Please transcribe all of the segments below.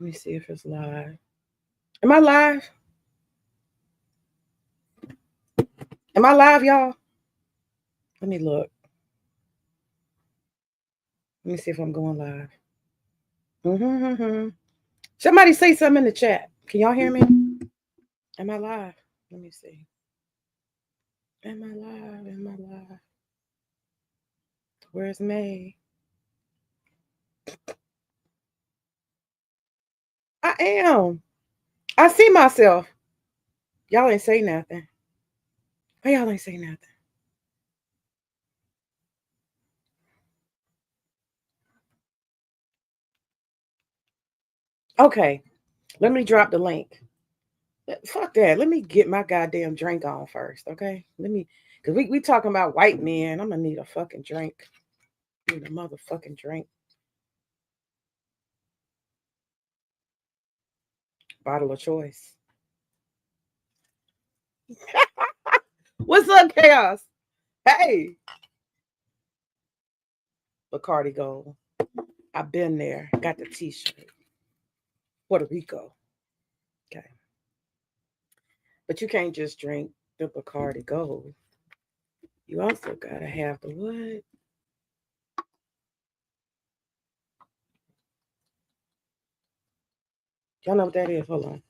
Let me see if it's live. Am I live? Am I live, y'all? Let me look. Let me see if I'm going live. Mm-hmm. Somebody say something in the chat. Can y'all hear me? Am I live? Let me see. Am I live? Am I live? Where's May? I am. I see myself. Y'all ain't say nothing. Why y'all ain't say nothing? Okay. Let me drop the link. Fuck that. Let me get my goddamn drink on first, okay? Cause we talking about white men. I'm gonna need a fucking drink. Need a motherfucking drink. Bottle of choice. What's up, Chaos? Hey, Bacardi Gold. I've been there. Got the t-shirt. Puerto Rico. Okay. But you can't just drink the Bacardi Gold. You also gotta have the what? Y'all know what that is? Hold on.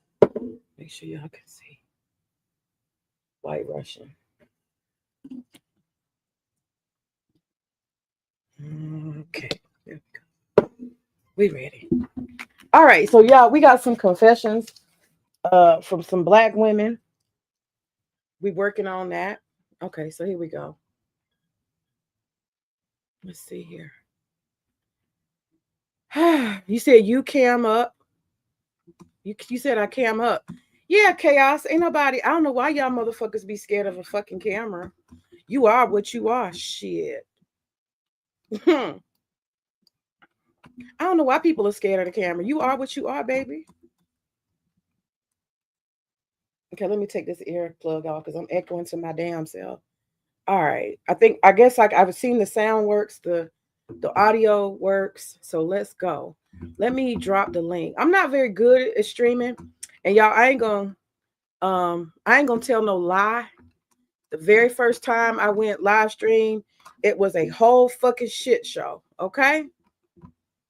Make sure y'all can see. White Russian. Okay. There we go. We ready. All right. So y'all, we got some confessions from some black women. We working on that. Okay, so here we go. Let's see here. You said you cam up. You said I cam up. Yeah, chaos. Ain't nobody. I don't know why y'all motherfuckers be scared of a fucking camera. You are what you are. Shit. I don't know why people are scared of the camera. You are what you are, baby. Okay, let me take this ear plug off because I'm echoing to my damn self. All right. I guess I've seen the sound works, the audio works. So let's go. Let me drop the link. I'm not very good at streaming. And y'all, I ain't gonna tell no lie. The very first time I went live stream, it was a whole fucking shit show. Okay?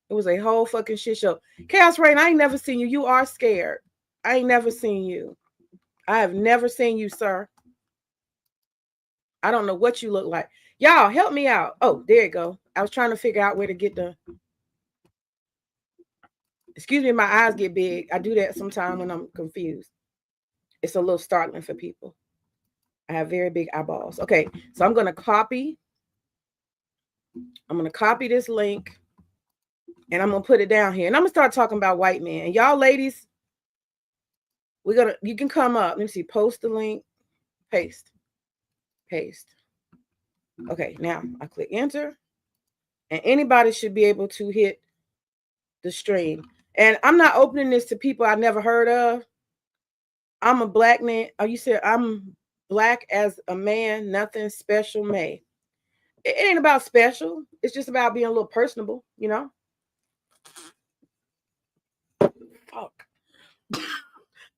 It was a whole fucking shit show. Chaos Rain, I ain't never seen you. You are scared. I ain't never seen you. I have never seen you, sir. I don't know what you look like. Y'all, help me out. Oh, there you go. I was trying to figure out where to get the. Excuse me, my eyes get big. I do that sometimes when I'm confused. It's a little startling for people. I have very big eyeballs. Okay, so I'm gonna copy. I'm gonna copy this link, and I'm gonna put it down here, and I'm gonna start talking about white men. And y'all, ladies, you can come up. Let me see. Post the link. Paste. Paste. Okay, now I click enter, and anybody should be able to hit the stream. And I'm not opening this to people I never heard of. I'm a black man. Oh, you said I'm black as a man, nothing special made. It ain't about special. It's just about being a little personable, you know? Fuck.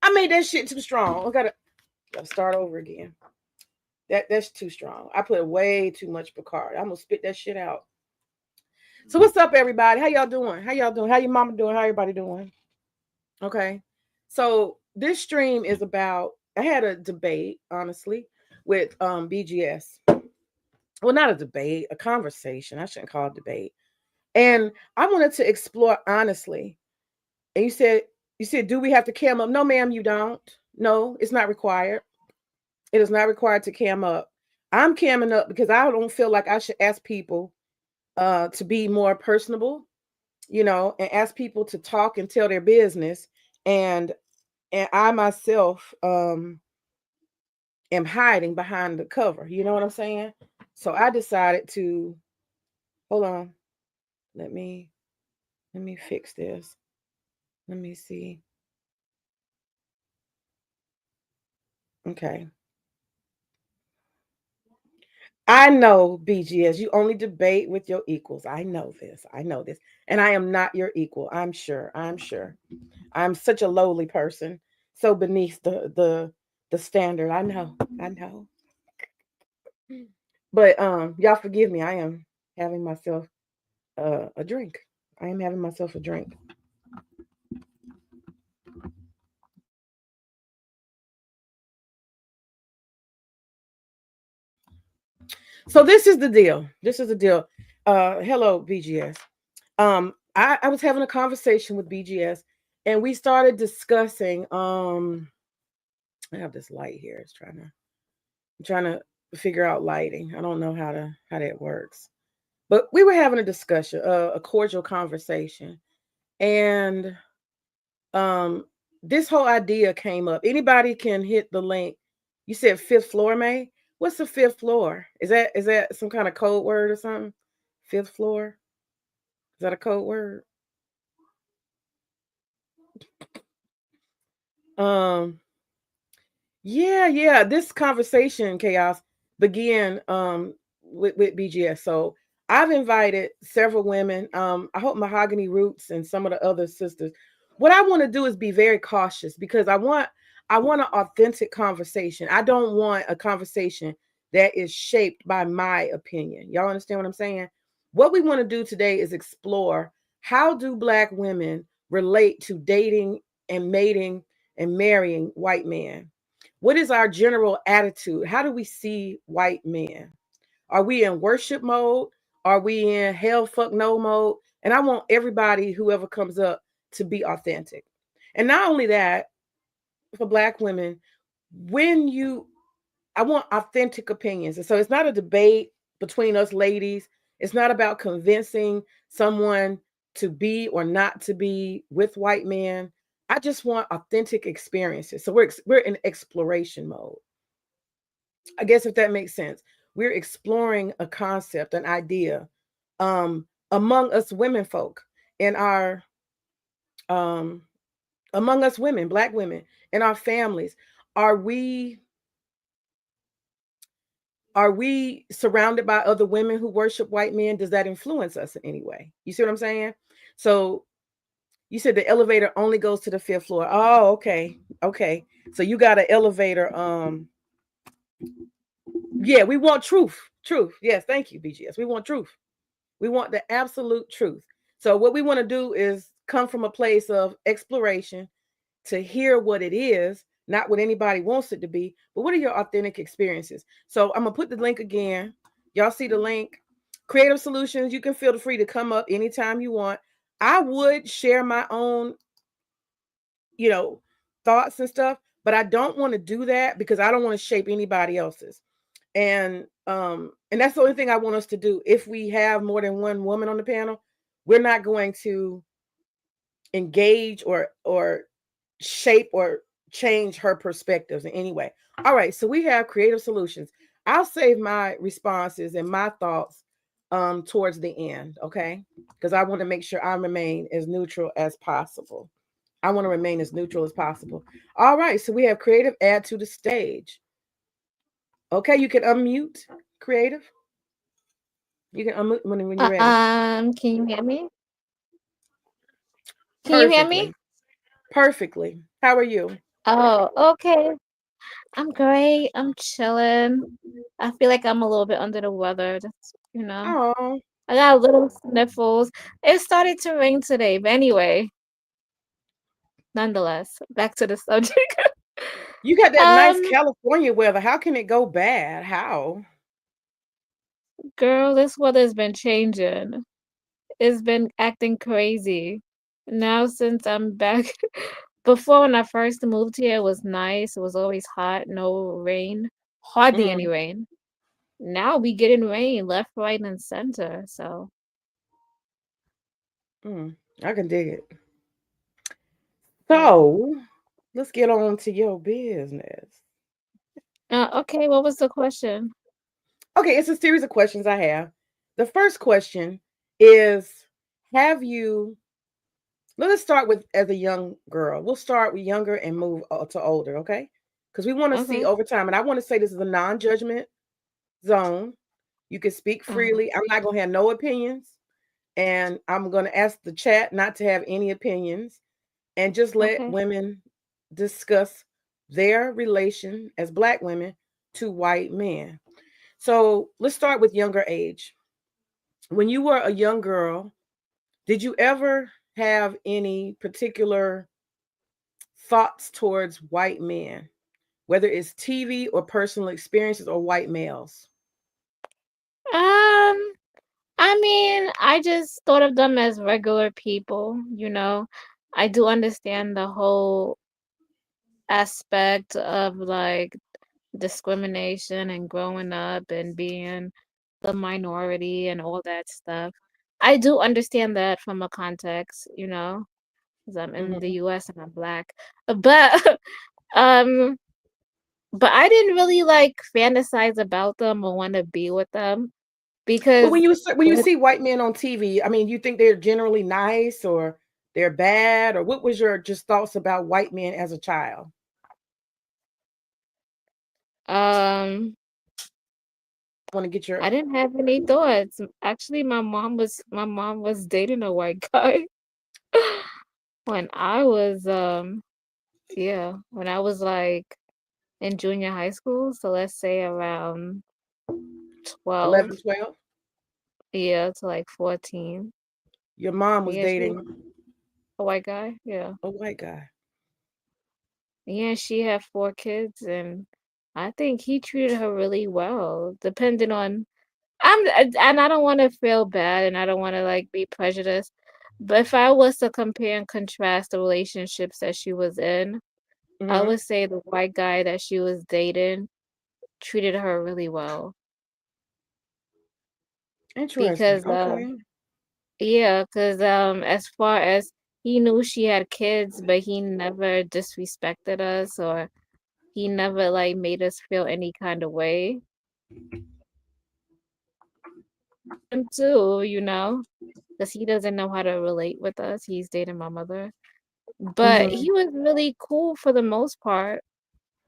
I made that shit too strong. I gotta start over again. That's too strong. I put way too much Picard. I'm gonna spit that shit out. So what's up, everybody? How y'all doing? How y'all doing? How your mama doing? How everybody doing? Okay. So this stream is about. I had a debate, honestly, with BGS. Well, not a debate, a conversation. I shouldn't call it debate. And I wanted to explore honestly. And you said, do we have to cam up? No, ma'am, you don't. No, it's not required. It is not required to cam up. I'm camming up because I don't feel like I should ask people to be more personable, and ask people to talk and tell their business. And I myself am hiding behind the cover. You know what I'm saying? So I decided to hold on. Let me fix this. Let me see. Okay. I know, BGS, you only debate with your equals. I know this. I know this. And I am not your equal. I'm sure. I'm sure. I'm such a lowly person, so beneath the standard. I know. I know. But y'all forgive me. I am having myself a drink. I am having myself a drink. So this is the deal. This is the deal. Hello, BGS. I was having a conversation with BGS, and we started discussing. I have this light here. I'm trying to figure out lighting. I don't know how that works. But we were having a discussion, a cordial conversation, and um, this whole idea came up. Anybody can hit the link. You said fifth floor, May. What's the fifth floor? Is that some kind of code word or something? Fifth floor? Is that a code word? Um, yeah, yeah. This conversation, chaos, began with BGS. So I've invited several women. I hope Mahogany Roots and some of the other sisters. What I want to do is be very cautious because I want an authentic conversation. I don't want a conversation that is shaped by my opinion. Y'all understand what I'm saying? What we want to do today is explore how do black women relate to dating and mating and marrying white men. What is our general attitude? How do we see white men? Are we in worship mode? Are we in hell fuck no mode? And I want everybody, whoever comes up, to be authentic. And not only that, for black women, when you I want authentic opinions. And so it's not a debate between us ladies. It's not about convincing someone to be or not to be with white men. I just want authentic experiences. So we're in exploration mode. I guess if that makes sense. We're exploring a concept, an idea among us women folk in our um among us women, black women in our families. Are we are we surrounded by other women who worship white men? Does that influence us in any way? You see what I'm saying? So you said the elevator only goes to the fifth floor. Oh, okay. Okay. So you got an elevator. Yeah, we want truth. Truth. Yes, thank you, BGS. We want truth. We want the absolute truth. So what we want to do is come from a place of exploration to hear what it is, not what anybody wants it to be, but what are your authentic experiences? So I'm gonna put the link again. Y'all see the link? Creative Solutions. You can feel free to come up anytime you want. I would share my own, you know, thoughts and stuff, but I don't want to do that because I don't want to shape anybody else's. And that's the only thing I want us to do. If we have more than one woman on the panel, we're not going to engage or shape or change her perspectives in any way. All right, so we have Creative Solutions. I'll save my responses and my thoughts towards the end, okay? Because I want to make sure I remain as neutral as possible. I want to remain as neutral as possible. All right, so we have Creative add to the stage. Okay, you can unmute Creative. You can unmute when you're ready. Can you hear me? Can you hear me? Perfectly. Perfectly. How are you? Oh, okay. I'm great. I'm chilling. I feel like I'm a little bit under the weather. Just. Oh, I got little sniffles. It started to rain today, but anyway, nonetheless, back to the subject. you got that nice Um, California weather. How can it go bad? How? Girl, this weather's been changing. It's been acting crazy. Now since I'm back, before when I first moved here, it was nice. It was always hot, no rain, hardly any Mm, rain. Now we getting rain left, right, and center. So, mm, I can dig it. yeah. So let's get on to your business. Okay, what was the question? Okay, it's a series of questions I have. The first question is, have you, let us start with as a young girl. We'll start with younger and move to older, okay? Because we want to see Okay. over time. And I want to say this is a non judgment zone. You can speak Uh-huh. freely. I'm not gonna have no opinions, and I'm gonna ask the chat not to have any opinions, and just let Okay. women discuss their relation as Black women to white men. So let's start with younger age. When you were a young girl, did you ever have any particular thoughts towards white men, whether it's TV or personal experiences or white males? Um, I mean, I just thought of them as regular people, you know. I do understand the whole aspect of like discrimination and growing up and being the minority and all that stuff. I do understand that from a context, you know, because I'm in the Hmm. US and I'm Black. But um but I didn't really like fantasize about them or want to be with them But because when you see white men on TV, I mean, you think they're generally nice or they're bad, or what was your just thoughts about white men as a child? um I want to get your I didn't have any thoughts. Actually, my mom was dating a white guy when I was yeah, when I was like in junior high school, so let's say around 12, 11, 12. yeah, to like 14. Your mom was Yeah, she was dating a white guy. Yeah. a white guy. Yeah, she had 4 kids and I think he treated her really well, depending on and I don't want to feel bad and I don't want to like be prejudiced, but if I was to compare and contrast the relationships that she was in, I Hmm. would say the white guy that she was dating treated her really well Interesting. because Okay. yeah, because as far as he knew she had kids, but he never disrespected us or he never like made us feel any kind of way. Him too, you know, because he doesn't know how to relate with us. He's dating my mother. But Hmm. he was really cool for the most part.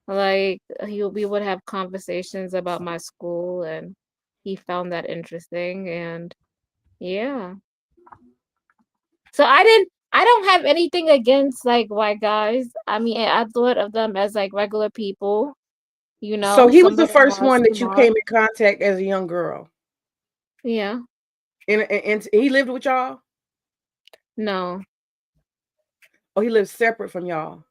Like we would have conversations about my school and he found that interesting and yeah. So I don't have anything against like white guys. I mean, I thought of them as like regular people, you So know, he was some the of them first are one that you smart. came in contact as a young girl, Yeah. and he lived with y'all. No, Oh, he lived separate from y'all,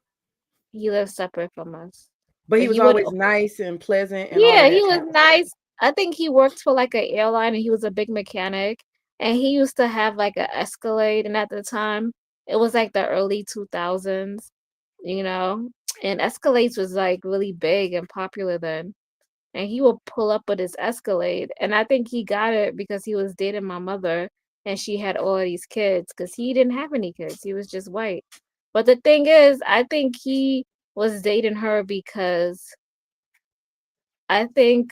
he lives separate from us. but he But was he would always nice and pleasant and all of yeah, he that was type of stuff. nice. I think he worked for like an airline and he was a big mechanic. And he used to have like an Escalade. And at the time, it was like the early 2000s, you know? And Escalades was like really big and popular then. And he would pull up with his Escalade. And I think he got it because he was dating my mother and she had all of these kids because he didn't have any kids. He was just white. But the thing is, I think he was dating her because I think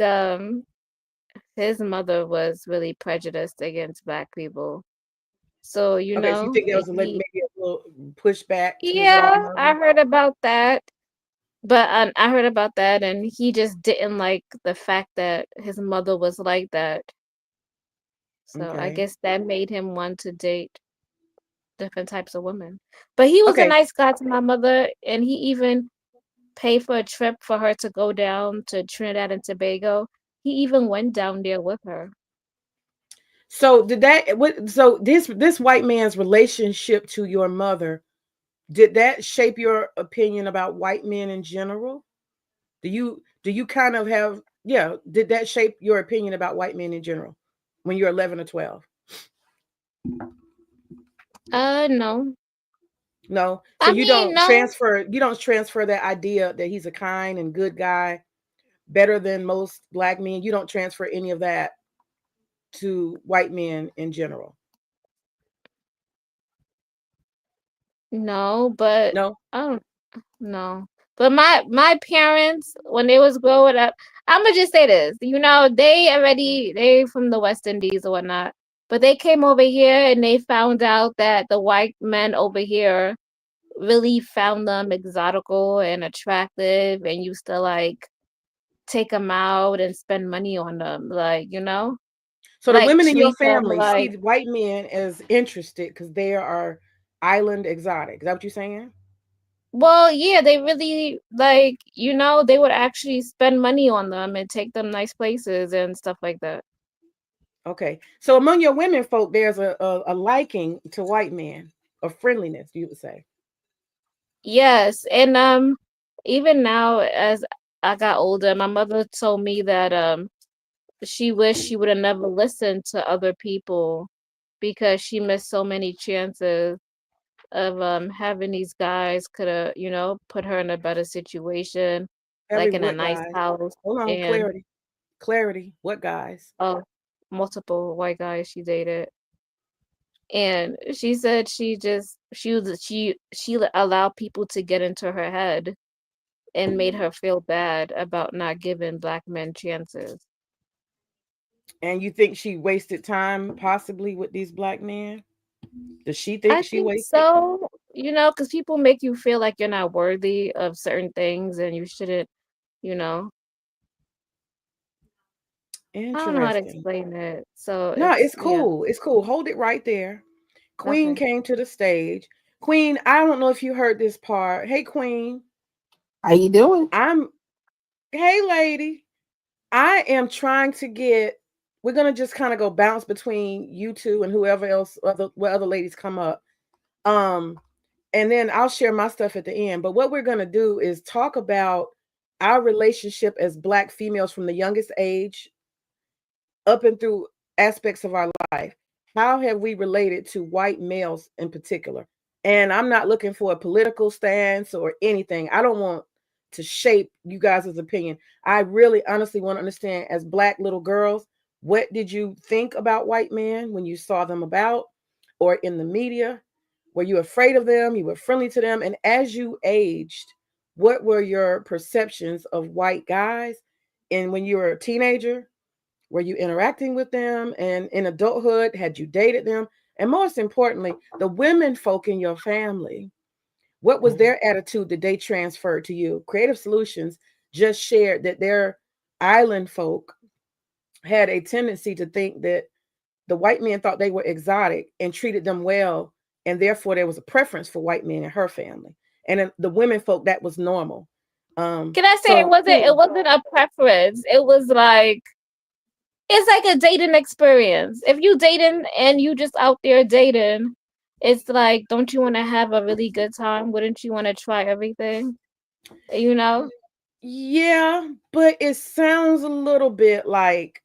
his mother was really prejudiced against black people. So, you Okay, so you know, think there was he maybe a little pushback to his yeah, I mom? heard about that. But I heard about that and he just didn't like the fact that his mother was like that. So I Okay. guess that made him want to date different types of women. But he was a Okay. nice guy to my mother and he even paid for a trip for her to go down to Trinidad and Tobago. He even went down there with her. So did that what so this white man's relationship to your mother, did that shape your opinion about white men in general? Do you kind of have, yeah, did that shape your opinion about white men in general when you're 11 or 12? No. No. So I mean, no. you don't transfer that idea that he's a kind and good guy better than most black men. You don't transfer any of that to white men in general. No, but No? I don't know. But my parents, when they was growing up, I'ma just say this, you know, they from the West Indies or whatnot, but they came over here and they found out that the white men over here really found them exotical and attractive and used to like take them out and spend money on them, like, you know? So the like women in your treat them family see like, the white men as interested because they are island exotic. Is that what you're saying? well, yeah, they really like, they would actually spend money on them and take them nice places and stuff like that. Okay. So among your women folk, there's a liking to white men, a friendliness, you would say. Yes, and even now as I got older, my mother told me that she wished she would have never listened to other people because she missed so many chances of having these guys could have, put her in a better situation, Every like in a what nice guys? house Hold on, and clarity. Clarity. What guys? multiple white guys she dated. And she said she allowed people to get into her head and made her feel bad about not giving black men chances. And you think she wasted time possibly with these black men? Does she think I she think wasted? so, because people make you feel like you're not worthy of certain things and you shouldn't, you know. I don't know how to Interesting. explain it. So No, it's, it's yeah, cool. It's cool. Hold it right there. Queen okay. came to the stage. Queen, I don't know if you heard this part. Hey, Queen. How you doing? I'm, hey, lady. I am trying to get, we're going to just kind of go bounce between you two and whoever else, what other ladies come up. Um, and then I'll share my stuff at the end. But what we're going to do is talk about our relationship as Black females from the youngest age up and through aspects of our life. How have we related to white males in particular? And I'm not looking for a political stance or anything. I don't want to shape you guys' opinion. I really honestly want to understand, as Black little girls, what did you think about white men when you saw them about or in the media? Were you afraid of them? You were friendly to them? And as you aged, what were your perceptions of white guys? And when you were a teenager, were you interacting with them? And in adulthood, had you dated them? And most importantly, the women folk in your family, what was their attitude that they transferred to you? Creative Solutions just shared that their island folk had a tendency to think that the white men thought they were exotic and treated them well. And therefore, there was a preference for white men in her family. And in the women folk, that was normal. Can I say it So, wasn't a preference. It was like it's like a dating experience. If you dating and you just out there dating, it's like, don't you want to have a really good time? Wouldn't you want to try everything? You know? yeah, but it sounds a little bit like,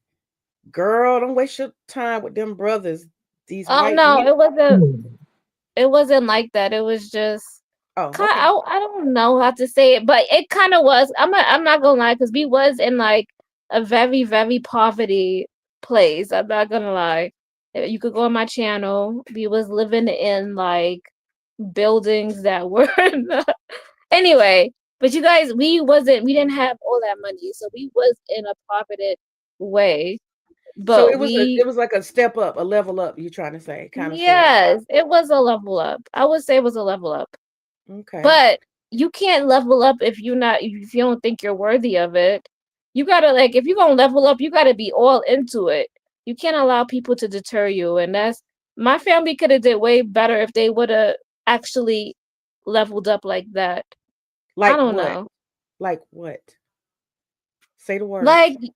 girl, don't waste your time with them brothers. These Oh white no, men. it wasn't like that. It was just Oh, kind okay. I don't know how to say it, but it kind of was. I'm not gonna lie, because we was in like a very, very poverty place. I'm not gonna lie. You could go on my channel. We was living in like buildings that were anyway, but you guys, we didn't have all that money, so we was in a poverty way. So But it was like a step up, a level up, you're trying to say, kind of sort of. yes, it was a level up. I would say it was a level up. Okay. But you can't level up if you don't think you're worthy of it. You gotta, like, if you're gonna level up, you gotta be all into it. You can't allow people to deter you, and that's my family could have did way better if they would have actually leveled up like that. I Like don't what? know. Like what? Say the Like, words.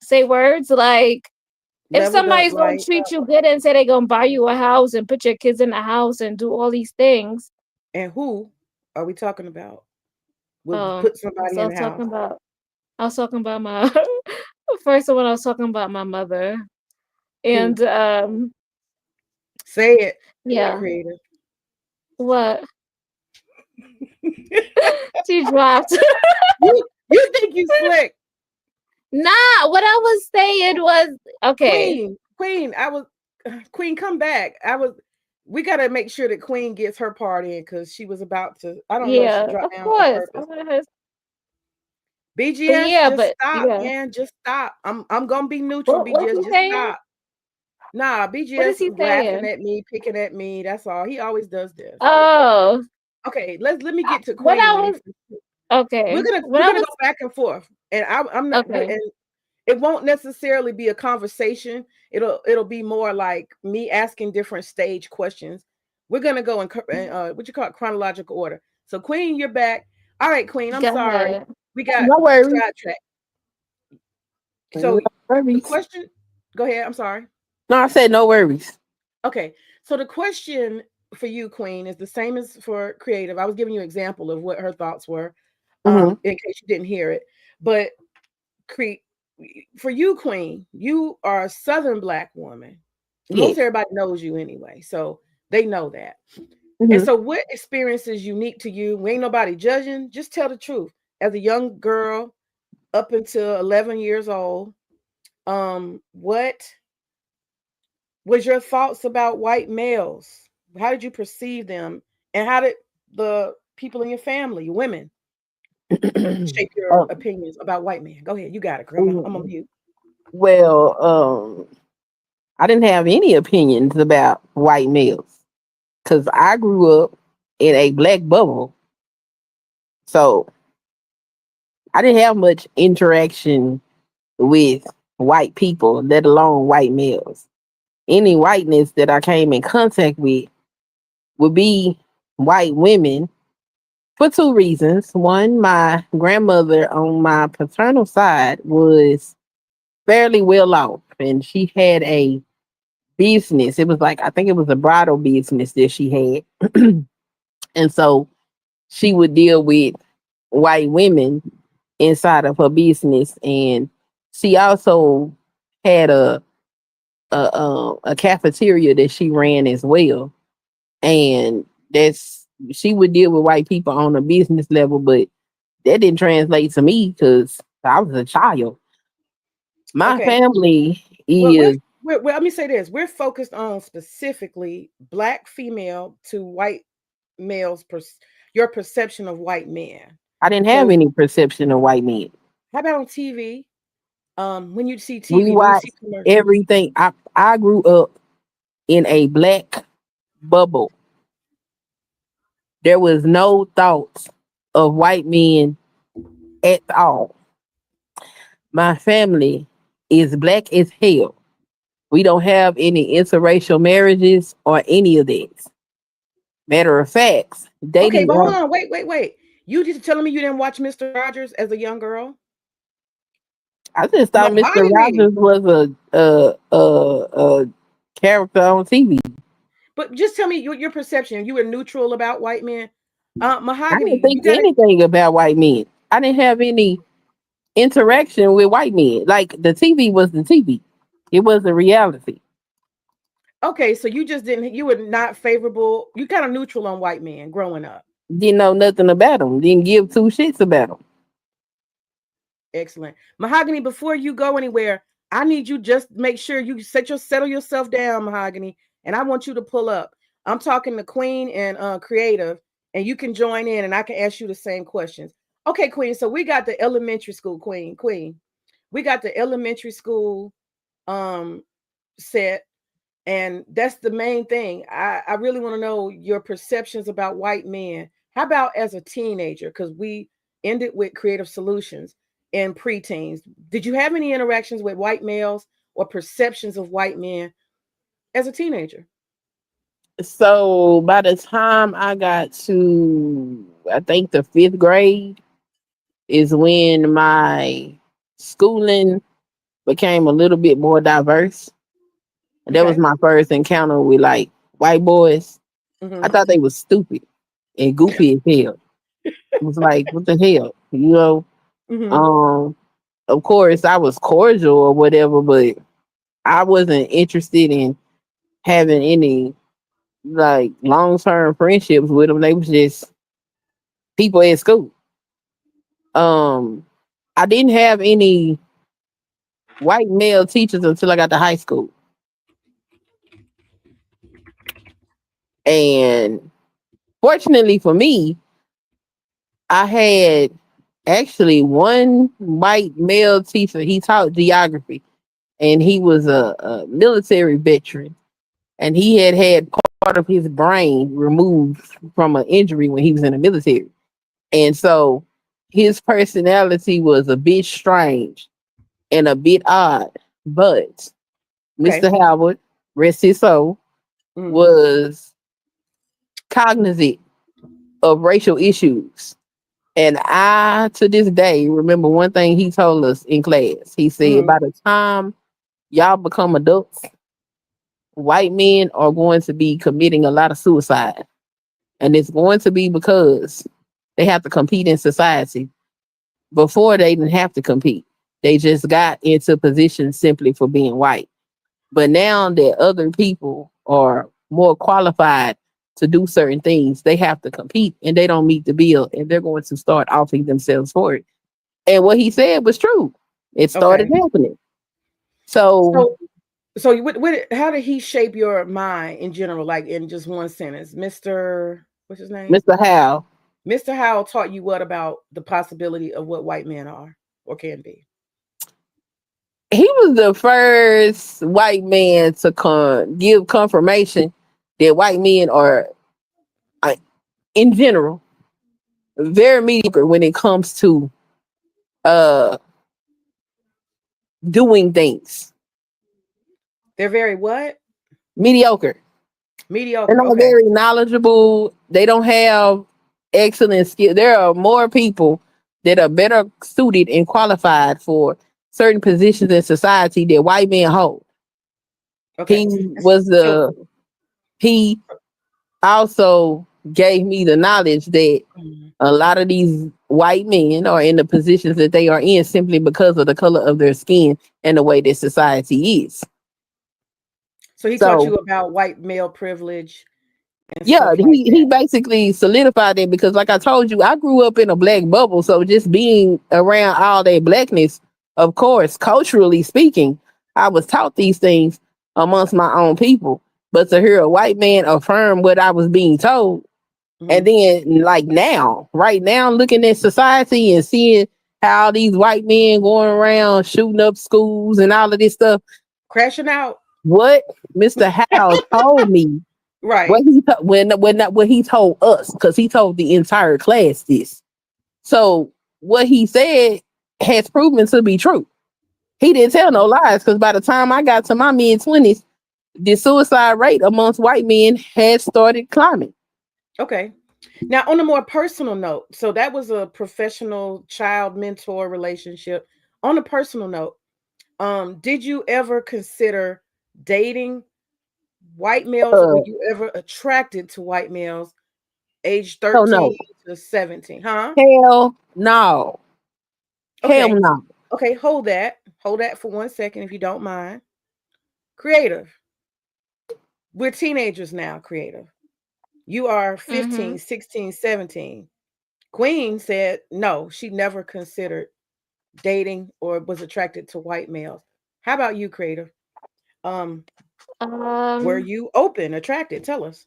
say words like, if Leveled up somebody's gonna like, treat you good and say they're gonna buy you a house and put your kids in the house and do all these things, and who are we talking about? We'll um, put somebody so in the house. I was talking about my first one. I was talking about my mother, Who? and Say it, yeah, creative. what she dropped. You think you slick. Nah, what I was saying was okay. Queen, I was Queen, come back. We gotta make sure that Queen gets her part in because she was about to, I don't know if she Yeah, dropped of down on course. I purpose. wanted her, but BGS, yeah, just but stop, yeah. man. Just stop. I'm gonna be neutral, What's BGS. he Just saying? stop. Nah, What is BGS he laughing saying? at me, picking at me. That's all. He always does this. Oh, Okay, let me get to what I Queen. was okay. We're What gonna I go was back and forth. And I'm not okay. and it won't necessarily be a conversation. It'll be more like me asking different stage questions. We're gonna go in what you call it, chronological order. So Queen, you're back. All right, Queen. I'm Go sorry. ahead. We got No worries. sidetracked. No So the worries. question. Go ahead. I'm sorry. No, I said no worries. Okay. So the question for you, Queen, is the same as for Creative. I was giving you an example of what her thoughts were, Mm-hmm. in case you didn't hear it. But Cre- for you, Queen, you are a Southern Black woman. Most Yes. everybody knows you anyway, so they know that. And Mm-hmm. so, what experience is unique to you? We ain't nobody judging. Just tell the truth. As a young girl, up until 11 years old, what was your thoughts about white males? How did you perceive them, and how did the people in your family, women, shape your uh, opinions about white men? Go ahead, you got it, girl. I'm on mm, mute. well, I didn't have any opinions about white males because I grew up in a black bubble, so I didn't have much interaction with white people, let alone white males. Any whiteness that I came in contact with would be white women for two reasons. One, my grandmother on my paternal side was fairly well off, and she had a business. It was like, I think it was a bridal business that she had. And so she would deal with white women inside of her business. And she also had a cafeteria that she ran as well. And that's she would deal with white people on a business level, but that didn't translate to me because I was a child. My Okay. family Well, is well, let me say this. We're focused on specifically black female to white males, your perception of white men. I didn't have So, any perception of white men. how about on TV? When you see We TV, when you see watched commercials. everything. I grew up in a black bubble. There was no thoughts of white men at all. My family is black as hell. We don't have any interracial marriages or any of that. Matter of fact, Okay, dating but hold app. on, wait. You just telling me you didn't watch Mr. Rogers as a young girl? I just thought Mr. Mahogany. Rogers was a character on TV. But just tell me your perception. You were neutral about white men. I didn't Mahogany, you think got it. anything about white men. I didn't have any interaction with white men. Like the TV was the TV. It was a reality. Okay, so you just didn't. You were not favorable. You kind of neutral on white men growing up. Didn't know nothing about them. Didn't give two shits about them. Excellent. Mahogany, before you go anywhere, I need you just make sure you settle yourself down, Mahogany, and I want you to pull up. I'm talking to Queen and Creative, and you can join in and I can ask you the same questions. Okay, Queen. So we got the elementary school, Queen. We got the elementary school um set, and that's the main thing. I really want to know your perceptions about white men. How about as a teenager? Because we ended with creative solutions and preteens. Did you have any interactions with white males or perceptions of white men as a teenager? So by the time I got to, I think the fifth grade is when my schooling became a little bit more diverse. And that was Okay. my first encounter with like white boys. I Mm-hmm. thought they was stupid and goofy as hell. It was like, what the hell, you know? Mm-hmm. Um, of course, I was cordial or whatever, but I wasn't interested in having any like long term friendships with them. They was just people at school. Um, I didn't have any white male teachers until I got to high school, and fortunately for me, I had actually one white male teacher. He taught geography, and he was a military veteran, and he had part of his brain removed from an injury when he was in the military. And so his personality was a bit strange. and a bit odd. But Okay. Mr. Howard, rest his soul, Mm. was cognizant of racial issues. And I, to this day, remember one thing he told us in class. He said, Mm. by the time y'all become adults, white men are going to be committing a lot of suicide. And it's going to be because they have to compete in society. Before they didn't have to compete. They just got into positions simply for being white. But now that other people are more qualified to do certain things, they have to compete and they don't meet the bill and they're going to start offing themselves for it. And what he said was true. It started Okay. happening. So, So, how did he shape your mind in general, like in just one sentence? What's his name? Mr. Howe, Mr. Howell taught you what about the possibility of what white men are or can be? he was the first white man to give confirmation that white men are, uh, in general, very mediocre when it comes to uh doing things. They're very what? Mediocre. They're Mediocre. not Okay. very knowledgeable. They don't have excellent skill. There are more people that are better suited and qualified for certain positions in society that white men hold. Okay. He was So, the he also gave me the knowledge that mm, a lot of these white men are in the positions that they are in simply because of the color of their skin and the way that society is. so he taught So you about white male privilege and yeah, stuff like he that. basically solidified it because, like I told you, I grew up in a black bubble. So just being around all that blackness, of course, culturally speaking, I was taught these things amongst my own people. But to hear a white man affirm what I was being told, Hmm. and then like now, right now, looking at society and seeing how these white men going around shooting up schools and all of this stuff, Crashing out. what Mr. Howe told me Right. what he told us, because he told the entire class this. So what he said has proven to be true. He didn't tell no lies because by the time I got to my mid 20s, the suicide rate amongst white men had started climbing. Okay. Now, on a more personal note, so that was a professional child mentor relationship. On a personal note, did you ever consider dating white males, or were Uh, you ever attracted to white males age so 13 no, to 17? Huh? hell no, hell Okay. no. Okay, hold that. Hold that for 1 second if you don't mind. Creative. We're teenagers now, creative. You are Mm-hmm. 15, 16, 17. Queen said no, she never considered dating or was attracted to white males. How about you, creative? Um, were Um, you open, attracted? Tell us.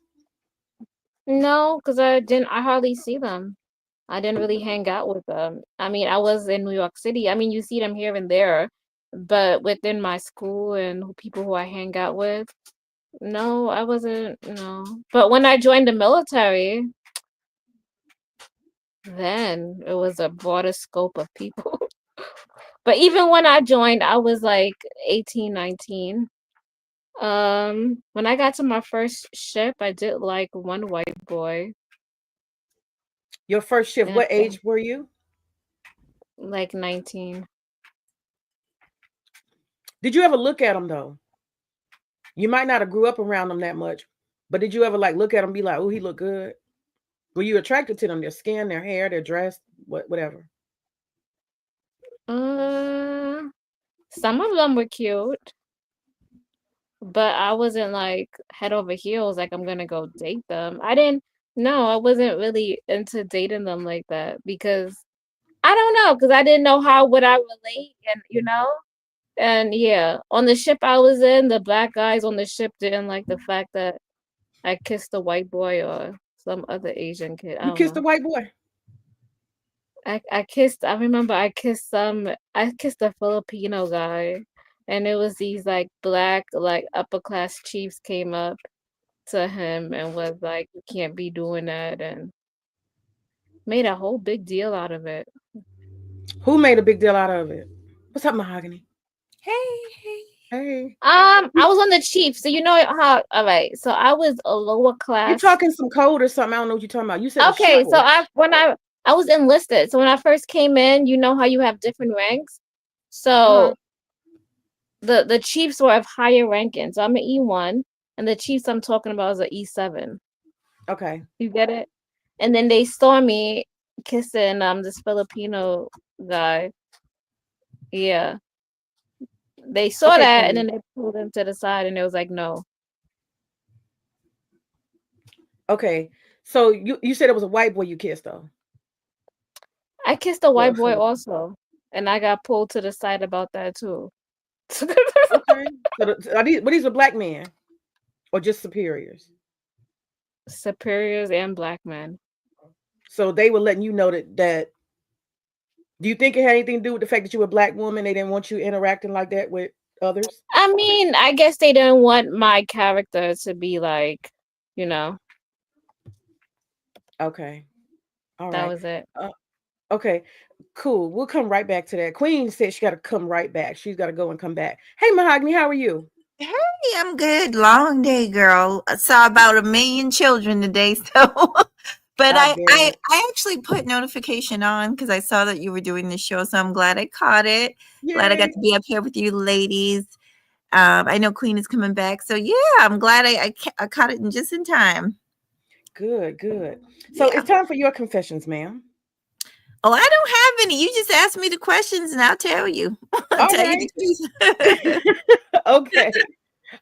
no, because I hardly see them. I didn't really hang out with them. I mean, I was in New York City. I mean, you see them here and there, but within my school and people who I hang out with, no, I wasn't, no. But when I joined the military, then it was a broader scope of people. But even when I joined, I was like 18, 19. When I got to my first ship, I did like one white boy, Your first shift, and I what think age were you? like 19. Did you ever look at them though? You might not have grew up around them that much, but did you ever like look at them, and be like, "Oh, he look good"? Were you attracted to them? Their skin, their hair, their dress, whatever. Uh, some of them were cute, but I wasn't like head over heels, like I'm gonna go date them. I didn't, no, I wasn't really into dating them like that because I don't know, because I didn't know how would I relate, and and yeah, on the ship I was in, the black guys on the ship didn't like the fact that I kissed a white boy or some other Asian kid. I You don't kissed a know. white boy. I remember I kissed a Filipino guy, and it was these like black like upper class chiefs came up to him and was like, you can't be doing that, and made a whole big deal out of it. Who made a big deal out of it? What's up, Mahogany? Hey. Hey. I was on the Chiefs. So you know how? All right. So I was a lower You're class. talking some code or something. I don't know what you're talking about. You said Okay, the so show. I was enlisted. So when I first came in, you know how you have different ranks. Uh-huh. So the Chiefs were of higher ranking. So I'm an E1, and the Chiefs I'm talking about is an E7. Okay. You get it? And then they saw me kissing this Filipino guy. Yeah. They saw Okay, that and then Queen. they pulled him to the side and it was like, no. Okay. So you said it was a white boy you kissed though. I kissed a Well, white boy also. And I got pulled to the side about that too. okay. So these are black men or just superiors? Superiors and black men. So they were letting you know that do you think it had anything to do with the fact that you were a black woman? They didn't want you interacting like that with others? I mean, I guess they didn't want my character to be like, you know, Okay. All that right. was it. Okay. Cool. We'll come right back to that. Queen said she got to come right back. She's got to go and come back. Hey, Mahogany, how are you? Hey, I'm good. Long day, girl. I saw about 1 million children today, so but I I, I bet. I actually put notification on because I saw that you were doing the show, so I'm glad I caught it. Glad I got Yay. to be up here with you ladies. I know Queen is coming back, so yeah, I'm glad I caught it just in time. Good, good. So Yeah. it's time for your confessions, ma'am. Oh, I don't have any. You just ask me the questions, and I'll tell you. I'll All tell you right. the truth. Okay.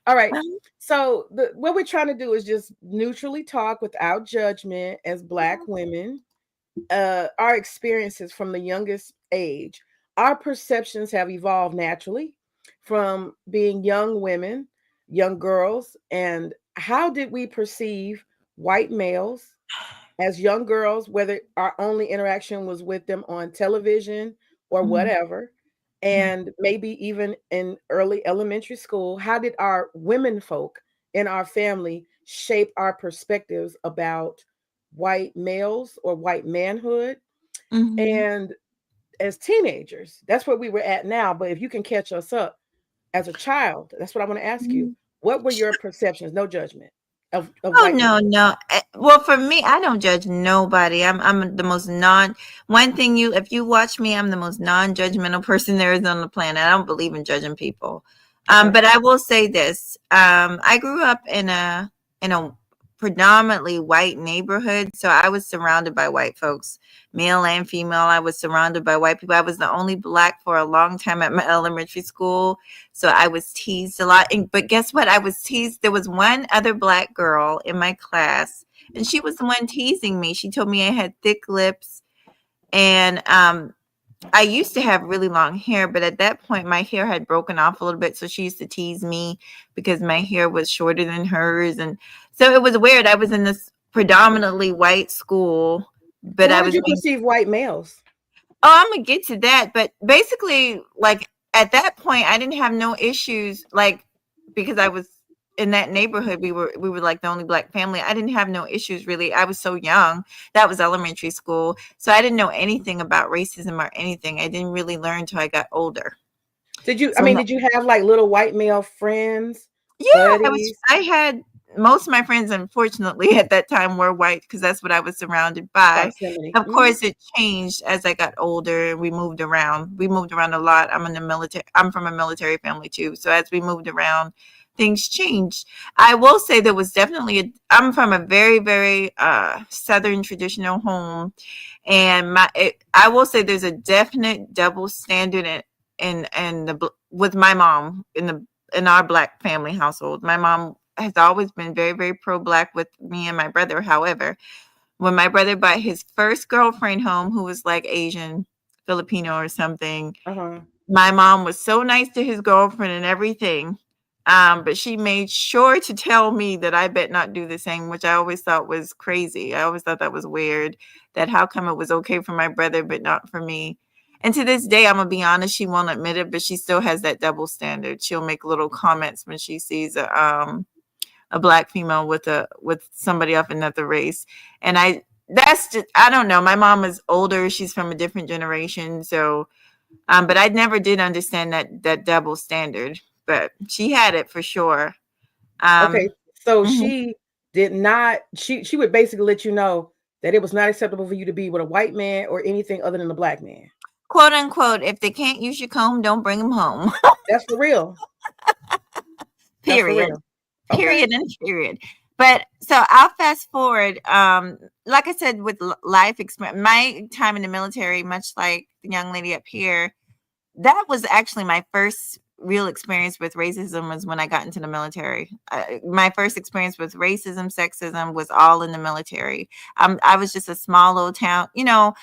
All right. So what we're trying to do is just neutrally talk without judgment as black women. Our experiences from the youngest age, our perceptions have evolved naturally from being young women, young girls, and how did we perceive white males as young girls, whether our only interaction was with them on television or Mhm, whatever, mhm, and maybe even in early elementary school, how did our women folk in our family shape our perspectives about white males or white manhood? mhm, And as teenagers, that's where we were at now. But if you can catch us up as a child, that's what I want to ask you. mhm. What were your perceptions? No judgment of Oh white no, men. no. Well, for me, I don't judge nobody. I'm the most non. One thing if you watch me, I'm the most non-judgmental person there is on the planet. I don't believe in judging people. Okay. But I will say this. I grew up in a predominantly white neighborhood, so I was surrounded by white folks, male and female. I was surrounded by white people. I was the only black for a long time at my elementary school. So I was teased a lot. But guess what? I was teased. There was one other black girl in my class, and she was the one teasing me. She told me I had thick lips. And I used to have really long hair, but at that point, my hair had broken off a little bit. So she used to tease me because my hair was shorter than hers. And so it was weird. I was in this predominantly white school, So but how I did was you being. perceive white males? Oh, I'm gonna get to that, but basically, like at that point, I didn't have no issues, like because I was in that neighborhood. We were like the only black family. I didn't have no issues really. I was so young. That was elementary school, so I didn't know anything about racism or anything. I didn't really learn till I got older. I So mean, did you have like little white male friends, yeah, buddies? I had most of my friends, unfortunately, at that time were white because that's what I was surrounded by. Proximity. Of course, it changed as I got older. We moved around. We moved around a lot. I'm in the military. I'm from a military family too. So as we moved around, things changed. I will say there was definitely I'm from a very, very Southern traditional home, and I will say there's a definite double standard with my mom in our black family household. My mom has always been very, very pro-black with me and my brother. However, when my brother brought his first girlfriend home, who was like Asian, Filipino or something, Uh-huh. my mom was so nice to his girlfriend and everything. But she made sure to tell me that I bet not do the same, which I always thought was crazy. I always thought that was weird, that how come it was okay for my brother, but not for me. And to this day, I'm gonna be honest, she won't admit it, but she still has that double standard. She'll make little comments when she sees a black female with somebody of another race. And that's just, I don't know. My mom is older. She's from a different generation. So But I never did understand that double standard. But she had it for sure. Okay, so Mhm. she did not. She would basically let you know that it was not acceptable for you to be with a white man or anything other than a black man. Quote unquote, if they can't use your comb, don't bring them home. That's for real. That's for Period. real. Okay. Period and period. But so I'll fast forward. Like I said, with life experience, my time in the military, much like the young lady up here, that was actually my first real experience with racism was when I got into the military. My first experience with racism, sexism was all in the military. I was just a small little town, you know.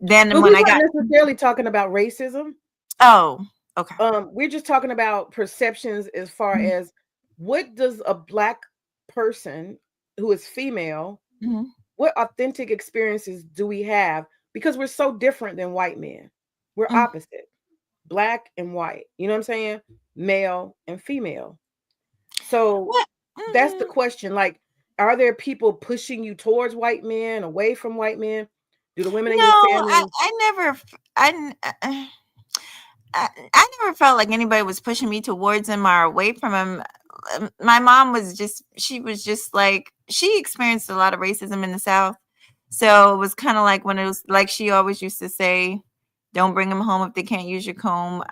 Then But when we're I not got, necessarily talking about racism. oh, okay. We're just talking about perceptions as far Mhm. as what does a black person who is female, Mhm. what authentic experiences do we have? Because we're so different than white men. We're Mhm. opposite, black and white. You know what I'm saying? Male and female. So What? that's the Mhm. question. Like, are there people pushing you towards white men, away from white men? Do the women in No, your family? I never, I never felt like anybody was pushing me towards him or away from him. My mom was just, she was just like, she experienced a lot of racism in the South. So it was kind of like when it was like she always used to say, don't bring them home if they can't use your comb.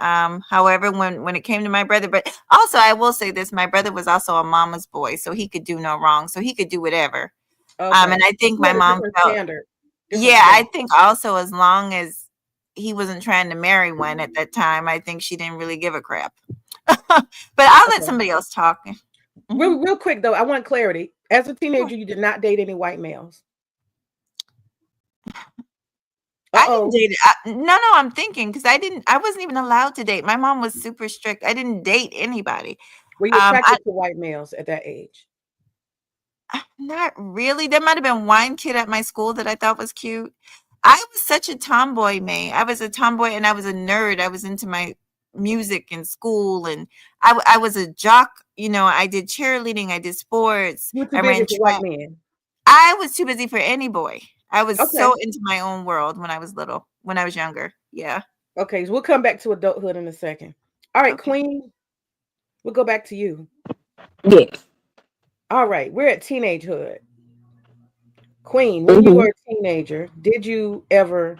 However, when it came to my brother, but also I will say this, my brother was also a mama's boy, so he could do no wrong. So he could do whatever. Okay. And I think We my had a mom different felt, standard. Different yeah, I standard. think also as long as he wasn't trying to marry one at that time, I think she didn't really give a crap. But I'll let Okay. somebody else talk. Mhm. Real quick though, I want clarity. As a teenager, you did not date any white males. I didn't Uh-oh. date. No, I'm thinking because I wasn't even allowed to date. My mom was super strict. I didn't date anybody. Were you Um, I attracted to white males at that age? Not really. There might have been one kid at my school that I thought was cute. I was such a tomboy, May. I was a tomboy and I was a nerd. I was into my music in school and I was a jock. You know, I did cheerleading, I did sports, You were too I busy ran for white track. men. I was too busy for any boy. I was Okay. so into my own world when I was little, when I was younger. Yeah. Okay. So we'll come back to adulthood in a second. All right, Okay. Queen, we'll go back to you. Yes. All right, we're at teenagehood. Queen, when you Hmm. were a teenager, did you ever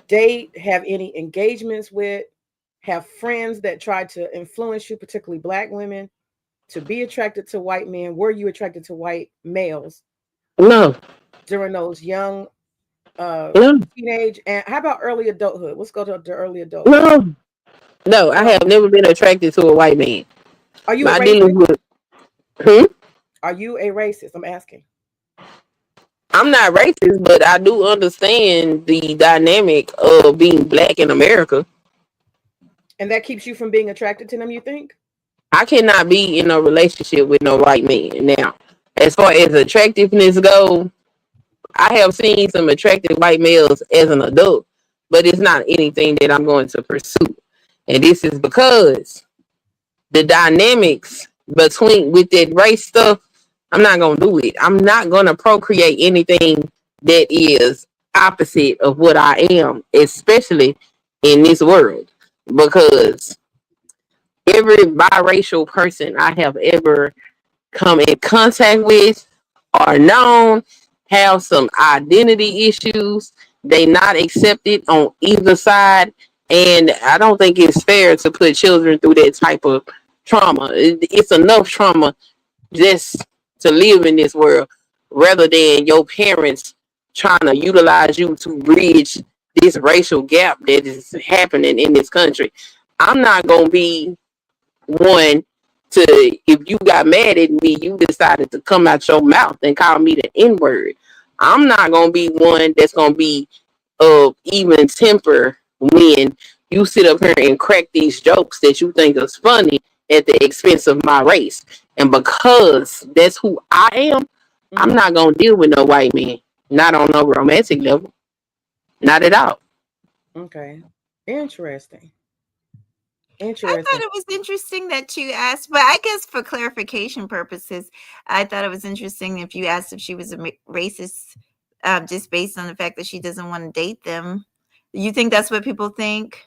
date, have any engagements with, have friends that tried to influence you, particularly black women, to be attracted to white men? Were you attracted to white males No, during those young no, teenage and how about early adulthood? Let's go to the early adulthood. no, no. I No? have never been attracted to a white man. Are you a My dealings racist? with, hmm? Are you a racist? I'm asking. I'm not racist, but I do understand the dynamic of being black in America. And that keeps you from being attracted to them, you think? I cannot be in a relationship with no white man. Now, as far as attractiveness go, I have seen some attractive white males as an adult, but it's not anything that I'm going to pursue. And this is because the dynamics between with that race stuff, I'm not gonna do it. I'm not gonna procreate anything that is opposite of what I am, especially in this world. Because every biracial person I have ever come in contact with or known have some identity issues. They not accepted on either side. And I don't think it's fair to put children through that type of trauma. It's enough trauma just to live in this world rather than your parents trying to utilize you to bridge this racial gap that is happening in this country. I'm not going to be one to, if you got mad at me, you decided to come out your mouth and call me the N word. I'm not going to be one that's going to be of even temper when you sit up here and crack these jokes that you think is funny at the expense of my race. And because that's who I am, I'm Mhm. not going to deal with no white man. Not on no romantic level. Not at all. Okay. Interesting. I thought Interesting. it was interesting that you asked, but I guess for clarification purposes, I thought it was interesting if you asked if she was a racist, just based on the fact that she doesn't want to date them. You think that's what people think?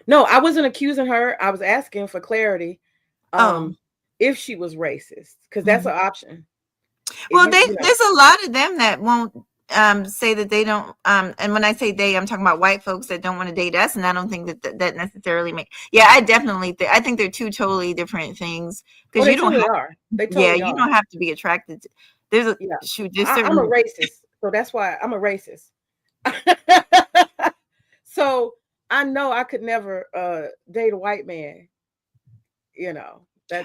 No, I wasn't accusing her. I was asking for clarity. If she was racist, because that's an option. Well, there's a lot of them that won't say that they don't. And when I say they, I'm talking about white folks that don't want to date us, and I don't think that necessarily make. Yeah, I definitely think. I think they're two totally different things because you don't. They totally are. You don't have to be attracted. There's a shoot. I'm a racist, so that's why I'm a racist. So I know I could never date a white man. You know.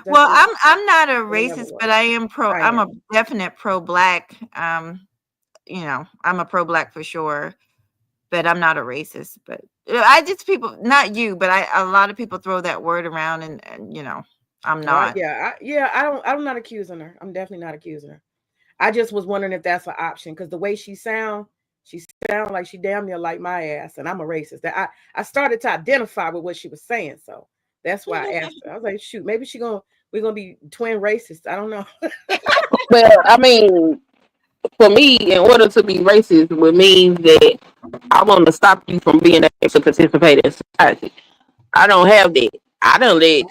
Well, I'm not a racist, but I am I'm a definite pro-black. You know, I'm a pro-black for sure, but I'm not a racist. But I just people, not you, but a lot of people throw that word around, and you know, I'm not. I'm not accusing her. I'm definitely not accusing her. I just was wondering if that's an option because the way she sound like she damn near like my ass, and I'm a racist. That I started to identify with what she was saying, so. That's why I asked her. I was like, shoot, maybe we're gonna be twin racists. I don't know. Well, I mean, for me, in order to be racist would mean that I want to stop you from being able to participate in society. I don't have that. I don't let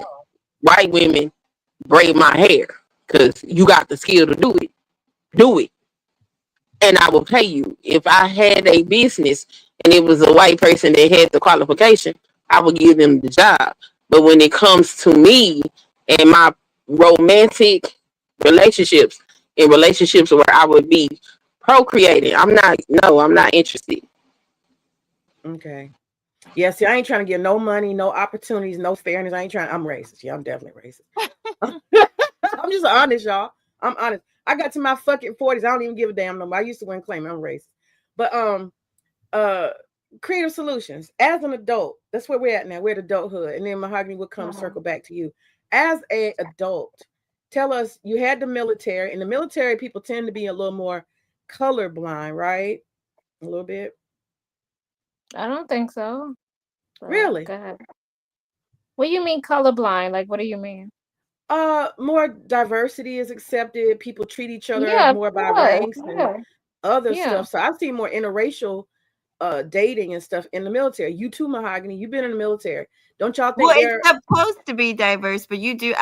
white women braid my hair because you got the skill to do it. Do it. And I will pay you. If I had a business and it was a white person that had the qualification, I would give them the job. But when it comes to me and my romantic relationships, in relationships where I would be procreating, I'm not interested. Okay. Yeah, see, I ain't trying to get no money, no opportunities, no fairness. I'm racist. Yeah, I'm definitely racist. I'm just honest, y'all. I'm honest. I got to my fucking 40s. I don't even give a damn no more. I used to win claim I'm racist. But Creative Solutions, as an adult, that's where we're at now. We're at adulthood. And then Mahogany will come circle back to you. As an adult, tell us, you had the military. In the military, people tend to be a little more colorblind, right? A little bit. I don't think so. Really? Go ahead. What do you mean colorblind? Like, what do you mean? More diversity is accepted. People treat each other more by ranks and other stuff. So I've seen more interracial dating and stuff in the military. You too, Mahogany. You've been in the military. Don't y'all think it's supposed to be diverse, but you do.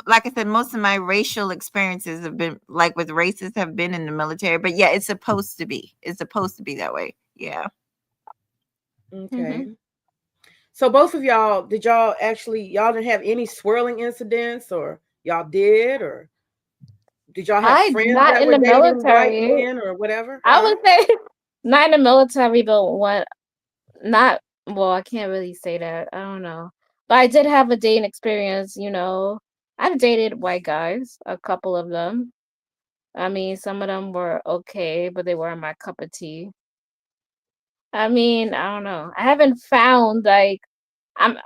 Like I said, most of my racial experiences have been like with races have been in the military. But yeah, it's supposed to be. It's supposed to be that way. Yeah. Okay. Mm-hmm. So both of y'all, y'all didn't have any swirling incidents, or y'all did, or did y'all have friends not that in were the dating military white men or whatever? I would say not in the military, but I can't really say that. I don't know. But I did have a dating experience, you know. I've dated white guys, a couple of them. I mean, some of them were okay, but they weren't my cup of tea. I mean, I don't know. I haven't found like I'm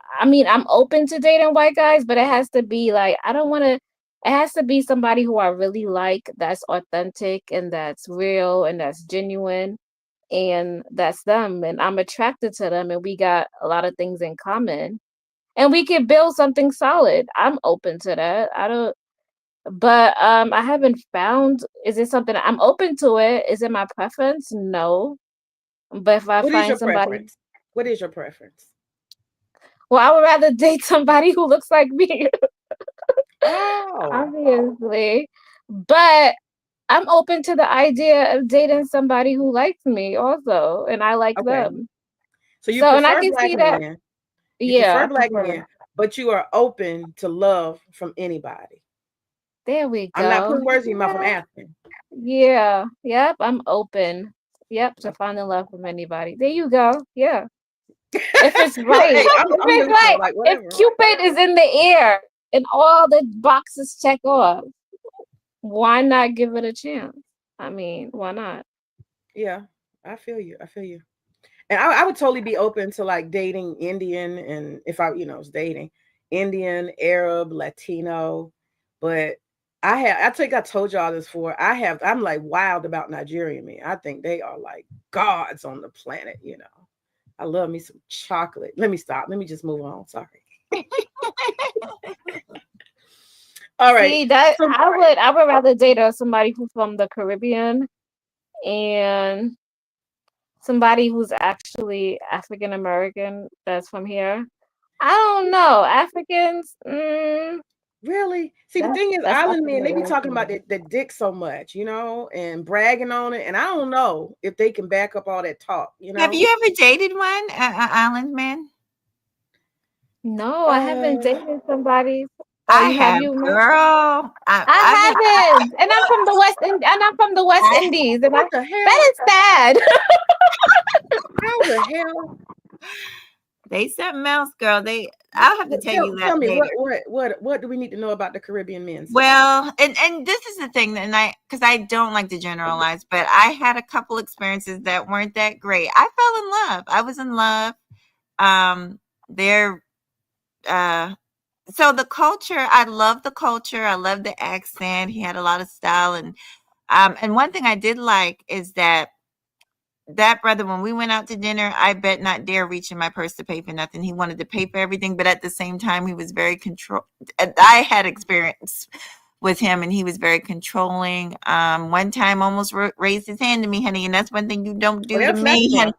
open to dating white guys, but it has to be like it has to be somebody who I really like, that's authentic and that's real and that's genuine and that's them and I'm attracted to them and we got a lot of things in common and we can build something solid. I'm open to that. I haven't found, is it something I'm open to it? Is it my preference? No. But if I find somebody, what is your preference? Well, I would rather date somebody who looks like me. Oh. Obviously. But I'm open to the idea of dating somebody who likes me also, and I like them. So you prefer black men. You prefer black men, but you are open to love from anybody. There we go. I'm not putting words in your mouth, I'm asking. Yeah. Yep. I'm open. Yep. To finding love from anybody. There you go. Yeah. If it's right. If Cupid is in the air and all the boxes check off, why not give it a chance? I mean, why not? Yeah, I feel you. And I would totally be open to like dating Indian, and if I, was dating Indian, Arab, Latino, but I told y'all this before. I'm like wild about Nigerian men. I think they are like gods on the planet, I love me some chocolate. Let me stop. Let me just move on. Sorry. All right. See, I would rather date somebody who's from the Caribbean and somebody who's actually African American that's from here. I don't know. Africans, Really? See, the that's thing is, that's island African men, they be talking about American. the dick so much, and bragging on it. And I don't know if they can back up all that talk, Have you ever dated one, island man? No, I haven't Uh, dated somebody. I Have have, you, Mel? girl. I haven't, and I'm from the West, and I'm from the West I Indies, and what the hell? that is sad. How the hell? they something else, girl. I'll have to tell you that Tell me later. what do we need to know about the Caribbean men? Well, and this is the thing, and because I don't like to generalize, but I had a couple experiences that weren't that great. I fell in love. I was in love. They're so the culture. I love the culture. I love the accent. He had a lot of style, and one thing I did like is that brother, when we went out to dinner, I bet not dare reach in my purse to pay for nothing. He wanted to pay for everything, but at the same time, he was very I had experience with him, and he was very controlling. One time, almost raised his hand to me, honey, and that's one thing you don't do to me, honey.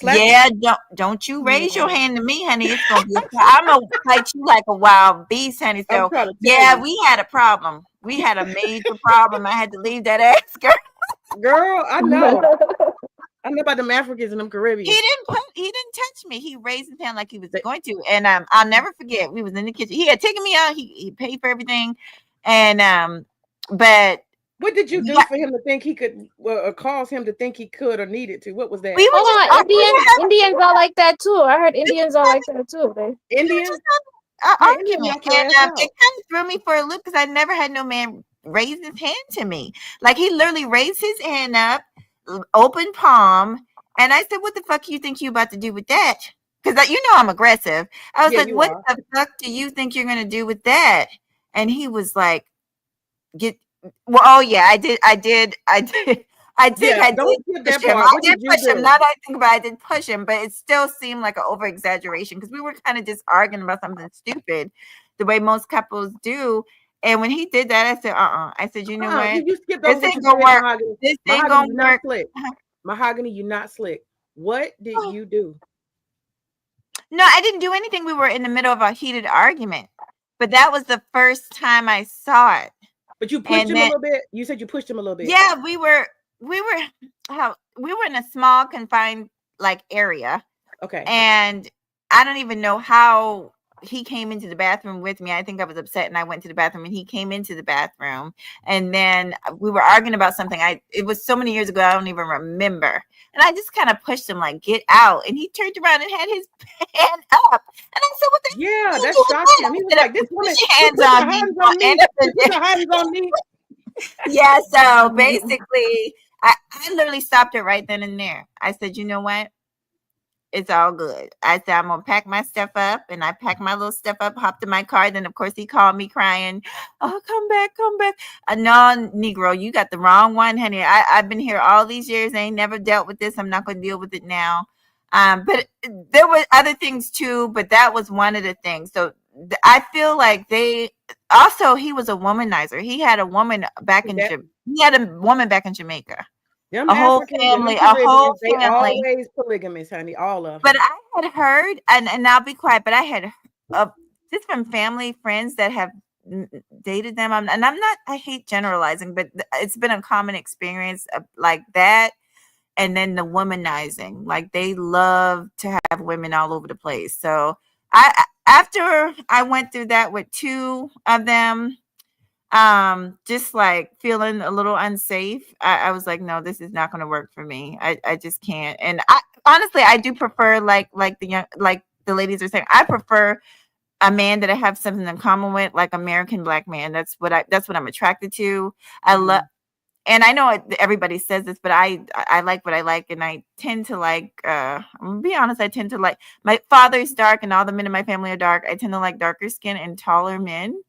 Yeah, don't you raise your hand to me, honey. It's gonna be. I'm gonna fight you like a wild beast, honey. So yeah, we had a problem. We had a major problem. I had to leave that ass girl. I know. I know about them Africans and them Caribbean. He didn't touch me. He raised his hand like he was going to, and I'll never forget. We was in the kitchen. He had taken me out. He paid for everything, and but what did you do for him to think he could, or cause him to think he could or needed to? What was that? We were Indians are like that too. I heard Indians are like that too. Indians? Argument, and it kind of threw me for a loop because I never had no man raise his hand to me. Like he literally raised his hand up, open palm, and I said, "What the fuck you think you about to do with that?" Because I'm aggressive. I was like, "What the fuck do you think you're gonna do with that?" And he was like, oh yeah, I did push him. Now that I think about it, I did push him, but it still seemed like an over exaggeration because we were kind of just arguing about something stupid, the way most couples do. And when he did that, I said, I said, you know what? You skipped this over ain't gonna work. This ain't gonna work. Mahogany, you're not slick. What did you do? No, I didn't do anything. We were in the middle of a heated argument, but that was the first time I saw it. But you pushed him a little bit. You said you pushed him a little bit. Yeah, we were in a small confined area. Okay. And I don't even know how he came into the bathroom with me. I think I was upset and I went to the bathroom and he came into the bathroom and then we were arguing about something. It was so many years ago, I don't even remember. And I just kind of pushed him like, get out. And he turned around and had his hand up. And I said, what the yeah, that shocked him. He was like, this woman, hands on me. Yeah, so basically, I literally stopped it right then and there. I said, you know what? It's all good. I said, I'm going to pack my stuff up. And I packed my little stuff up, hopped in my car. Then, of course, he called me crying. Oh, come back. No, Negro, you got the wrong one, honey. I've been here all these years. I ain't never dealt with this. I'm not going to deal with it now. But there were other things, too. But that was one of the things. So I feel like he was a womanizer. He had a woman back in Jamaica. Them a whole family. Always polygamous, honey. All of them. But I had heard, and I'll be quiet, but I had just from family, friends that have dated them. I hate generalizing, but it's been a common experience of like that. And then the womanizing, like they love to have women all over the place. So after I went through that with two of them, just like feeling a little unsafe, I was like, no, this is not going to work for me. I just can't. And honestly, I do prefer like the ladies are saying, I prefer a man that I have something in common with, like American black man. That's what I'm attracted to. I love, and I know everybody says this, but I like what I like, and I tend to like. I'm gonna be honest. I tend to like, my father's dark, and all the men in my family are dark. I tend to like darker skin and taller men.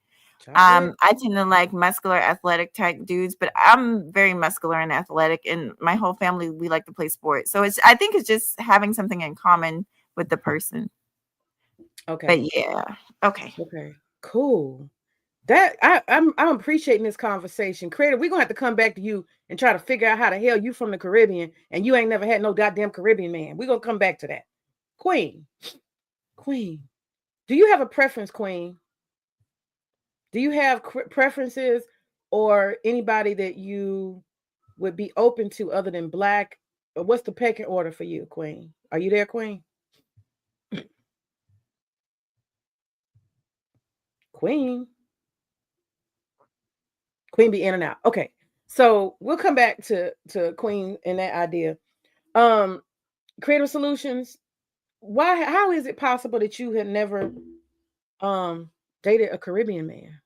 I tend to like muscular, athletic type dudes, but I'm very muscular and athletic, and my whole family, we like to play sports. So I think it's just having something in common with the person. Okay. But yeah. Okay. Okay. Cool. That I'm appreciating this conversation. Creator, we're gonna have to come back to you and try to figure out how the hell you from the Caribbean and you ain't never had no goddamn Caribbean man. We're gonna come back to that. Queen. Do you have a preference, Queen? Do you have preferences or anybody that you would be open to other than black? Or what's the pecking order for you, Queen? Are you there, Queen? Queen be in and out. Okay. So we'll come back to Queen and that idea. Creative Solutions, how is it possible that you had never dated a Caribbean man?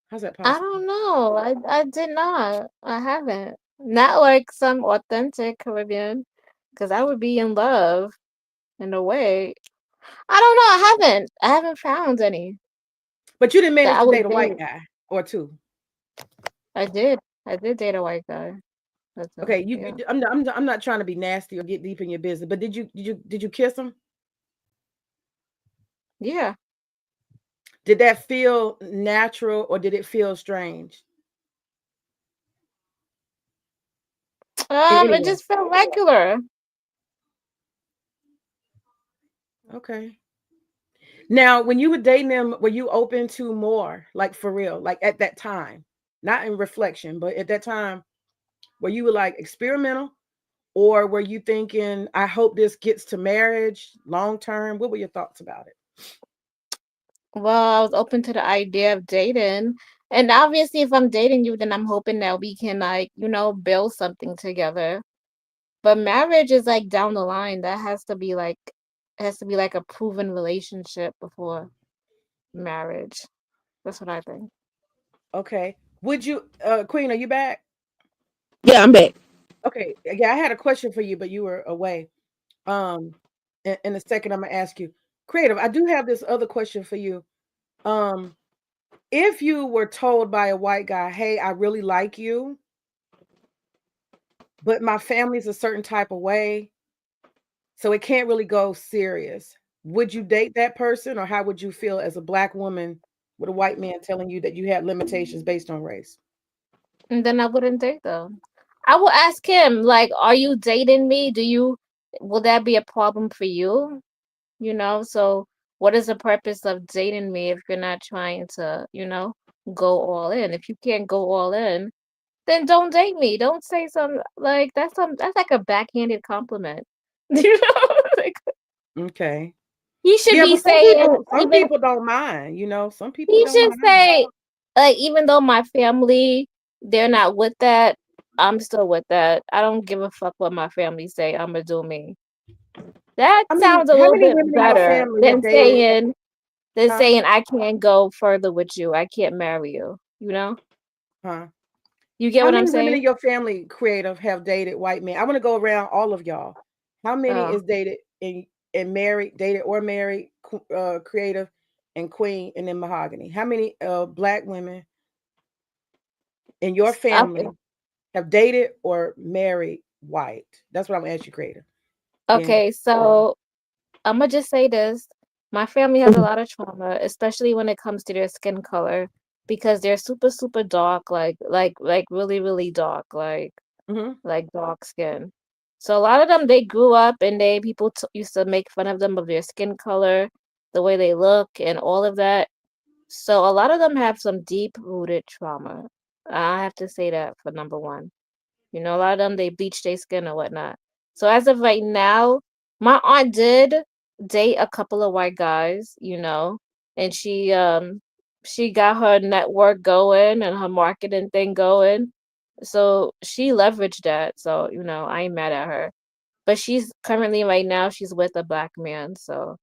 How's that I possible? don't know. I did not. I haven't. Not like some authentic Caribbean, because I would be in love in a way. I don't know. I haven't found any But you didn't that manage I to would date a white date. guy or two. I did. I did date a white guy. That's Okay, yeah. I'm not trying to be nasty or get deep in your business, but did you kiss him? Yeah. Did that feel natural or did it feel strange? In any It way? just felt regular. Okay. Now, when you were dating them, were you open to more, like for real, like at that time, not in reflection, but at that time, were you like experimental, or were you thinking, I hope this gets to marriage long term? What were your thoughts about it? Well, I was open to the idea of dating. And obviously, if I'm dating you, then I'm hoping that we can, like, build something together. But marriage is like down the line. That has to be like a proven relationship before marriage. That's what I think. Okay. Would you, Queen, are you back? Yeah, I'm back. Okay. Yeah, I had a question for you, but you were away. Um, in a second, I'm gonna ask you. Creative, I do have this other question for you. Um, if you were told by a white guy, "Hey, I really like you, but my family's a certain type of way, so it can't really go serious." Would you date that person, or how would you feel as a black woman with a white man telling you that you had limitations based on race? And then I wouldn't date them. I will ask him, like, are you dating me? Will that be a problem for you? So what is the purpose of dating me if you're not trying to, go all in? If you can't go all in, then don't date me. Don't say that's like a backhanded compliment. Like, Okay. he should Yeah, be but saying some even people don't mind, some people he don't should mind. say, like, even though my family, they're not with that, I'm still with that. I don't give a fuck what my family say. I'ma do me. That I mean, sounds a how little many bit women in your better family have dated? than Huh? saying I can't go further with you. I can't marry you. Huh? You get How what I'm many women saying? in your family, Creative, have dated white men? I want to go around all of y'all. How many Oh, is dated and married, dated or married, Creative and Queen, and then Mahogany? How many black women in your up. family have dated or married white? That's what I'm gonna ask you, Creative. Then, Okay, so I'm gonna just say this. My family has a lot of trauma, especially when it comes to their skin color, because they're super, super dark, like really, really dark, mm-hmm. like dark skin. So a lot of them, they grew up and people used to make fun of them of their skin color, the way they look, and all of that. So a lot of them have some deep-rooted trauma. I have to say that for number one. A lot of them, they bleach their skin or whatnot. So as of right now, my aunt did date a couple of white guys, and she got her network going and her marketing thing going. So she leveraged that. So, I ain't mad at her. But she's currently right now she's with a black man. So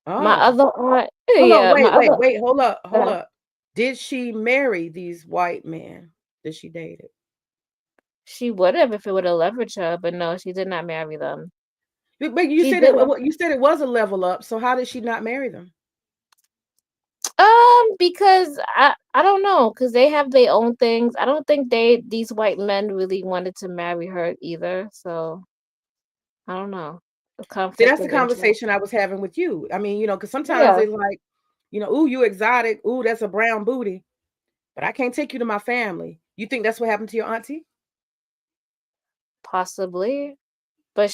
my Oh, other aunt, hold on, yeah, my other wait, hold uh, up. Did she marry these white men that she dated? she would have if it would have leveraged her, but no, she did not marry them. But you She said didn't. it was a level up. So how did she not marry them? Because I don't know, because they have their own things. I don't think these white men really wanted to marry her either. So I don't know. A See, conflict that's the of interest. conversation I was having with you. I mean, because sometimes Yeah. it's like You know, ooh, you exotic. Ooh, that's a brown booty. But I can't take you to my family. You think that's what happened to your auntie? Possibly. But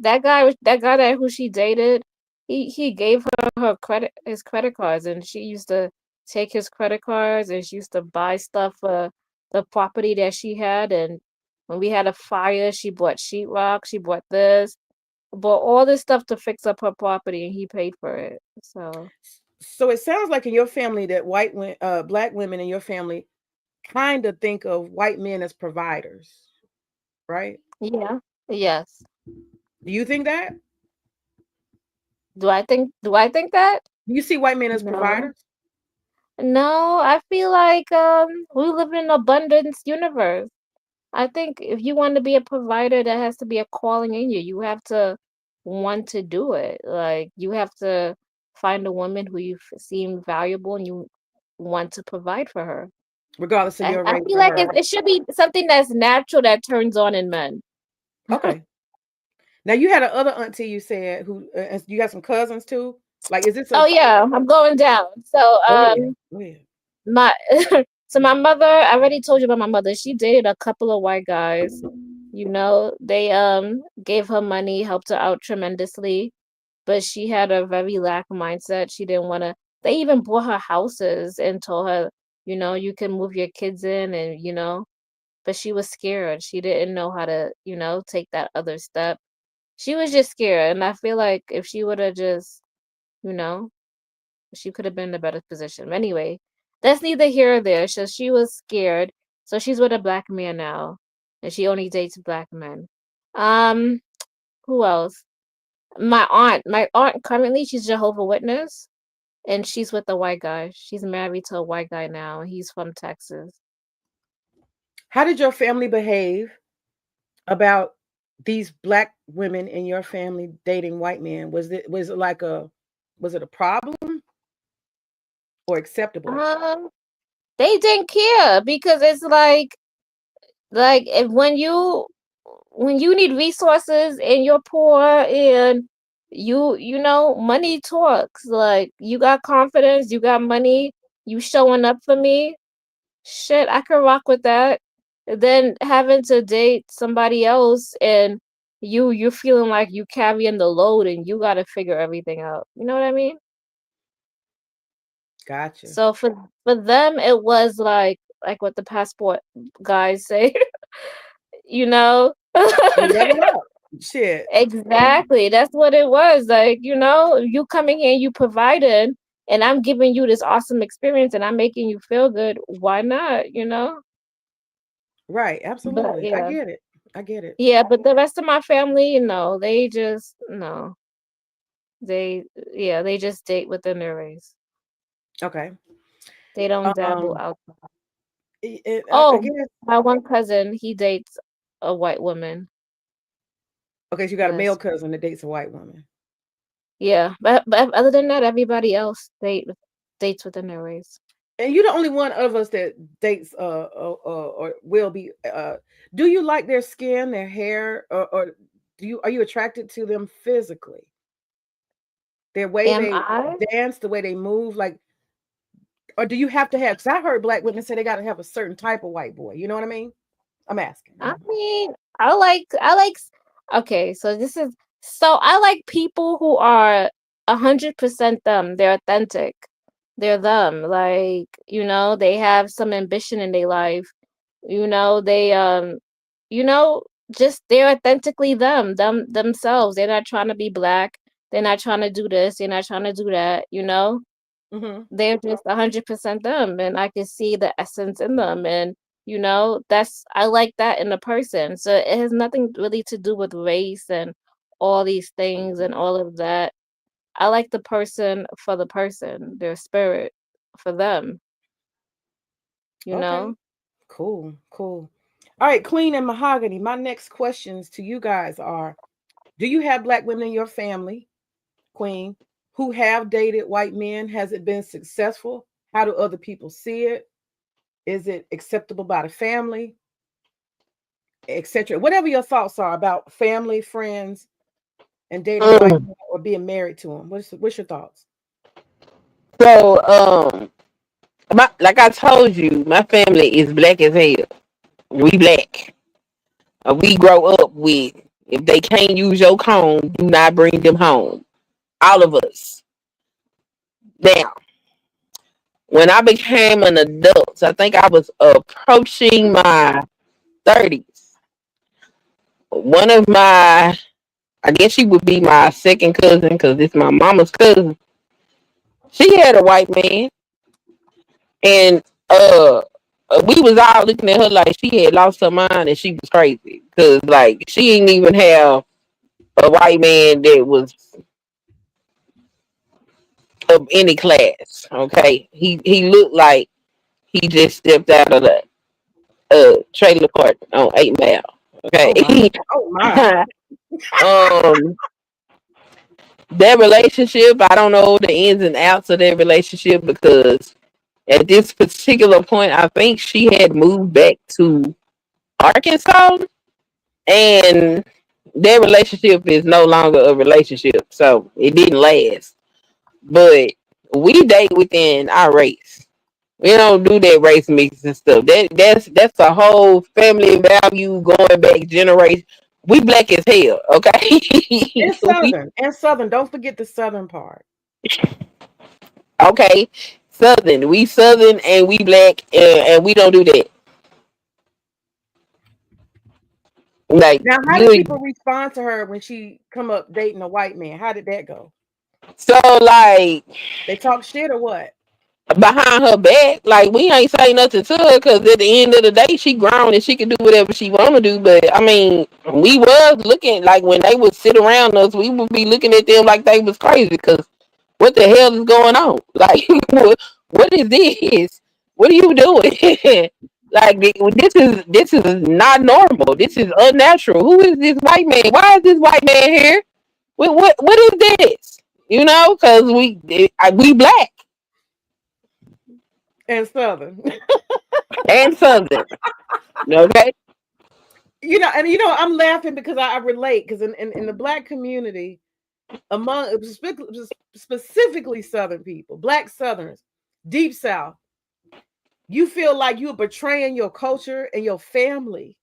that guy that who she dated, he gave her his credit cards, and she used to take his credit cards, and she used to buy stuff for the property that she had. And when we had a fire, she bought sheetrock, she bought this, bought all this stuff to fix up her property, and he paid for it. So So it sounds like in your family that black women in your family kind of think of white men as providers, right? yeah, yes. Do you think that? Do I think that? Do you see white men as No. providers? No, I feel like we live in an abundance universe. I think if you want to be a provider, that has to be a calling in you. You have to want to do it. Like you have to find a woman who you seem valuable and you want to provide for her. Regardless of your I race feel or like her. it should be something that's natural that turns on in men. Okay. Now you had another auntie you said who you got some cousins too. Like, is this Oh a? yeah, I'm going down. So Go ahead. Go ahead. my so my mother, I already told you about my mother. She dated a couple of white guys. You know, they gave her money, helped her out tremendously, but she had a very lack mindset. She didn't want to. They even bought her houses and told her, you know, you can move your kids in, and you know, but she was scared. She didn't know how to, you know, take that other step. She was just scared, and I feel like if she would have just, you know, she could have been in a better position. Anyway, that's neither here or there. So she was scared. So she's with a black man now, and she only dates black men. Um, who else? My aunt currently she's Jehovah Witness, and she's with a white guy. She's married to a white guy now, and he's from Texas. How did your family behave about these black women in your family dating white men? Was it a problem or acceptable? Um, they didn't care because it's like if when you need resources and you're poor and you know money talks, like you got confidence, you got money, you showing up for me, shit, I could rock with that. Then having to date somebody else and you're feeling like you carrying the load and you got to figure everything out, you know what I mean? Gotcha. So for them it was like what the passport guys say, you know. You level up. Shit. Exactly. That's what it was. Like, you know, you coming here, you provided, and I'm giving you this awesome experience and I'm making you feel good. Why not, you know? Right. But Absolutely. I yeah. get it. I get it. Yeah, but the rest of my family, you know, they just no. They yeah, they just date within their race. Okay. They don't dabble Um, out. I Oh, guess. my one cousin, he dates a white woman. Okay, so you got a male Yes. cousin that dates a white woman. Yeah. But other than that, everybody else dates within their race. And you're the only one of us that dates or will be do you like their skin, their hair, or are you attracted to them physically? Their way Am they I? dance, the way they move, like, or do you have to have, because I heard black women say they gotta have a certain type of white boy. You know what I mean? I'm asking. I mean, okay, so I like people who are 100% them. They're authentic. They're them. Like, you know, they have some ambition in their life. You know, you know, just they're authentically themselves. They're not trying to be black. They're not trying to do this. They're not trying to do that, you know? Mm-hmm. They're just 100% them, and I can see the essence in them. And you know, that's I like that in a person. So it has nothing really to do with race and all these things and all of that. I like the person, their spirit for them, you Okay. know. Cool. Cool. All right, Queen and Mahogany. My next questions to you guys are: do you have black women in your family, Queen, who have dated white men? Has it been successful? How do other people see it? Is it acceptable by the family, etc.? Whatever your thoughts are about family, friends, and dating white men or being married to them. What's your thoughts? So, like I told you, my family is black as hell. We black. We grow up with, if they can't use your comb, do not bring them home. All of us. Now, when I became an adult, I think I was approaching my 30s. One of my, I guess she would be my second cousin because it's my mama's cousin. She had a white man, and we was all looking at her like she had lost her mind and she was crazy because like she didn't even have a white man that was of any class. Okay, he looked like he just stepped out of the trailer park on 8 Mile. Okay. Oh my. Oh my. um Their relationship, I don't know the ins and outs of their relationship because at this particular point I think she had moved back to Arkansas, and their relationship is no longer a relationship, so it didn't last. But we date within our race. We don't do that race mix and stuff. That's a whole family value going back generation. We black as hell, okay? And we, Southern. And Southern. Don't forget the Southern part. okay, Southern. We Southern and we black, and we don't do that. Like Now, how did you, people respond to her when she come up dating a white man? How did that go? so like They talk shit or what? behind her back, like we ain't say nothing to her because at the end of the day, she grown and she can do whatever she want to do. But I mean, we was looking like when they would sit around us, we would be looking at them like they was crazy because what the hell is going on? Like, what is this? What are you doing? Like this is not normal. This is unnatural. Who is this white man? Why is this white man here? What is this? You know, because we black And Southern. and Southern. Okay. I'm laughing because I relate because in the black community, among specifically Southern people, black Southerners, deep South, you feel like you're betraying your culture and your family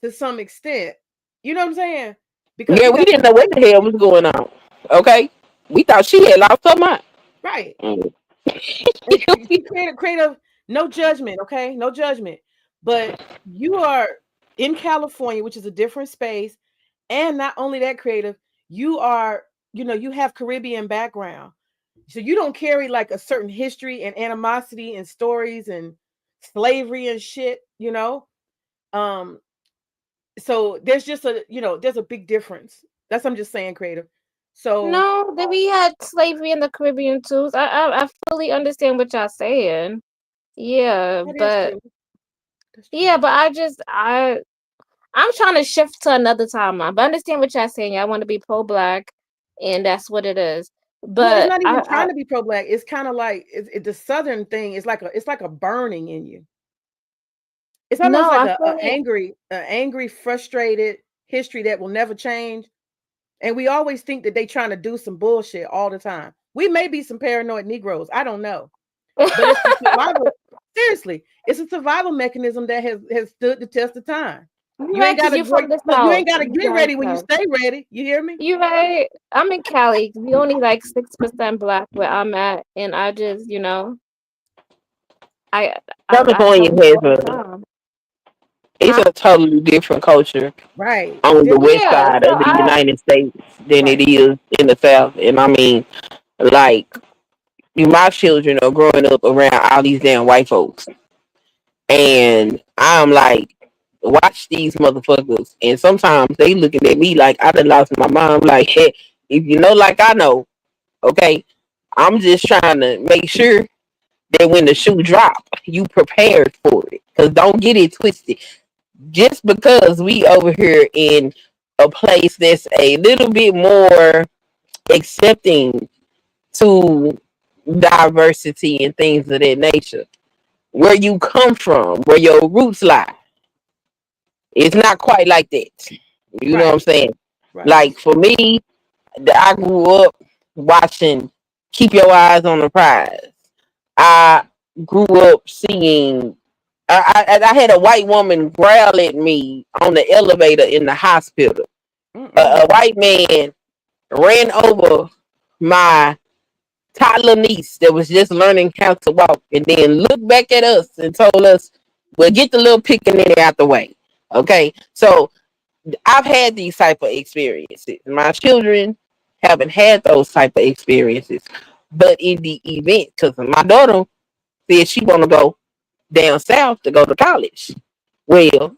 to some extent. You know what I'm saying? Because Yeah, you we got didn't know what the hell was going on. Okay. We thought she had lost her mind. right. Mm. And she creative, no judgment, okay? No judgment. But you are in California, which is a different space, and not only that creative, you are, you have Caribbean background. So you don't carry like a certain history and animosity and stories and slavery and shit, Um, so there's just there's a big difference. That's I'm just saying, creative. So No, that we had slavery in the Caribbean too. I fully understand what y'all saying. Yeah, that is but true. That's true. yeah, but I'm trying to shift to another timeline. But I understand what y'all saying. Y'all want to be pro-black, and that's what it is. Well, it's But not even trying to be pro-black. It's kind of like the Southern thing. It's like a burning in you. It's almost no, like I a fully angry, frustrated history that will never change. And we always think that they trying to do some bullshit all the time. We may be some paranoid Negroes. I don't know, but it's a survival. Seriously, it's a survival mechanism that has stood the test of time. you You right ain't got because to you're from the you South. ain't got to You get right, ready when you though. stay ready. You hear me? You right. I'm in Cali. We only like 6% black where I'm at, and I just, I California tell has people all the time. it's Huh? a totally different culture Right. on the Different. west Yeah, side so of the United States than it Right. is in the South. And I mean, like, my children are growing up around all these damn white folks. And I'm like, watch these motherfuckers. And sometimes they looking at me like I done lost my mind. Like, hey, if you know, like I know, okay, I'm just trying to make sure that when the shoe drop, you prepared for it. Because don't get it twisted. Just because we over here in a place that's a little bit more accepting to diversity and things of that nature, where you come from, where your roots lie, it's not quite like that. You know what I'm Right. saying? Right. Like for me, I grew up watching keep your eyes on the prize. I grew up seeing. I had a white woman growl at me on the elevator in the hospital. A Mm-mm. white man ran over my toddler niece that was just learning how to walk, and then looked back at us and told us, "Well, get the little pickaninny out the way." Okay, so I've had these type of experiences. My children haven't had those type of experiences, but in the event, because my daughter said she want to go down south to go to college. Well,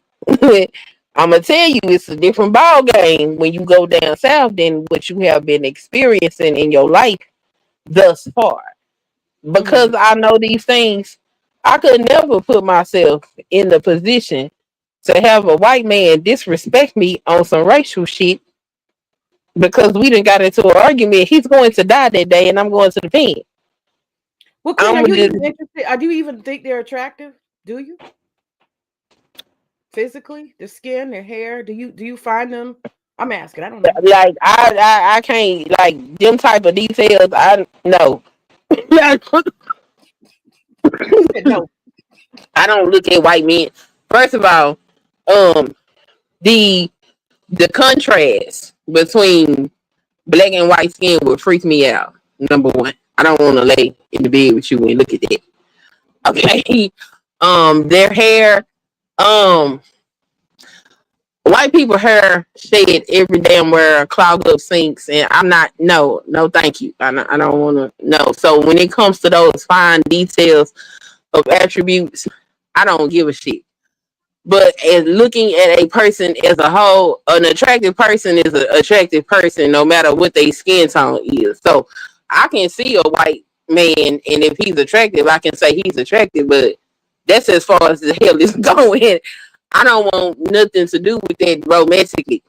I'm gonna tell you, it's a different ball game when you go down south than what you have been experiencing in your life thus far. Mm. Because I know these things, I could never put myself in the position to have a white man disrespect me on some racial shit because we done got into an argument. He's going to die that day, and I'm going to the pen. Well, Queen, are I'm you just even interested? Do you even think they're attractive? Do you physically, their skin, their hair? Do you find them? I'm asking. I don't know. like I can't like them type of details. I no. You said no. I don't look at white men. First of all, um, the contrast between black and white skin would freak me out. Number one, I don't want to lay in the bed with you and look at that. Okay, their hair, um, white people hair shed every damn where clog up sinks, and I'm not. No, no, thank you. I don't want to. No. So when it comes to those fine details of attributes, I don't give a shit. But as looking at a person as a whole, an attractive person is an attractive person no matter what their skin tone is. So I can see a white man, and if he's attractive, I can say he's attractive, but that's as far as the hell is going. I don't want nothing to do with that romantically.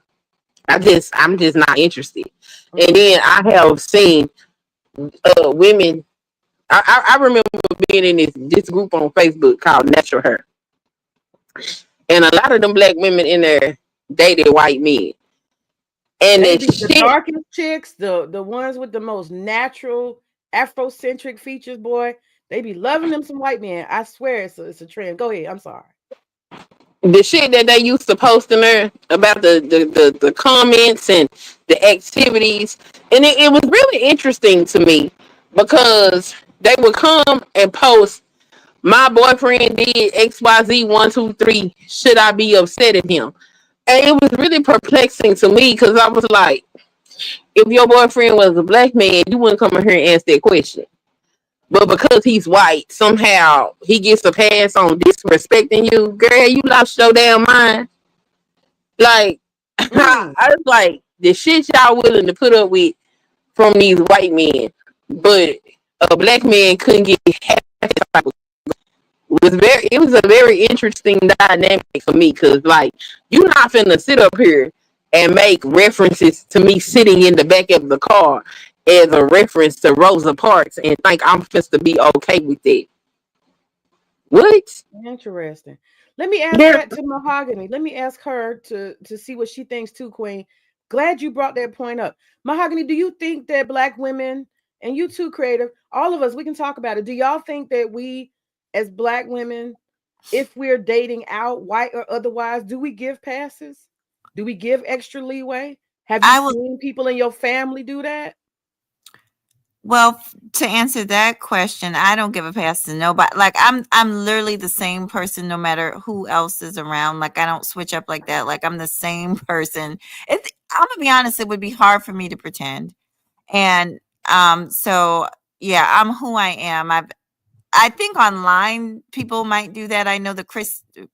I'm just not interested. And then I have seen women. I remember being in this group on Facebook called Natural Hair. And a lot of them black women in there dated white men. And They the be the shit, darkest chicks, the ones with the most natural Afrocentric features, boy. They be loving them some white men. I swear it's a trend. Go ahead. I'm sorry. that they used to post in there about the comments and the activities. And it was really interesting to me because they would come and post, my boyfriend did XYZ 1 2 3. Should I be upset at him? And it was really perplexing to me because I was like, if your boyfriend was a black man, you wouldn't come in here and ask that question. But because he's white, somehow he gets a pass on disrespecting you. Girl, you lost your damn mind. Like, Mm. I was like, the shit y'all willing to put up with from these white men, but a black man couldn't get half that type of. It was a very interesting dynamic for me because like you're not finna sit up here and make references to me sitting in the back of the car as a reference to Rosa Parks and think I'm supposed to be okay with it. What? Interesting. Let me ask There, that to Mahogany. Let me ask her to see what she thinks too, Queen. Glad you brought that point up. Mahogany, do you think that black women, and you too, creative, all of us, we can talk about it. Do y'all think that we as black women, if we're dating out, white or otherwise, do we give passes? Do we give extra leeway? Have you I will. seen people in your family do that? Well, to answer that question, I don't give a pass to nobody. Like I'm literally the same person no matter who else is around. Like I don't switch up like that. Like I'm the same person. I'm gonna be honest, it would be hard for me to pretend. And so yeah, I'm who I am. I think online people might do that. I know the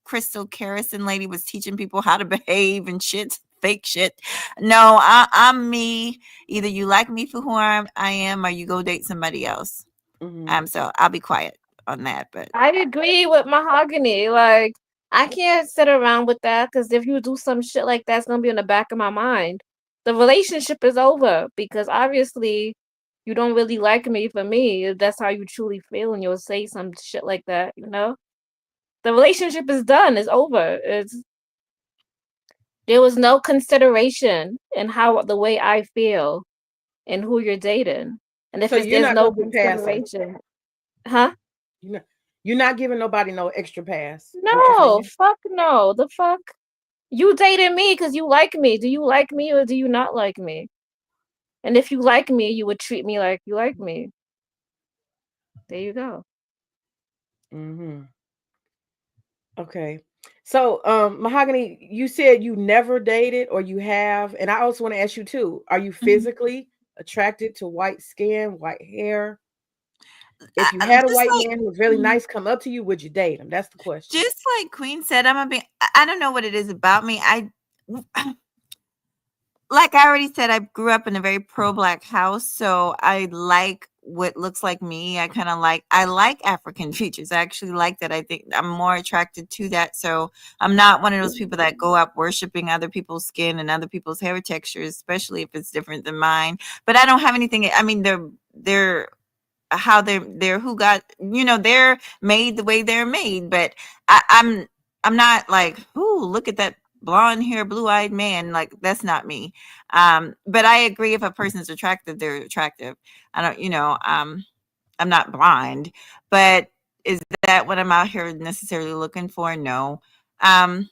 Crystal Carrison lady was teaching people how to behave and shit, fake shit. No, I'm me. Either you like me for who I am, or you go date somebody else. Mhm. So I'll be quiet on that. But I agree with Mahogany. Like, I can't sit around with that because if you do some shit like that, it's gonna be in the back of my mind. The relationship is over because obviously you don't really like me for me. If that's how you truly feel, and you'll say some shit like that, you know? The relationship is done. It's over. There was no consideration in how the way I feel and who you're dating. And if So it's you're there's not no gonna be passing. consideration, huh? You're not giving nobody no extra pass. Is what you're No, saying? fuck no. The fuck? You dated me because you like me. Do you like me or do you not like me? And if you like me, you would treat me like you like me. There you go. Mm-hmm. Okay. So, Mahogany, you said you never dated or you have, and I also want to ask you too, are you Mhm. physically attracted to white skin, white hair? If you I- had a just white like man who was really Mhm. nice come up to you, would you date him? That's the question. just like Queen said, I don't know what it is about me. Like I already said, I grew up in a very pro-black house, so I like what looks like me. I like African features. I actually like that. I think I'm more attracted to that. So I'm not one of those people that go up worshiping other people's skin and other people's hair textures, especially if it's different than mine. But I don't have anything. I mean, they're how they're who got, they're made the way they're made. But I'm not like, ooh, look at that blonde hair, blue-eyed man. Like, that's not me. But I agree, if a person's attractive, they're attractive. I don't, I'm not blind. But is that what I'm out here necessarily looking for? No. um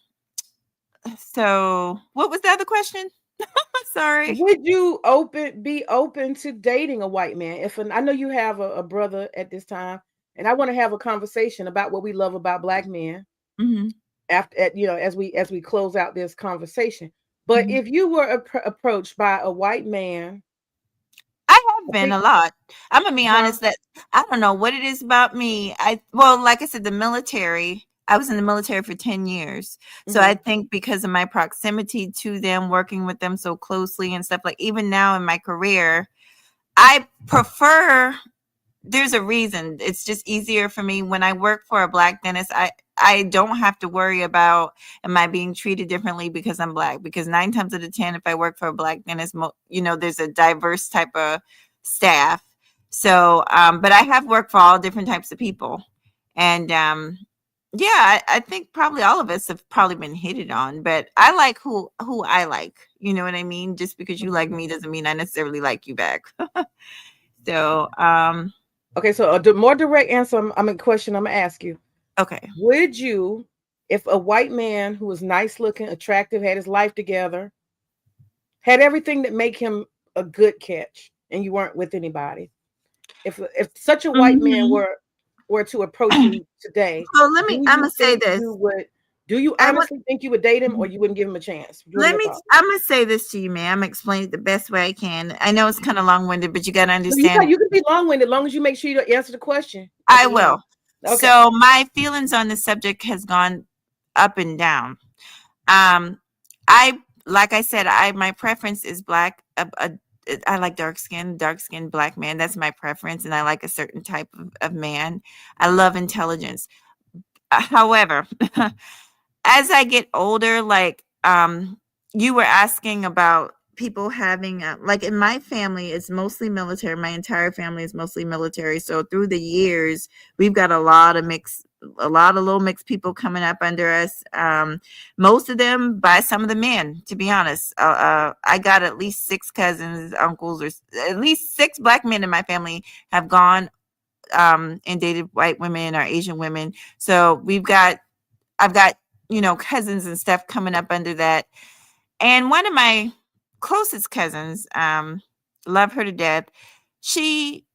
so what was the other question? Sorry. Would you be open to dating a white man? I know you have a brother at this time, and I want to have a conversation about what we love about black men Hmm. as we close out this conversation. But Hmm. if you were approached by a white man, I have been a lot. I'm gonna be huh? honest that I don't know what it is about me. Well, like I said, the military. I was in the military for 10 years. So I Hmm. think because of my proximity to them, working with them so closely and stuff, like even now in my career, I prefer, there's a reason. It's just easier for me when I work for a black dentist. I don't have to worry about, am I being treated differently because I'm black? Because 9 times out of 10, if I work for a black dentist, there's a diverse type of staff. So, but I have worked for all different types of people, and yeah, I think probably all of us have probably been hitted on. But I like who I like. You know what I mean? Just because you like me doesn't mean I necessarily like you back. So, Okay, so a more direct answer. Question. I'm gonna ask you: okay. would you, if a white man who was nice looking, attractive, had his life together, had everything that make him a good catch, and you weren't with anybody, if such a white man Mhm. were to approach you today, So do I'm you gonna say think this. you would? Do you I want honestly think you would date him, or you wouldn't give him a chance? What are your thoughts? I'm gonna say this to you, man. I'm gonna explain it the best way I can. I know it's kind of long winded, but you gotta No, understand. you can be long winded, as long as you make sure you answer the question at I the end. will. Okay. So my feelings on the subject has gone up and down. Um, I like I said, my preference is black. I like dark skinned black man. That's my preference, and I like a certain type of man. I love intelligence. However, as I get older, like you were asking about people having like in my family, it's mostly military. My entire family is mostly military. So through the years, we've got a lot of little mixed people coming up under us. Most of them by some of the men, to be honest. I got at least 6 cousins, uncles, or at least 6 black men in my family have gone and dated white women or Asian women. So I've got, cousins and stuff coming up under that. And one of my closest cousins, love her to death. She,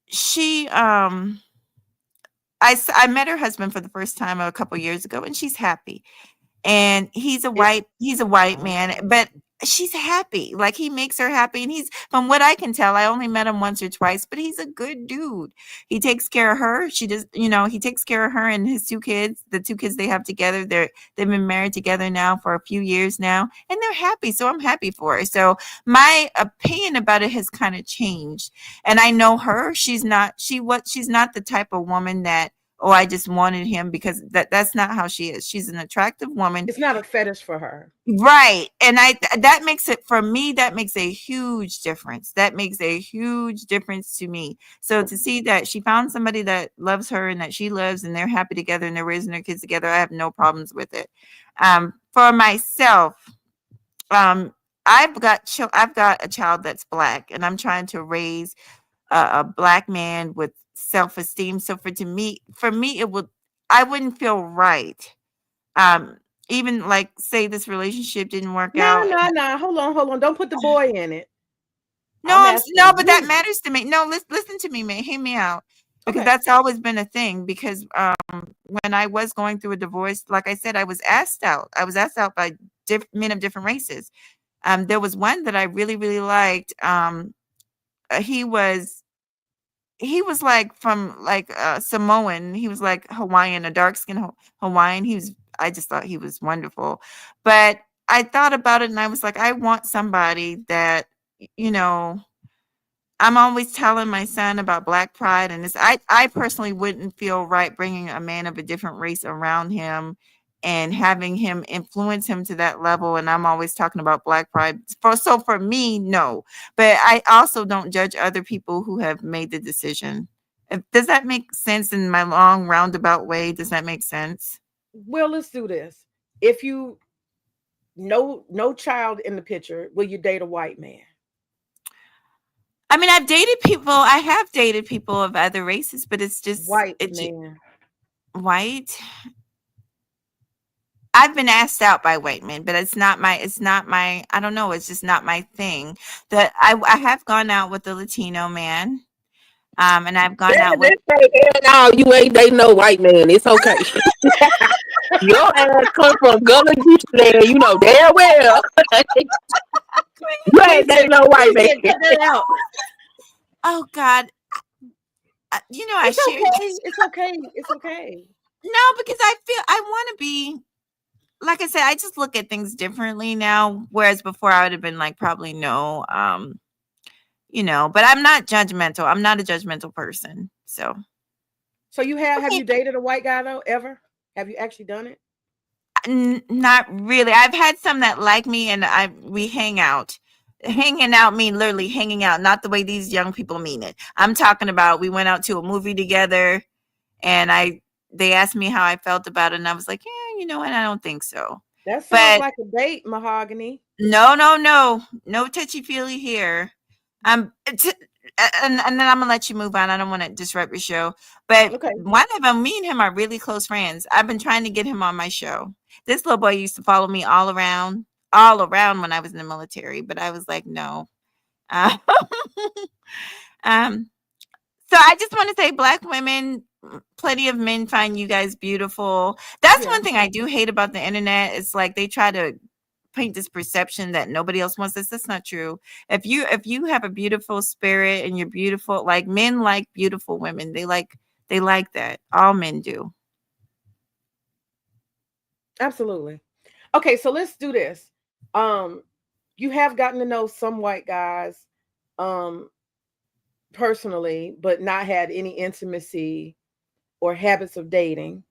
she, I met her husband for the first time a couple years ago, and she's happy. And It, he's a white man, oh, but she's happy. Like, he makes her happy, and he's, from what I can tell, I only met him once or twice, but he's a good dude. He takes care of her. He takes care of her and his 2 kids, the 2 kids they have together. They've been married together now for a few years now, and they're happy. So I'm happy for her. So my opinion about it has kind of changed. And I know her. She's not the type of woman that, oh, I just wanted him, because that's not how she is. She's an attractive woman. it's not a fetish for her. Right. And that makes it, for me, that makes a huge difference. That makes a huge difference to me. So to see that she found somebody that loves her and that she loves, and they're happy together and they're raising their kids together, I have no problems with it. For myself, I've got a child that's black, and I'm trying to raise a black man with self-esteem. So for me, I wouldn't feel right. Um, Even like say this relationship didn't work No, out. no, no. Hold on. Don't put the boy in it. No, I'm no, asking but that you. matters to me. No, listen to me, man. Hear me out. Because Okay. that's always been a thing. Because when I was going through a divorce, like I said, I was asked out. I was asked out by men of different races. There was one that I really, really liked. He was like from like Samoan. He was like Hawaiian, a dark skin Hawaiian. I just thought he was wonderful. But I thought about it and I was like, I want somebody that, you know, I'm always telling my son about Black pride, and I personally wouldn't feel right bringing a man of a different race around him and having him influence him to that level. And I'm always talking about Black pride. So for me, no. But I also don't judge other people who have made the decision. Does that make sense in my long roundabout way? Does that make sense? Well, let's do this. If you no child in the picture, will you date a white man? I mean, I have dated people of other races, but it's just White man. white. I've been asked out by white men, but it's not my, I don't know. It's just not my thing. That I have gone out with a Latino man. And I've gone out with, No, you ain't dating no white man. It's okay. Your ass come from Gullah Geechee, you know damn well. You ain't dating no white man. Cut that out. oh God, you know, It's I shared okay. this. It's okay. It's okay. No, because I feel I want to be, like I said, I just look at things differently now. Whereas before I would have been like, probably no. You know, but I'm not judgmental. I'm not a judgmental person. So So have okay. you dated a white guy though ever? Have you actually done it? Not really. I've had some that like me, and we hang out. Hanging out mean literally hanging out, not the way these young people mean it. I'm talking about we went out to a movie together, and they asked me how I felt about it, and I was like, yeah, you know what, I don't think so. That sounds But like a date, Mahogany. no touchy feely here. And then I'm gonna let you move on. I don't want to disrupt your show. But Okay. one of them, me and him are really close friends. I've been trying to get him on my show. This little boy used to follow me all around when I was in the military, but I was like, no. Uh, um, so I just want to say, Black women, plenty of men find you guys beautiful. That's Yeah. one thing I do hate about the internet. It's like they try to paint this perception that nobody else wants this. That's not true. If you have a beautiful spirit and you're beautiful, like men like beautiful women. They like that. All men do. Absolutely. Okay, so let's do this. You have gotten to know some white guys personally, but not had any intimacy or habits of dating.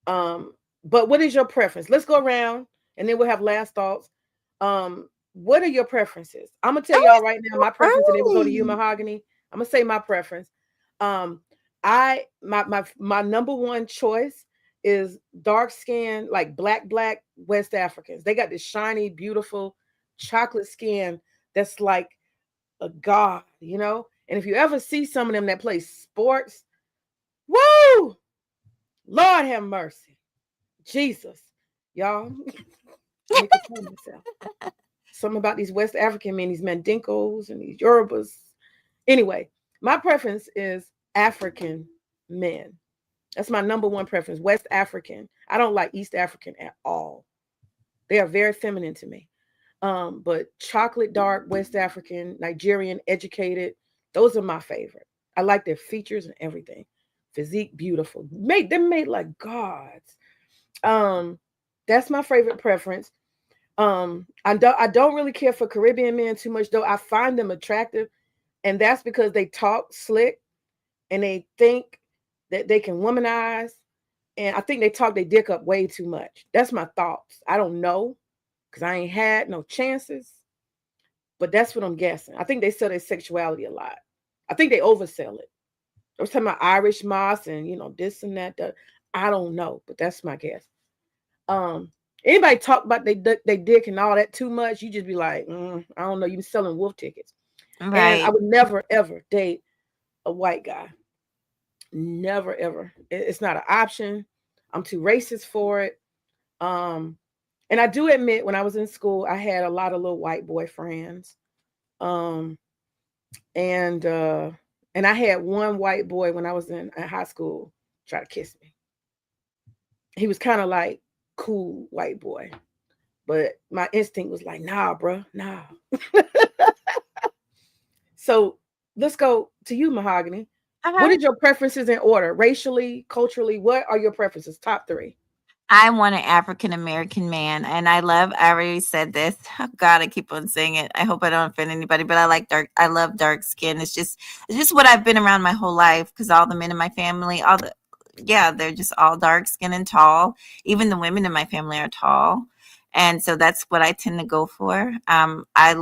But what is your preference? Let's go around and then we'll have last thoughts. What are your preferences? I'm gonna tell y'all right now my preference, and then we'll go to you, Mahogany. I'm gonna say my preference. My number one choice is dark skin, like black West Africans. They got this shiny, beautiful chocolate skin that's like a god, you know. And if you ever see some of them that play sports, woo, Lord have mercy, Jesus, y'all. Let me control myself. Something about these West African men, these Mandinkos and these Yorubas. Anyway, my preference is African men. That's my number one preference, West African. I don't like East African at all. They are very feminine to me. But chocolate dark, West African, Nigerian, educated, those are my favorite. I like their features and everything. Physique, beautiful. They're made like gods. That's my favorite preference. I don't really care for Caribbean men too much, though. I find them attractive, and that's because they talk slick and they think that they can womanize, and I think they talk their dick up way too much. That's my thoughts. I don't know because I ain't had no chances, but that's what I'm guessing. I think they sell their sexuality a lot. I think they oversell it. I was talking about Irish moss and this and that. I don't know, but that's my guess. Anybody talk about they dick and all that too much, you just be like, I don't know, you selling wolf tickets. And I Right. would never ever date a white guy. Never ever. It's not an option. I'm too racist for it. Um, and I do admit, when I was in school, I had a lot of little white boy friends. Um, and I had one white boy when I was in high school try to kiss me. He was kind of like cool white boy, but my instinct was like, nah, bro, nah. So let's go to you, Mahogany. What Uh-huh. is your preferences in order? Racially, culturally, what are your preferences? Top three. I want an African American man, and I already said this. Oh God, I keep on saying it. I hope I don't offend anybody, but I love dark skin. It's just what I've been around my whole life, because all the men in my family, yeah, they're just all dark skin and tall. Even the women in my family are tall. And so that's what I tend to go for. I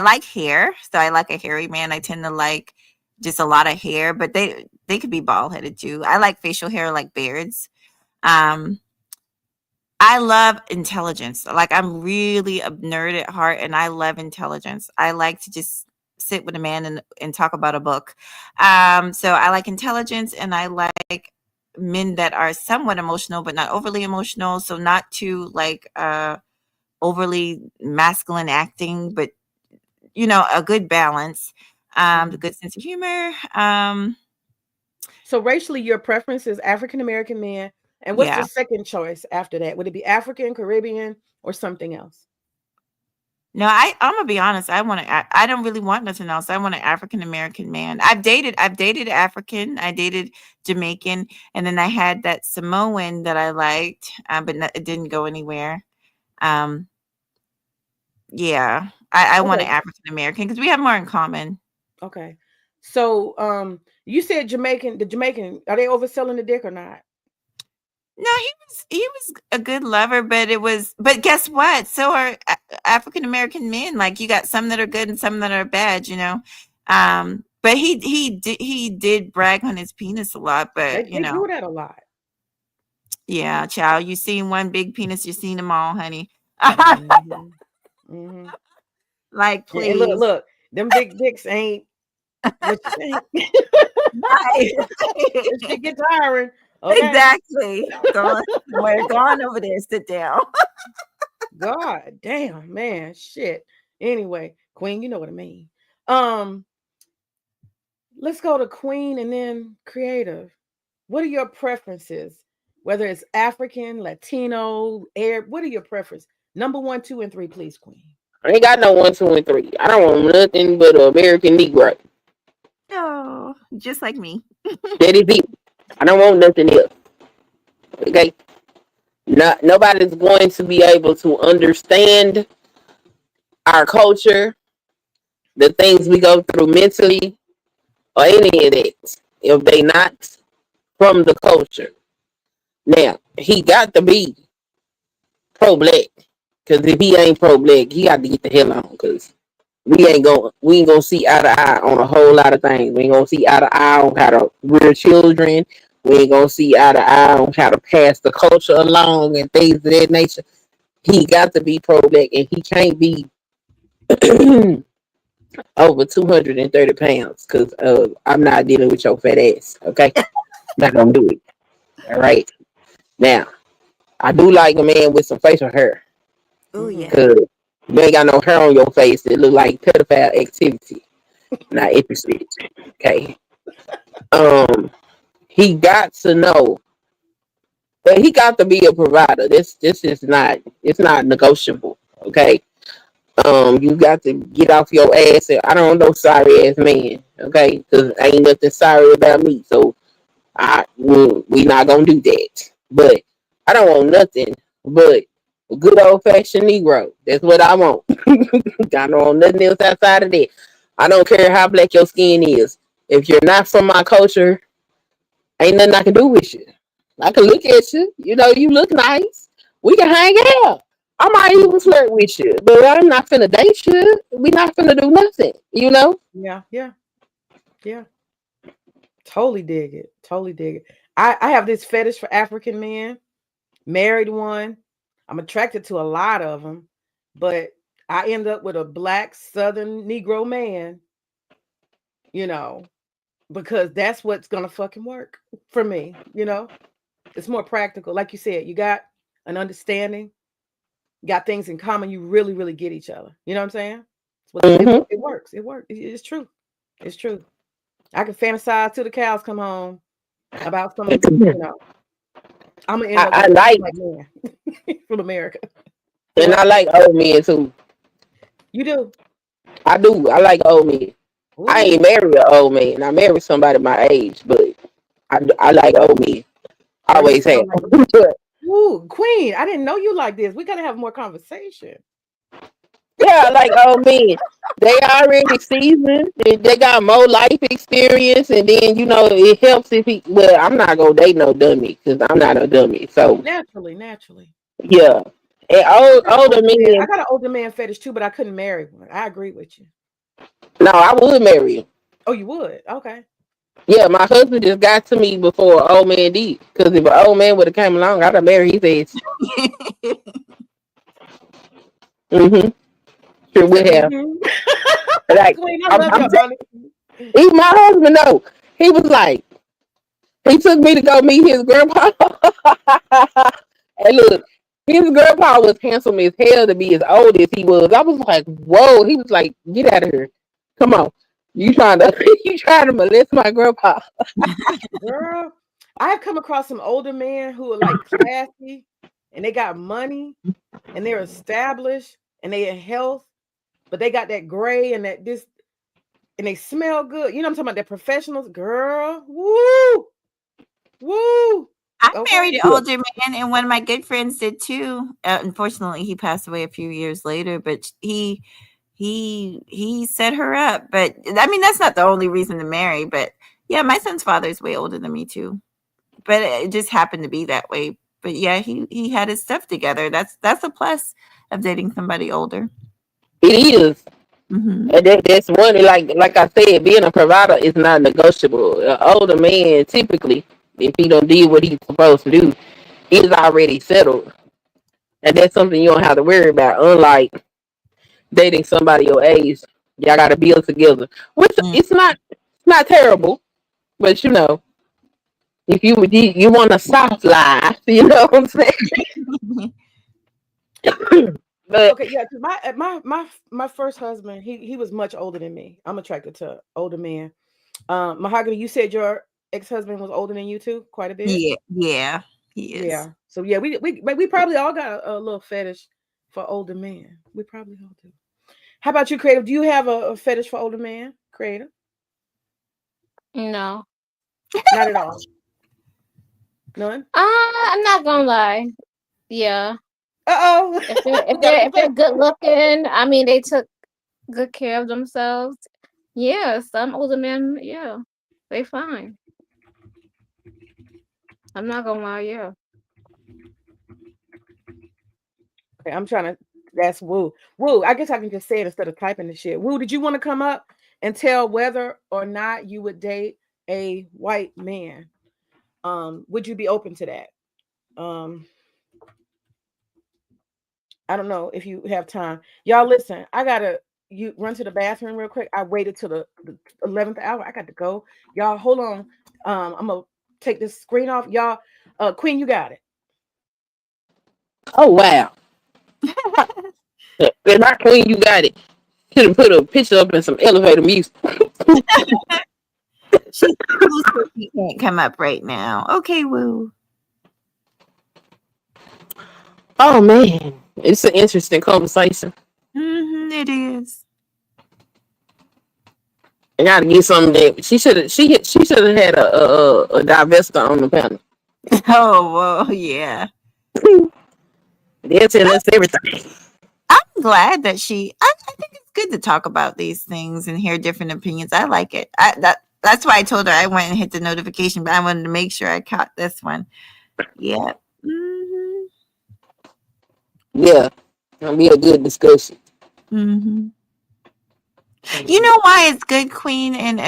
like hair. So I like a hairy man. I tend to like just a lot of hair, but they could be bald headed too. I like facial hair, like beards. Um, I love intelligence. Like, I'm really a nerd at heart, and I love intelligence. I like to just sit with a man and talk about a book. So I like intelligence, and I like men that are somewhat emotional, but not overly emotional. So not too like overly masculine acting, but a good balance, a good sense of humor. So racially, your preference is African American men. And what's the Yeah. second choice after that? Would it be African, Caribbean, or something else? No, I'm gonna be honest. I don't really want nothing else. I want an African American man. I've dated African. I dated Jamaican, and then I had that Samoan that I liked, but it didn't go anywhere. Um, yeah, I want an Okay. African American because we have more in common. Okay. So you said Jamaican, the Jamaican, are they overselling the dick or not? No, he was a good lover, but guess what? So are African American men. Like, you got some that are good and some that are bad. But he did brag on his penis a lot, but They do that a lot. yeah, child, you seen one big penis, you seen them all, honey. Hmm. Hmm. Like, And look, please. look, them big dicks ain't what you think. Right. This shit get tiring. Okay. Exactly. Go on over there, sit down. God damn, man. Shit. Anyway, Queen, you know what I mean. Um, let's go to Queen and then Creative. What are your preferences? Whether it's African, Latino, Arab, what are your preferences? Number 1, 2, and 3, please, Queen. I ain't got no 1, 2, and 3. I don't want nothing but an American Negro. Oh, just like me. That is it. I don't want nothing else. Okay. Nobody's going to be able to understand our culture, the things we go through mentally, or any of that if they not from the culture. Now, he got to be pro-black. Because if he ain't pro-black, he got to get the hell on. Because we ain't gonna see eye to eye on a whole lot of things. We ain't gonna see eye to eye on how to rear children. We ain't gonna see eye to eye on how to pass the culture along and things of that nature. He got to be pro-black, and he can't be over 230 pounds, because I'm not dealing with your fat ass. Okay, not gonna do it. All right. Now, I do like a man with some facial hair, Oh, Hmm. yeah. because you ain't got no hair on your face. It look like pedophile activity. Not interested. Okay. Um, he got to know, but he got to be a provider. This is not, it's not negotiable. Okay. You got to get off your ass. And I don't want no sorry ass man. Okay, because ain't nothing sorry about me. So we not gonna do that. But I don't want nothing but a good old fashioned Negro. That's what I want. I don't want nothing else outside of that. I don't care how black your skin is. If you're not from my culture, ain't nothing I can do with you. I can look at you. You know, you look nice. We can hang out. I might even flirt with you, but I'm not finna date you. We not finna do nothing. You know. Yeah, yeah, yeah. Totally dig it. Totally dig it. I have this fetish for African men. married one. I'm attracted to a lot of them, but I end up with a black Southern Negro man, you know, because that's what's gonna fucking work for me, you know. It's more practical. Like you said, you got an understanding, got things in common, you really, really get each other. You know what I'm saying? It works. It works. It's true. It's true. I can fantasize till the cows come home about some, you know. I'm gonna end up I with like, like man from America. and I like old men too. You do. I do. I like old men. I Ooh, ain't married an old man. I married somebody my age, but I like old men. girl, you Always have. sound like ooh, Queen. I didn't know you like this. We gotta have more conversation. Yeah, I like old men. They already seasoned. They got more life experience, and then it helps if he. Well, I'm not gonna date no dummy because I'm not a dummy. So Naturally. yeah, and older I men. got an older man fetish too, but I couldn't marry one. I agree with you. No, I would marry him. Oh, you would? Okay. Yeah, my husband just got to me before an old man did. Because if an old man would have came along, I'd have married his ass. Mm-hmm. Sure would have. Like, Queen, I love your honesty. even my husband, though, he was like, he took me to go meet his grandpa. And look, his grandpa was handsome as hell to be as old as he was. I was like, whoa. He was like, get out of here. Come on. You trying to molest my grandpa. Girl, I've come across some older men who are like classy and they got money and they're established and they in health, but they got that gray and that this and they smell good. You know what I'm talking about? They're professionals. Girl, woo, woo. I Okay. married an older man, and one of my good friends did too. Unfortunately, he passed away a few years later, but he set her up. But I mean, that's not the only reason to marry. But yeah, my son's father is way older than me too. But it just happened to be that way. But yeah, he had his stuff together. That's a plus of dating somebody older. It is. Mm-hmm. And that's one, like I said, being a provider is not negotiable. An older man, typically, if he don't do what he's supposed to do, he's already settled. And that's something you don't have to worry about. Unlike dating somebody your age, y'all got to build together. Which it's not terrible, but if you want a soft life, you know what I'm saying? But Okay, yeah, 'cause my first husband, he was much older than me. I'm attracted to older men. Mahogany, you said your ex-husband was older than you too, quite a bit. Yeah, he is. Yeah. So yeah, we probably all got a little fetish for older men. We probably all do. How about you, Creative? Do you have a fetish for older men, Creative? No. Not at all. None. I'm not gonna lie. Yeah. Uh-oh. If they're good looking, I mean they took good care of themselves. Yeah, some older men, yeah, they fine. I'm not gonna lie, yeah. Okay, I'm trying to. That's Woo. Woo. I guess I can just say it instead of typing the shit. Woo, did you want to come up and tell whether or not you would date a white man? Would you be open to that? I don't know if you have time. Y'all listen, I gotta you run to the bathroom real quick. I waited till the 11th hour. I got to go. Y'all hold on. I'm gonna take this screen off. Y'all, Queen, you got it. oh wow, and my queen, you got it. Should have put a picture up in some elevator music. She can't come up right now. Okay, Woo. Oh man, it's an interesting conversation. It is. I gotta get something that she should have had a divester on the panel. Oh, well, yeah. They'll tell us everything. I'm glad that I think it's good to talk about these things and hear different opinions. I like it. That's why I told her I went and hit the notification, but I wanted to make sure I caught this one. Yeah. Mm-hmm. Yeah, it'll be a good discussion. Mm-hmm. You know why it's good, Queen and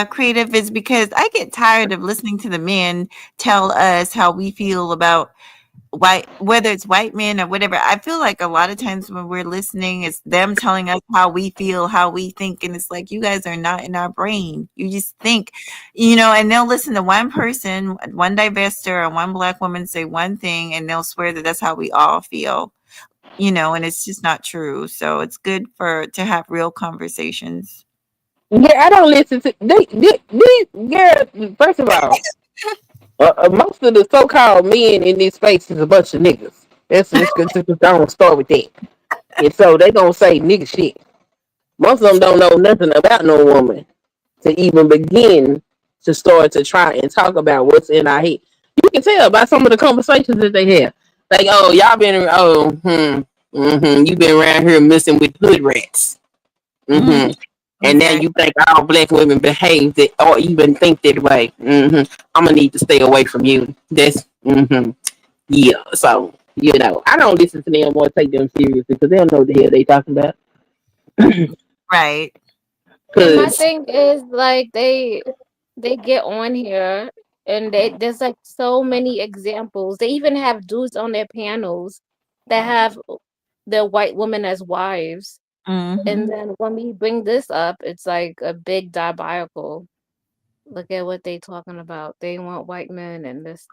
Creative, is because I get tired of listening to the men tell us how we feel about white, whether it's white men or whatever. I feel like a lot of times when we're listening, it's them telling us how we feel, how we think, and it's like, you guys are not in our brain. You just think, and they'll listen to one person, one divester or one black woman say one thing, and they'll swear that that's how we all feel, and it's just not true. So it's good to have real conversations. Yeah, I don't listen to girl. First of all, most of the so-called men in this space is a bunch of niggas. That's just don't start with that. And so they gonna say nigga shit. Most of them don't know nothing about no woman to even begin to start to try and talk about what's in our head. You can tell by some of the conversations that they have. Like, oh, y'all been, you been around here messing with hood rats. Mm-hmm. And now you think all black women behave that or even think that way. Mm-hmm. I'm gonna need to stay away from you. That's yeah. So I don't listen to them or take them seriously because they don't know what the hell they talking about. Right. And my thing is like they get on here and there's like so many examples. They even have dudes on their panels that have their white women as wives. Mm-hmm. And then when we bring this up, it's like a big diabolical. Look at what they talking about. They want white men and this.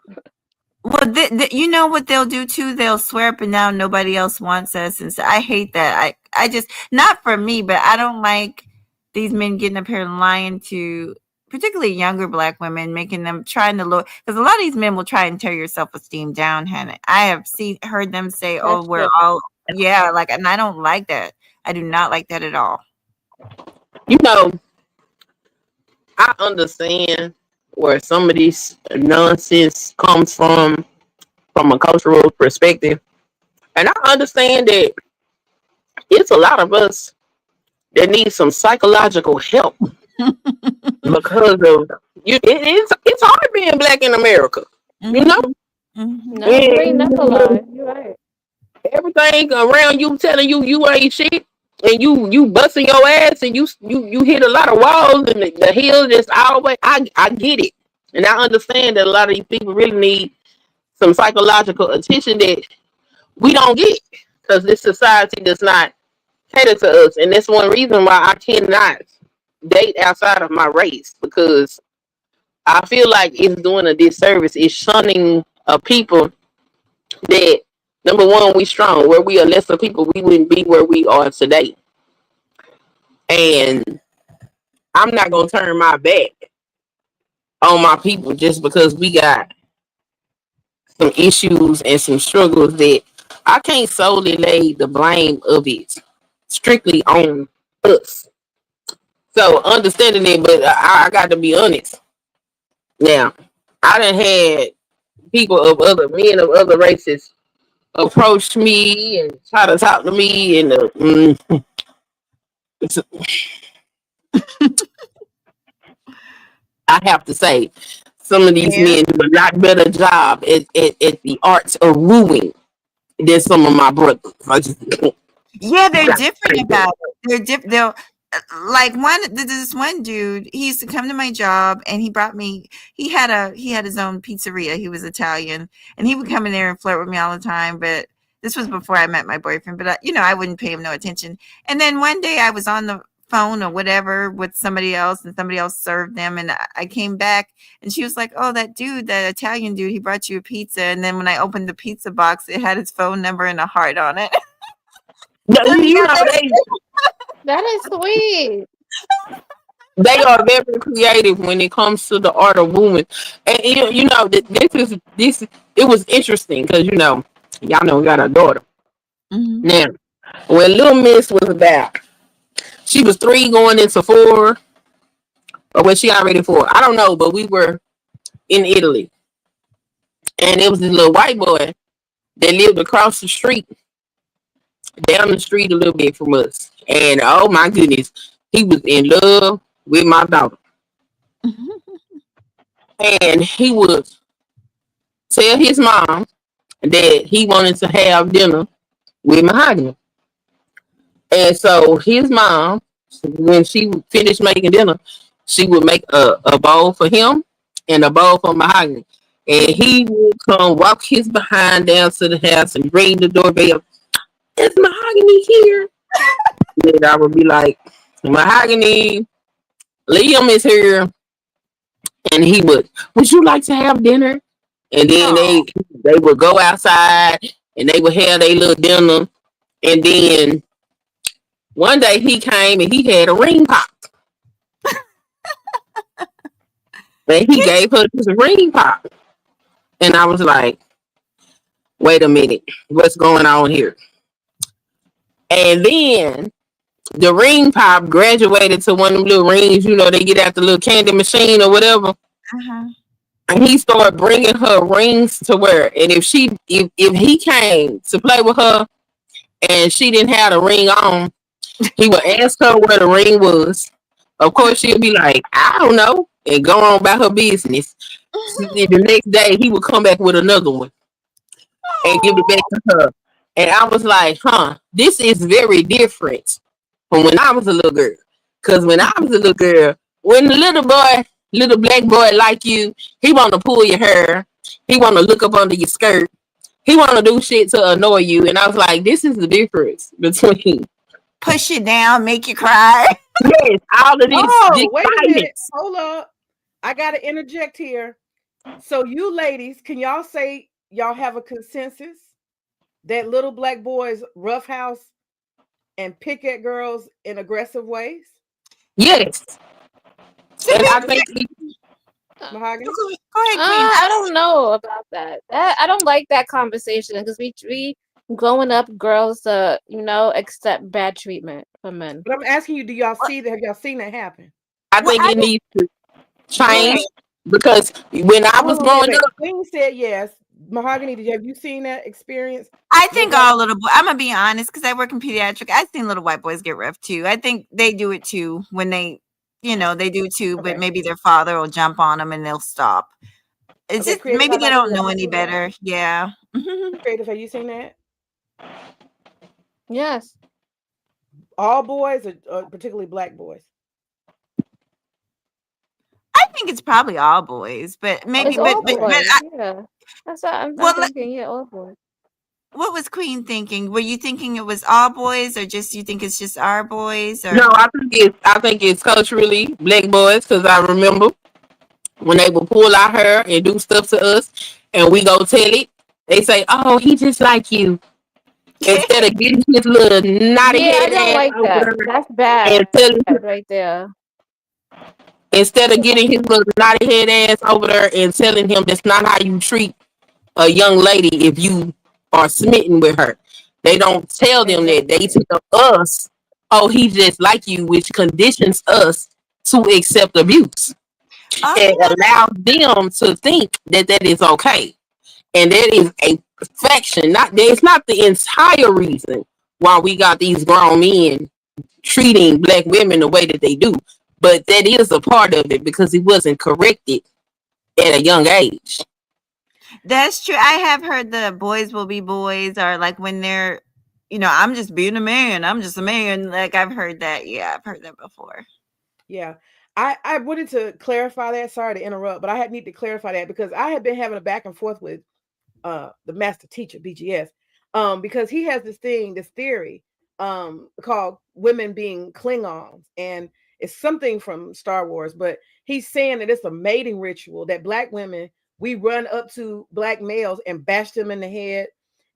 Well, you know what they'll do too? They'll swear up and down nobody else wants us, and so I hate that. I just, not for me, but I don't like these men getting up here and lying to particularly younger black women, making them trying to look, because a lot of these men will try and tear your self-esteem down, Hannah. I have heard them say, That's "Oh, we're true. all," yeah, like, and I don't like that. I do not like that at all. I understand where some of this nonsense comes from a cultural perspective. And I understand that it's a lot of us that need some psychological help because of it's hard being black in America. Mm-hmm. No, you ain't never lie. You're right. Everything around you telling you ain't shit, and you busting your ass, and you hit a lot of walls, and the hill just always. I get it, and I understand that a lot of these people really need some psychological attention that we don't get because this society does not cater to us, and that's one reason why I cannot date outside of my race, because I feel like it's doing a disservice. It's shunning people that, number one, we strong. Where we are lesser people, we wouldn't be where we are today. And I'm not gonna turn my back on my people just because we got some issues and some struggles that I can't solely lay the blame of it strictly on us. So understanding it, but I got to be honest. Now, I done had people of other men of other races approach me and try to talk to me, and I have to say, some of these men do a lot better job at the arts of wooing than some of my brothers. Yeah, they're different about it. They'll like this one dude, he used to come to my job and he had his own pizzeria. He was Italian and he would come in there and flirt with me all the time, but this was before I met my boyfriend, but I wouldn't pay him no attention. And then one day I was on the phone or whatever with somebody else and somebody else served them, and I came back and she was like, "Oh, that Italian dude, he brought you a pizza." And then when I opened the pizza box, it had his phone number and a heart on it. That is sweet. They are very creative when it comes to the art of wooing, and this it was interesting because y'all know we got a daughter. Mm-hmm. Now, when little Miss was about, she was 3 going into 4, or was she already 4? I don't know, but we were in Italy, and it was this little white boy that lived across the street, down the street a little bit from us. And oh my goodness, he was in love with my daughter. And he would tell his mom that he wanted to have dinner with Mahogany. And so his mom, when she finished making dinner, she would make a bowl for him and a bowl for Mahogany. And he would come walk his behind down to the house and ring the doorbell. Is Mahogany here? And I would be like, Mahogany, Liam is here. And he would you like to have dinner? And then Oh, they would go outside and they would have their little dinner. And then one day he came and he had a ring pop. And he gave her this ring pop. And I was like, wait a minute, what's going on here? And then the ring pop graduated to one of them little rings, they get out the little candy machine or whatever. uh-huh. And he started bringing her rings to wear. And if he came to play with her and she didn't have the ring on, he would ask her where the ring was. Of course, she'll be like, I don't know, and go on about her business. The next day, he would come back with another one and give it back to her. And I was like, this is very different from when I was a little girl. Because when I was a little girl, when the little black boy like you, he want to pull your hair. He want to look up under your skirt. He want to do shit to annoy you. And I was like, this is the difference between Push you down, make you cry. yes, all of this. Oh, wait a minute. Hold up. I got to interject here. So you ladies, can y'all say y'all have a consensus that little black boys roughhouse and pick at girls in aggressive ways? Yes. And I think Mahogany? Go ahead, Queen. I don't know about that. I don't like that conversation because we growing up, girls, accept bad treatment from men. But I'm asking you, do y'all see that? Have y'all seen that happen? I think it needs to change because when I was growing up, Queen said yes. Mahogany, have you seen that experience? I think all little boys, I'm gonna be honest, because I work in pediatric. I've seen little white boys get rough too. I think they do it too when they do too, but maybe their father will jump on them and they'll stop. It's just Creative, maybe how they about don't you? know Have any you seen that? better. Yeah. Creative, have you seen that? Yes. All boys or particularly black boys? I think it's probably all boys, but maybe, It's all but boys. I, Yeah. That's what I'm well, thinking. Yeah, all boys. what was Queen thinking? Were you thinking it was all boys, or just you think it's just our boys? Or no, I think it's culturally black boys because I remember when they would pull our hair and do stuff to us, and we go tell it. They say, "Oh, he just like you." Instead of getting his little naughty Yeah, I head don't ass like over that. there That's and bad telling right there. instead of getting his little naughty head ass over there and telling him that's not how you treat a young lady if you are smitten with her. They don't tell them that. They tell us, oh, he just like you, which conditions us to accept abuse. It allows them to think that that is okay. And that is a fraction. It's not the entire reason why we got these grown men treating black women the way that they do. But that is a part of it because it wasn't corrected at a young age. that's true. I have heard the boys will be boys, or like when they're, I'm just being a man. I'm just a man. Like I've heard that. Yeah, I've heard that before. Yeah. I wanted to clarify that. Sorry to interrupt, but I need to clarify that because I had been having a back and forth with the master teacher, BGS, because he has this theory called women being Klingons. And it's something from Star Wars, but he's saying that it's a mating ritual that black women, we run up to black males and bash them in the head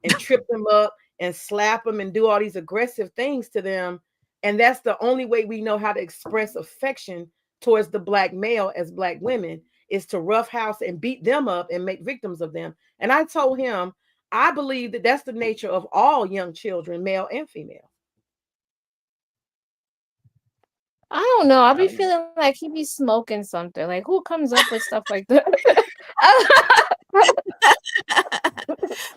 and trip them up and slap them and do all these aggressive things to them. And that's the only way we know how to express affection towards the black male as black women is to roughhouse and beat them up and make victims of them. And I told him, I believe that that's the nature of all young children, male and female. I don't know. I'll be feeling like he be smoking something. Like who comes up with stuff like that?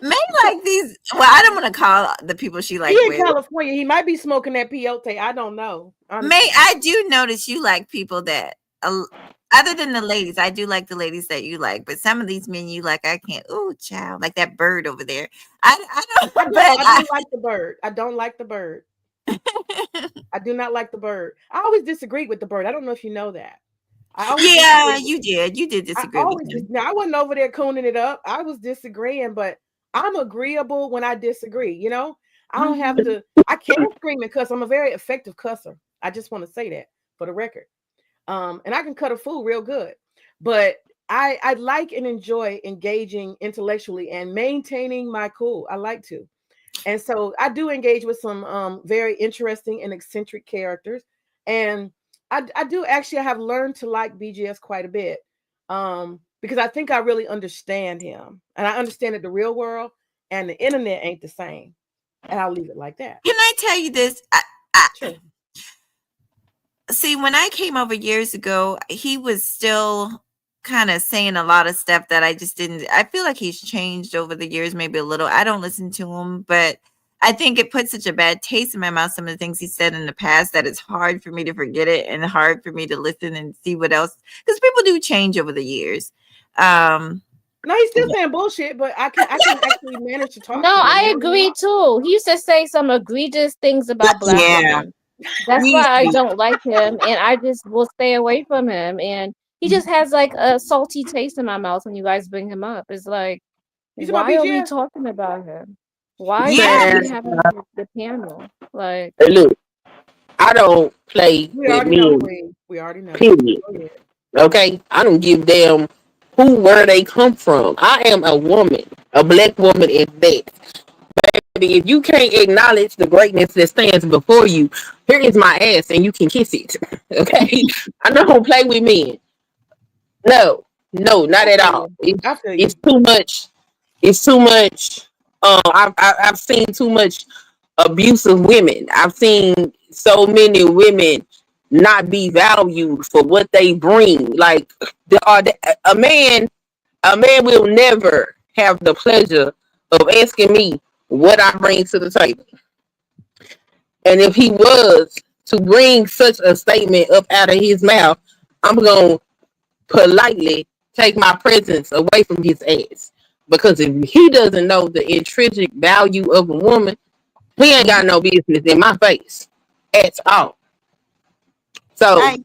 Men like these. Well, I don't want to call the people she like. He in California. He might be smoking that peyote. I don't know. May I do notice you like people that, other than the ladies, I do like the ladies that you like, but some of these men you like, I can't. Oh, child, like that bird over there. I don't like the bird. I don't like the bird. I do not like the bird. I always disagree with the bird. I don't know if you know that. I always Yeah, disagree. you did I disagree with always him. now I wasn't over there cooning it up. I was disagreeing, but I'm agreeable when I disagree. You know, I don't have Mhm. to. I can scream and cuss. I'm a very effective cusser. I just want to say that for the record. And I can cut a fool real good, but I like and enjoy engaging intellectually and maintaining my cool. I like to, and so I do engage with some very interesting and eccentric characters, and I do actually I have learned to like BGS quite a bit, because I think I really understand him, and I understand that the real world and the internet ain't the same, and I'll leave it like that. Can I tell you this? I Sure. see, when I came over years ago, he was still kind of saying a lot of stuff that I just didn't. I feel like he's changed over the years, maybe a little. I don't listen to him, but I think it put such a bad taste in my mouth, some of the things he said in the past, that it's hard for me to forget it and hard for me to listen and see what else, because people do change over the years. Um, No, he's still saying bullshit, but I can actually manage to talk No, to him. I agree too. He used to say some egregious things about black yeah, women. That's he, why I don't like him, and I just will stay away from him. And he just has like a salty taste in my mouth when you guys bring him up. It's like, You talking about why are we BGS? talking about him? Why should yeah. we Man, be having the panel? Like, hey, look, I don't play We with already know, men, Queen. We already know. period. Go ahead. Okay? I don't give them where they come from. I am a woman, a black woman in that. Baby, if you can't acknowledge the greatness that stands before you, here is my ass and you can kiss it. Okay? I don't play with men. No, no, not I at feel all. you. I feel It's you. too much. It's too much. I've seen too much abusive women. I've seen so many women not be valued for what they bring. Like a man will never have the pleasure of asking me what I bring to the table. And if he was to bring such a statement up out of his mouth, I'm gonna politely take my presence away from his ass. Because if he doesn't know the intrinsic value of a woman, he ain't got no business in my face at all. So I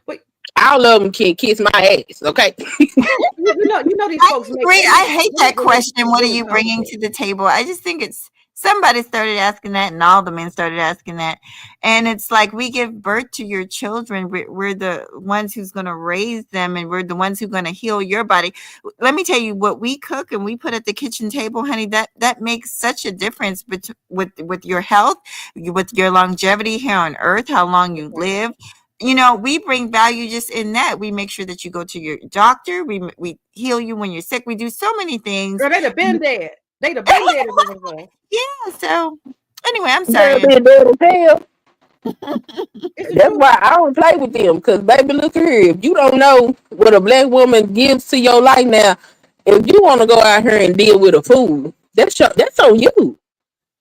Wait, all of them can kiss my ass, okay? you know these I folks make agree. they I make hate they that make question. relationships What are really you bringing complicated. to the table? I just think it's somebody started asking that, and all the men started asking that. And it's like, we give birth to your children. We're the ones who's going to raise them, and we're the ones who are going to heal your body. Let me tell you, what we cook and we put at the kitchen table, honey, that makes such a difference with your health, with your longevity here on earth, how long you Right. live. We bring value just in that. We make sure that you go to your doctor. We heal you when you're sick. We do so many things. Girl, they'd have been dead. They'd have been dead if it was us. Yeah. So anyway, I'm Girl, sorry. they dead as hell. It's the That's truth. why I don't play with them. Cause baby, look here. If you don't know what a black woman gives to your life now, if you want to go out here and deal with a fool, that's on you.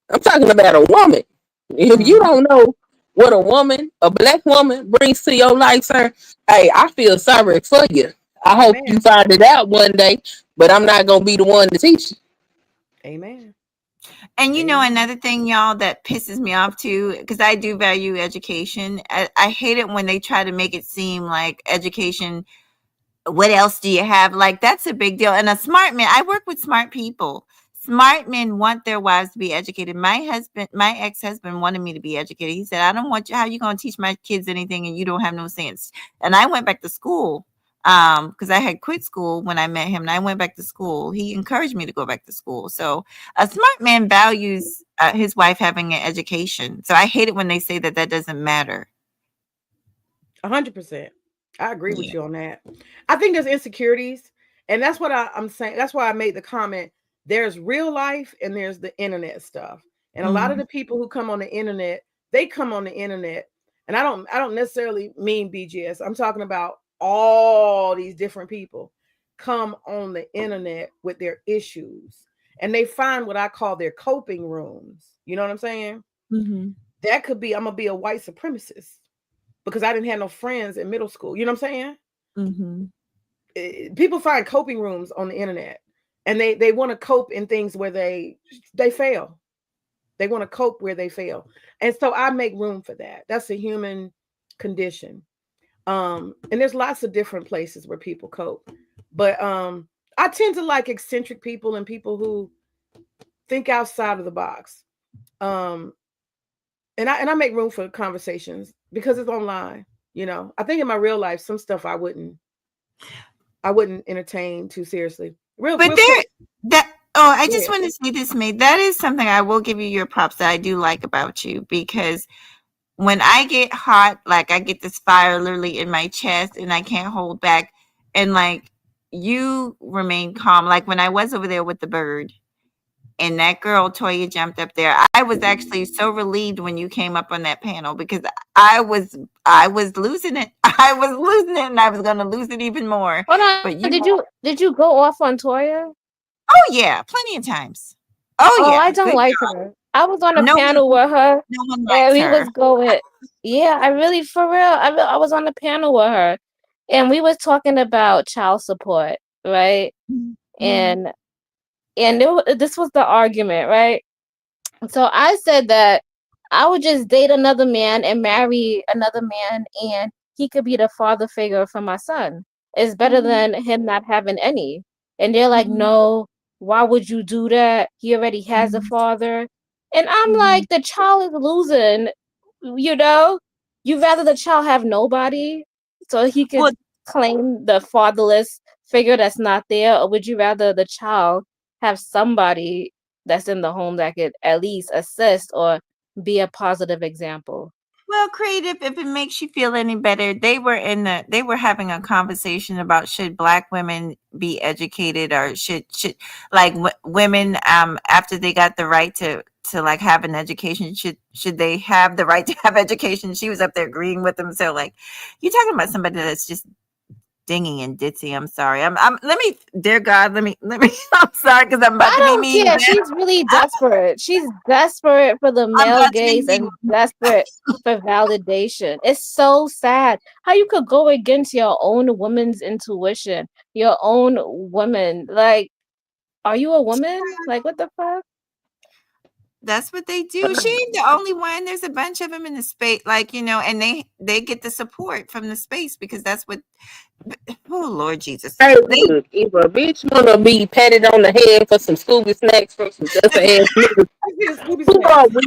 I'm talking about a woman. If you Mhm. don't know what a black woman brings to your life, sir, hey, I feel sorry for you. I hope you Amen. find it out one day, but I'm not gonna be the one to teach you. Amen. And Amen. another thing, y'all, that pisses me off too, because I do value education. I hate it when they try to make it seem like education, what else do you have? Like, that's a big deal. And a smart man, I work with smart people. Smart men want their wives to be educated. My ex-husband wanted me to be educated. He said, I don't want you, how you going to teach my kids anything and you don't have no sense? And I went back to school because I had quit school when I met him, and I went back to school. He encouraged me to go back to school. So a smart man values his wife having an education. So I hate it when they say that that doesn't matter. 100%. I agree with Yeah. you on that. I think there's insecurities, and that's what I'm saying. That's why I made the comment. There's real life and there's the internet stuff. And a lot of Mhm. the people who come on the internet, they come on the internet, and I don't necessarily mean BGS. I'm talking about all these different people come on the internet with their issues, and they find what I call their coping rooms. You know what I'm saying? Mhm. That could be I'm gonna be a white supremacist because I didn't have no friends in middle school. You know what I'm saying? Mhm. People find coping rooms on the internet, and they want to cope in things where they fail. They want to cope where they fail, and so I make room for that. That's a human condition. And there's lots of different places where people cope. But I tend to like eccentric people and people who think outside of the box. And I make room for conversations because it's online. You know, I think in my real life, some stuff I wouldn't entertain too seriously. But I just want to say this, May. That is something I will give you your props that I do like about you, because when I get hot, like I get this fire literally in my chest and I can't hold back. And like you remain calm. Like when I was over there with the bird and that girl Toya jumped up there, I was actually so relieved when you came up on that panel, because I was losing it. I was losing it, and I was gonna lose it even more. Hold on, But did you go off on Toya? Oh yeah, plenty of times. Oh, yeah, I don't good like girl. her. I was on a No panel one, with her, no one and likes we her. was going. Yeah, I really, for real, I was on a panel with her, and we was talking about child support, right? Mhm. And this was the argument, right? So I said that I would just date another man and marry another man, and he could be the father figure for my son. It's better Mhm. than him not having any. And they're like, Mhm. no, why would you do that? He already has a Mhm. father. And I'm Mhm. like, the child is losing, you know? You rather the child have nobody so he could Well, claim the fatherless figure that's not there, or would you rather the child have somebody that's in the home that could at least assist or be a positive example? well, creative. If it makes you feel any better, they were having a conversation about should Black women be educated, or should like women after they got the right to like have an education, should they have the right to have education? She was up there agreeing with them. So like, you're talking about somebody that's just dingy and ditzy. I'm sorry. Let me, dear God, let me. I'm sorry, because I'm about I to be don't mean care. again. She's really desperate. She's desperate for the I'm male about to be gaze mean. and desperate for validation. It's so sad how you could go against your own woman's intuition, your own woman. Like, are you a woman? Like, what the fuck? That's what they do. She ain't the only one. There's a bunch of them in the space, like, and they get the support from the space, because that's what. Oh Lord Jesus, Hey, they. look, if a bitch wanna be patted on the head for some Scooby snacks from some just ass niggas, I get a Scooby who snack. are we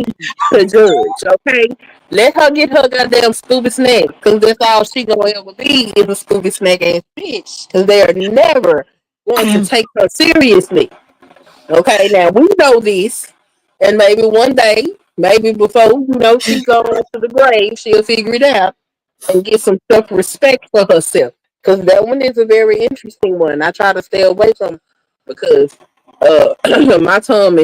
to judge? Okay, let her get her goddamn Scooby snack, cause that's all she gonna ever be is a Scooby snack ass bitch. Cause they are never going to take her seriously. Okay, now we know this, and maybe one day, maybe before she goes to the grave, she'll figure it out and get some self respect for herself. Because that one is a very interesting one. I try to stay away from because my tongue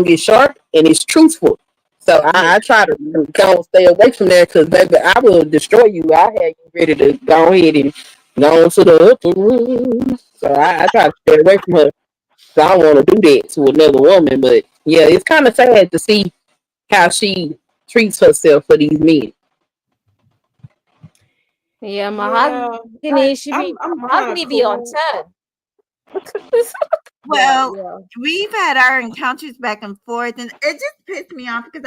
is sharp and it's truthful. So Yeah. I try to go and stay away from there because baby, I will destroy you. I have you ready to go ahead and go into the upper room. So I try to stay away from her. So I don't want to do that to another woman. But yeah, it's kind of sad to see how she treats herself for these men. Yeah, Yeah. Mahogany, she be I'm kind of Mahogany be on cool. 10. Yeah, Well, yeah. we've had our encounters back and forth, and it just pissed me off because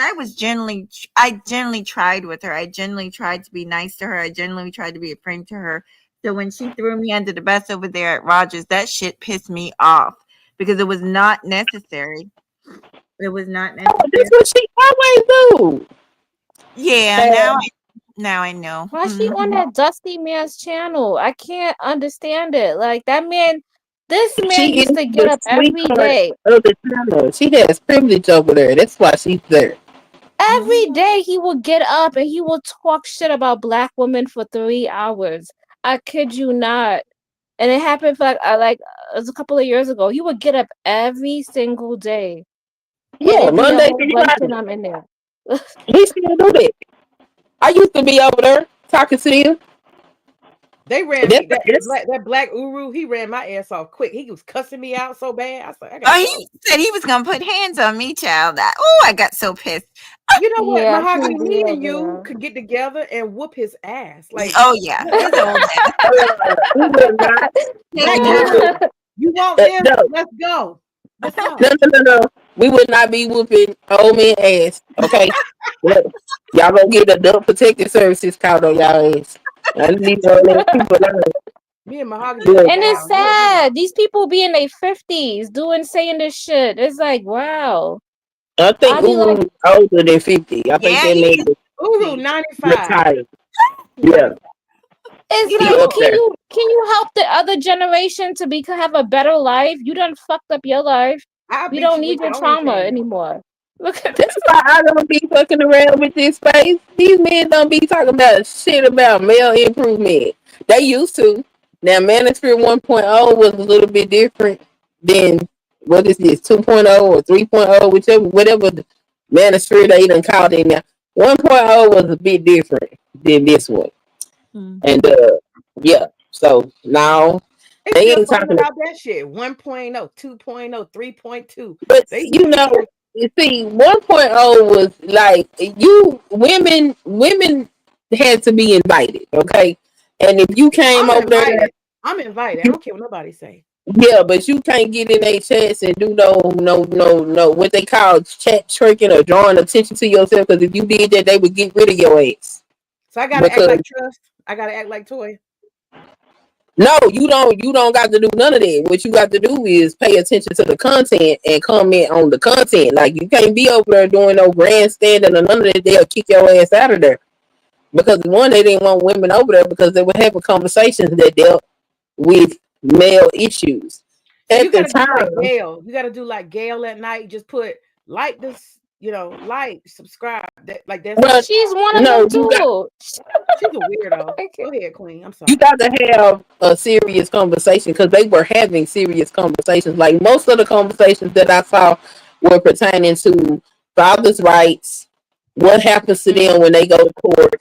I generally tried with her. I generally tried to be nice to her. I generally tried to be a friend to her. So when she threw me under the bus over there at Rogers, that shit pissed me off because it was not necessary. It was not Oh, necessary. that's what she always do. Yeah, And now I know. Why she on Mhm. that Dusty man's channel? I can't understand it. Like this man she used is to get the up every sweetheart day. of the channel. She has privilege over there. That's why she's there. Every Mhm. day he will get up and he will talk shit about black women for 3 hours. I kid you not. And it happened for it was a couple of years ago. He would get up every single day, and Yeah, it'd be a Monday whole through bunch of Friday. them in there. He still do that. I used to be over there talking to him. They ran That's me that that's that black Uru. He ran my ass off quick. He was cussing me out so bad. I was like, I Oh, gotta he go. said he was gonna put hands on me, child. I got so pissed. You know what, Yeah, I Mahogany? can't be Me and you over could get together and whoop his ass. Like, Oh yeah, his old ass. we will not. His We old will, ass. there. you want this? no, Let's go. Let's no, go. no, no, no. We would not be whooping old man ass. Okay, look, y'all gonna get adult protective services called on y'all ass. I leave all those people alone. Me and Mahogany Yeah. gonna And it's vow. You already know. sad. These people be in their 50s saying this shit. It's like, wow. I think I'll be like, Uru's older than 50. I think Yeah, that man he's is Uru, 50. 95. retired. He Yeah, 95. it's he like, up there. can you help the other generation to have a better life? You done fucked up your life. I'll We beat don't you with need your your trauma OnlyFans. anymore. Look at That's this. why I don't be fucking around with this space. These men don't be talking about shit about male improvement. They used to. Now, Manosphere 1.0 was a little bit different than what is this 2.0 or 3.0, whichever, whatever the Manosphere they done called it now. 1.0 was a bit different than this one. Mm. And yeah, so now They they still ain't talking talking. about that shit. 1.0, 2.0, 3.2. But They you know, still you see, 1.0 was like you women had to be invited, okay? And if you came I'm over there, invited. I'm invited. I you, don't care what nobody say. yeah, but you can't get in their chats and do no what they call chat tricking or drawing attention to yourself. Because if you did that, they would get rid of your ass. So I gotta act Because like trust. I gotta act like toy. no, you don't got to do none of that. What you got to do is pay attention to the content and comment on the content. Like you can't be over there doing no grandstanding or none of that. They'll kick your ass out of there. Because one, they didn't want women over there because they were having conversations that dealt with male issues. So At you the gotta do like time, Gail. You gotta do like Gail at night. Just put like this, like, subscribe. That like that's well, it. She's one of them no, you got too. She's a weirdo. Like, Go ahead, Queen. I'm you sorry. got to have a serious conversation because they were having serious conversations. Like most of the conversations that I saw were pertaining to fathers' rights, what happens to them when they go to court,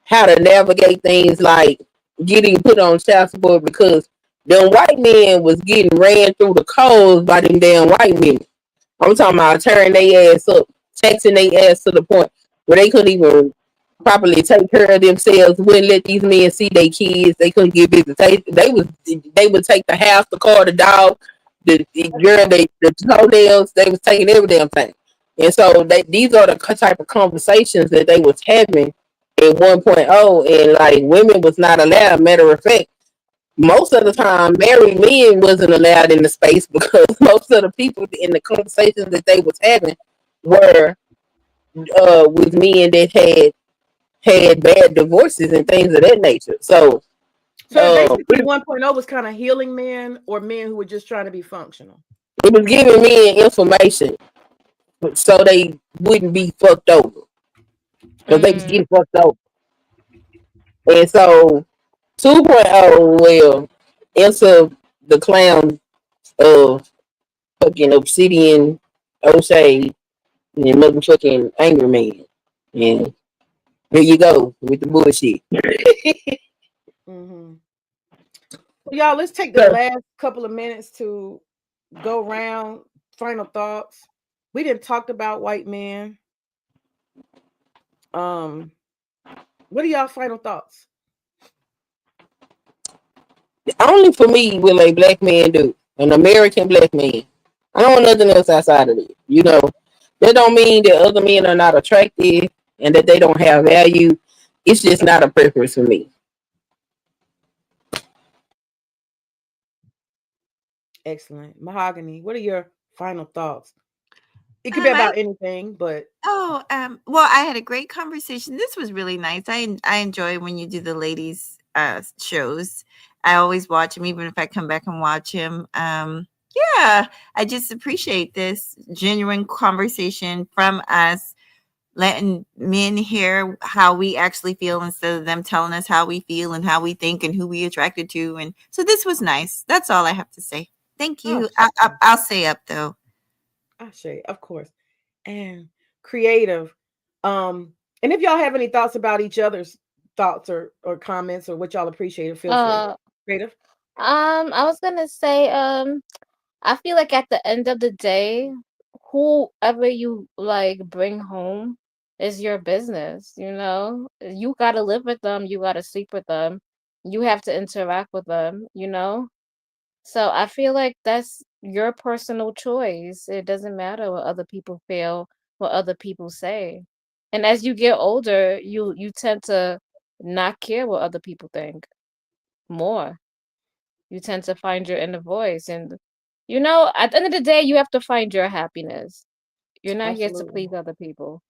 how to navigate things like getting put on child support because them white men was getting ran through the coals by them damn white men. I'm talking about tearing their ass up, taxing their ass to the point where they couldn't even properly take care of themselves, wouldn't let these men see their kids, they couldn't get visitation. They would take the house, the car, the dog, the girl, the toenails, they was taking every damn thing. And so these are the type of conversations that they was having in 1.0 and like women was not allowed. Matter of fact, most of the time married men wasn't allowed in the space because most of the people in the conversations that they was having were with men that had bad divorces and things of that nature. So So basically 1.0 was kind of healing men or men who were just trying to be functional. it was giving men information so they wouldn't be fucked over because they was getting fucked over. And so 2.0 will answer the clown of fucking Obsidian, O'Shea, and motherfucking Angry Man. And here you go with the bullshit. Mm-hmm. Y'all, let's take the last couple of minutes to go around final thoughts. We didn't talk about white men. What are y'all final thoughts? Only for me will a black man do. An American black man. I don't want nothing else outside of it. You know, that don't mean that other men are not attractive and that they don't have value. It's just not a preference for me. Excellent. Mahogany, what are your final thoughts? It could be about anything, but well, I had a great conversation. This was really nice. I enjoy when you do the ladies shows. I always watch them, even if I come back and watch him. Yeah, I just appreciate this genuine conversation from us, letting men hear how we actually feel instead of them telling us how we feel and how we think and who we attracted to. And so this was nice. That's all I have to say. Thank you. I'll say up though. I say, of course. And creative. And if y'all have any thoughts about each other's thoughts or comments or what y'all appreciate, feel free. Creative. I was gonna say, I feel like at the end of the day, whoever you like bring home is your business, you know? You gotta live with them, you gotta sleep with them, you have to interact with them, you know? So I feel like that's your personal choice. It doesn't matter what other people feel, what other people say. And as you get older, you tend to not care what other people think more. You tend to find your inner voice. And, at the end of the day, you have to find your happiness. You're not here to Absolutely. please other people.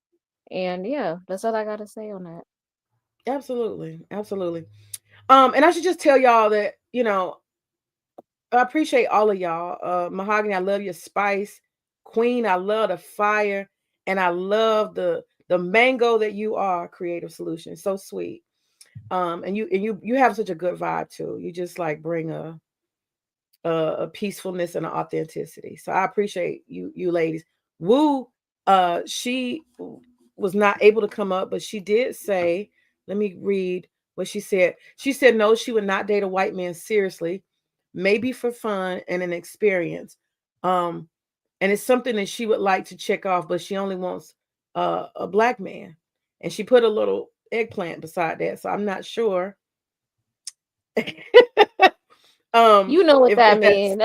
And yeah, that's all I got to say on that. Absolutely. Absolutely. And I should just tell y'all that, I appreciate all of y'all. Mahogany, I love your spice. Queen, I love the fire. And I love the mango that you are, Creative Solutions. So sweet. And you have such a good vibe too. You just like bring a peacefulness and an authenticity. So I appreciate you ladies. Woo, she was not able to come up, but she did say, let me read what she said. She said no, she would not date a white man seriously, maybe for fun and an experience. Um, and it's something that she would like to check off, but she only wants a black man. And she put a little eggplant beside that, so I'm not sure. You know what that If that's means.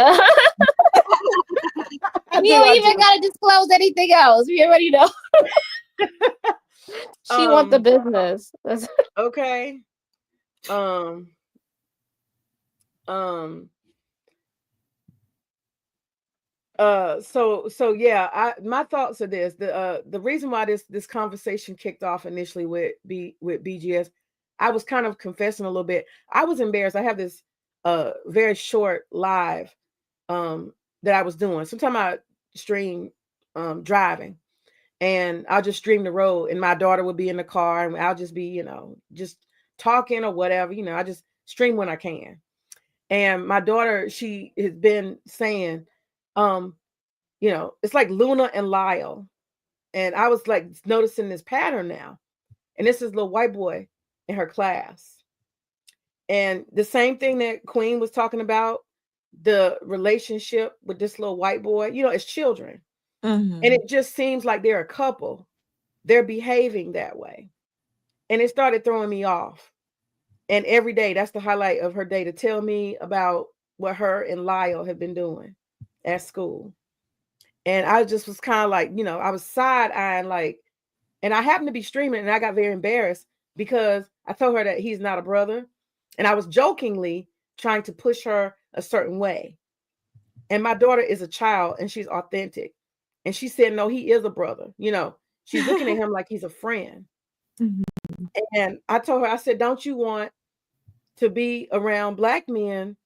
I You do, don't I even do. gotta disclose anything else. We already know. She want the Um, business. okay. Um, um, so yeah, my thoughts are this. The reason why this conversation kicked off initially with BGS, I was kind of confessing a little bit. I was embarrassed. I have this very short live that I was doing. Sometimes I stream driving, and I'll just stream the road, and my daughter would be in the car, and I'll just be, just talking or whatever. I just stream when I can. And my daughter, she has been saying, um, it's like Luna and Lyle. And I was like noticing this pattern now. And this is little white boy in her class. And the same thing that Queen was talking about, the relationship with this little white boy, as children. Mhm. And it just seems like they're a couple. They're behaving that way. And it started throwing me off. And every day, that's the highlight of her day, to tell me about what her and Lyle have been doing at school. And I just was kind of like, I was side eyeing, like, and I happened to be streaming, and I got very embarrassed because I told her that he's not a brother. And I was jokingly trying to push her a certain way. And my daughter is a child, and she's authentic. And she said, no, he is a brother. She's looking at him like he's a friend. Mhm. And I told her, I said, don't you want to be around black men?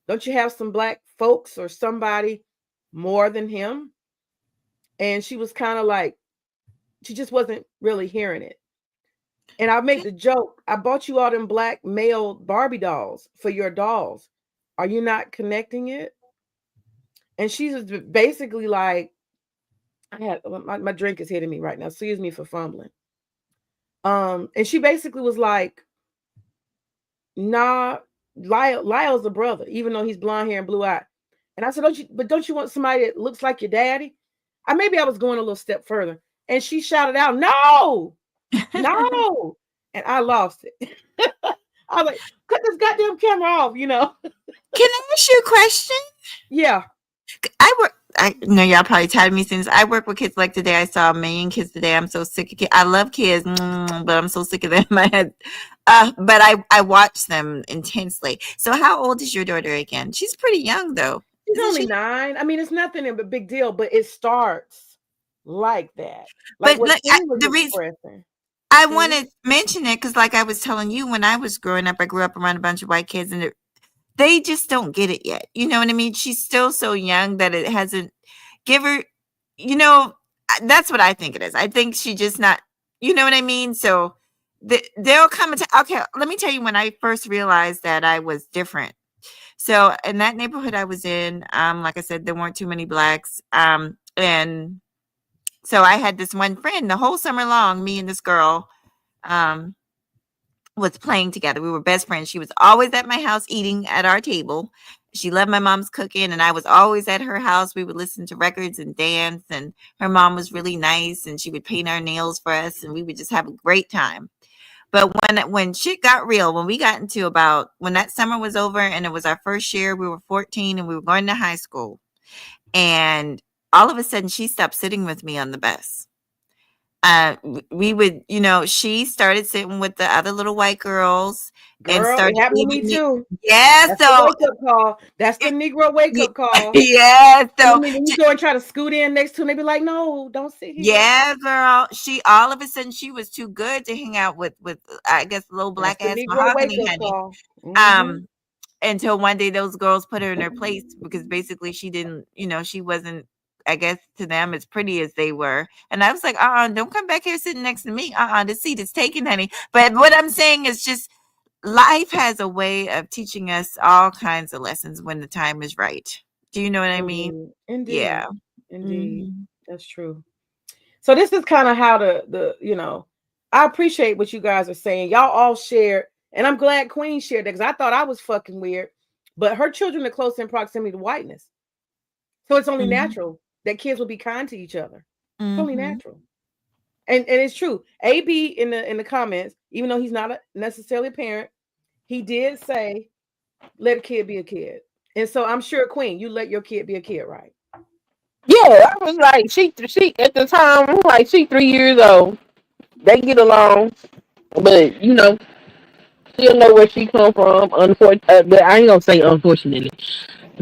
Don't you have some black folks or somebody more than him? And she was kind of like, she just wasn't really hearing it. And I made the joke, I bought you all them black male Barbie dolls for your dolls. Are you not connecting it? And she's basically like, I had my drink is hitting me right now. Excuse me for fumbling. And she basically was like, nah, Lyle's a brother, even though he's blonde hair and blue eye. And I said, don't you want somebody that looks like your daddy? Maybe I was going a little step further. And she shouted out, no, no. And I lost it. I was like, cut this goddamn camera off, Can I ask you a question? Yeah. I know y'all probably tired of me since I work with kids. Like today, I saw a million kids today. I'm so sick of kids. I love kids, but I'm so sick of them in my head. But I watch them intensely. So how old is your daughter again? She's pretty young though. She's Isn't only she? 9. It's nothing of a big deal, but it starts like that. Like But what look, Queen was the reason expressing. I Hmm? want to mention it because, like I was telling you, when I was growing up, I grew up around a bunch of white kids, and they just don't get it yet. You know what I mean? She's still so young that it hasn't give her, that's what I think it is. I think she just not, you know what I mean? So there'll come a time. Okay, let me tell you when I first realized that I was different. So in that neighborhood I was in, like I said, there weren't too many blacks. And so I had this one friend the whole summer long, me and this girl, um, was playing together. We were best friends. She was always at my house eating at our table. She loved my mom's cooking, and I was always at her house. We would listen to records and dance, and her mom was really nice, and she would paint our nails for us, and we would just have a great time. But when shit got real, when we got into about when that summer was over and it was our first year, we were 14 and we were going to high school, and all of a sudden she stopped sitting with me on the bus. we would, she started sitting with the other little white girls and Girl, it started happened to me giving me, too. yeah, That's the so, wake up call. That's the Negro wake up call. yeah, I so, mean, when you go and try to scoot in next to them, they be like, "No, don't sit here." yeah, girl, she, all of a sudden, she was too good to hang out with, I guess, little That's black the ass Negro wake mahogany up honey. call. Mm-hmm. Until one day those girls put her in her place because basically she didn't, she wasn't, I guess to them, as pretty as they were. And I was like, don't come back here sitting next to me. The seat is taken, honey. But what I'm saying is just life has a way of teaching us all kinds of lessons when the time is right. Do you know what I mean? Indeed. Yeah. Indeed. Mhm. That's true. So this is kind of how the I appreciate what you guys are saying. Y'all all shared, and I'm glad Queen shared that because I thought I was fucking weird. But her children are close in proximity to whiteness. So it's only Mhm. natural that kids will be kind to each other. It's only Mhm. natural. And it's true. AB in the comments, even though he's not necessarily a parent, he did say, let a kid be a kid. And so I'm sure, Queen, you let your kid be a kid, right? Yeah, I was like, she at the time, like she 3 years old. They get along, but she'll know where she come from. Unfortunately, but I ain't gonna say unfortunately.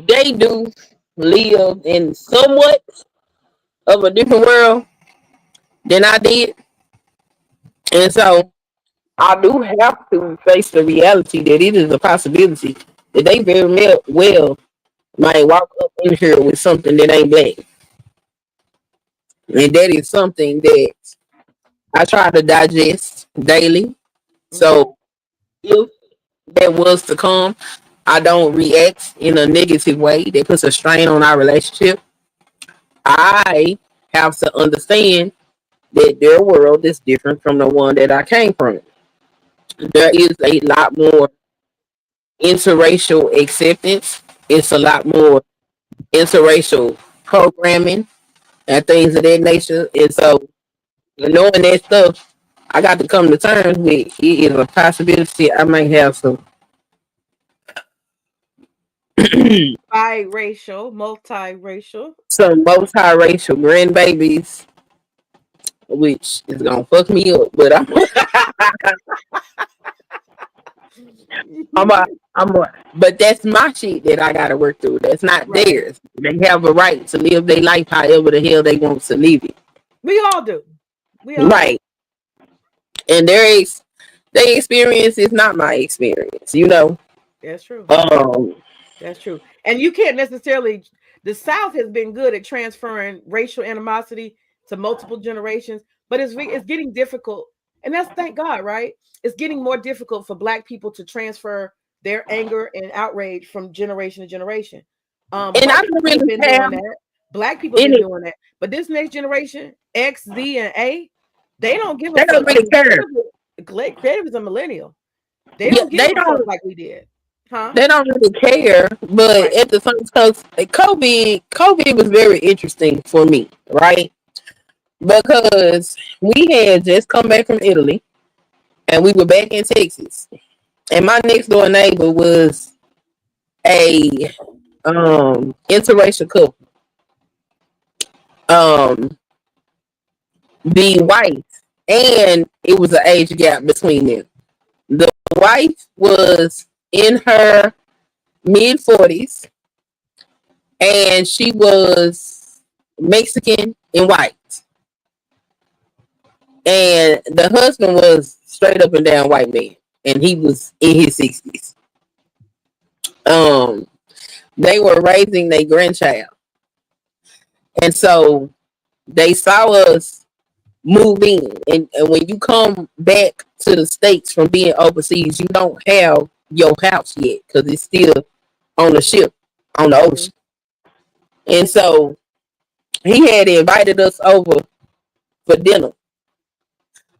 They do live in somewhat of a different world than I did, and so I do have to face the reality that it is a possibility that they very well might walk up in here with something that ain't black, and that is something that I try to digest daily. Mm-hmm. So if that was to come, I don't react in a negative way that puts a strain on our relationship. I have to understand that their world is different from the one that I came from. There is a lot more interracial acceptance. It's a lot more interracial programming and things of that nature. And so, knowing that stuff, I got to come to terms with it is a possibility I might have some Biracial, multiracial. some multiracial grandbabies, which is gonna fuck me up. But I'm a, but that's my shit that I gotta work through. That's not Right. theirs. They have a right to live their life however the hell they want to live it. We all do. We all Right. And their experience is not my experience, That's true. Um, That's true. And you can't necessarily, the South has been good at transferring racial animosity to multiple generations, but it's getting difficult. And that's, thank God, right? It's getting more difficult for Black people to transfer their anger and outrage from generation to generation. and White I people don't have really been have doing that. Black people have been any. doing that. But this next generation, X, Z, and A, they don't give a They don't fuck. I really mean, care. Creative is a millennial. They Yeah, don't give a fuck like we did. Huh? They don't really care, but Right. at the same time, COVID was very interesting for me, right? Because we had just come back from Italy, and we were back in Texas, and my next door neighbor was a interracial couple. Um, the wife, and it was an age gap between them. The wife was in her mid 40s, and she was Mexican and white. And the husband was straight up and down white man, and he was in his 60s. Um, they were raising their grandchild, and so they saw us move in. And when you come back to the States from being overseas, you don't have your house yet because it's still on the ship on the ocean. And so he had invited us over for dinner.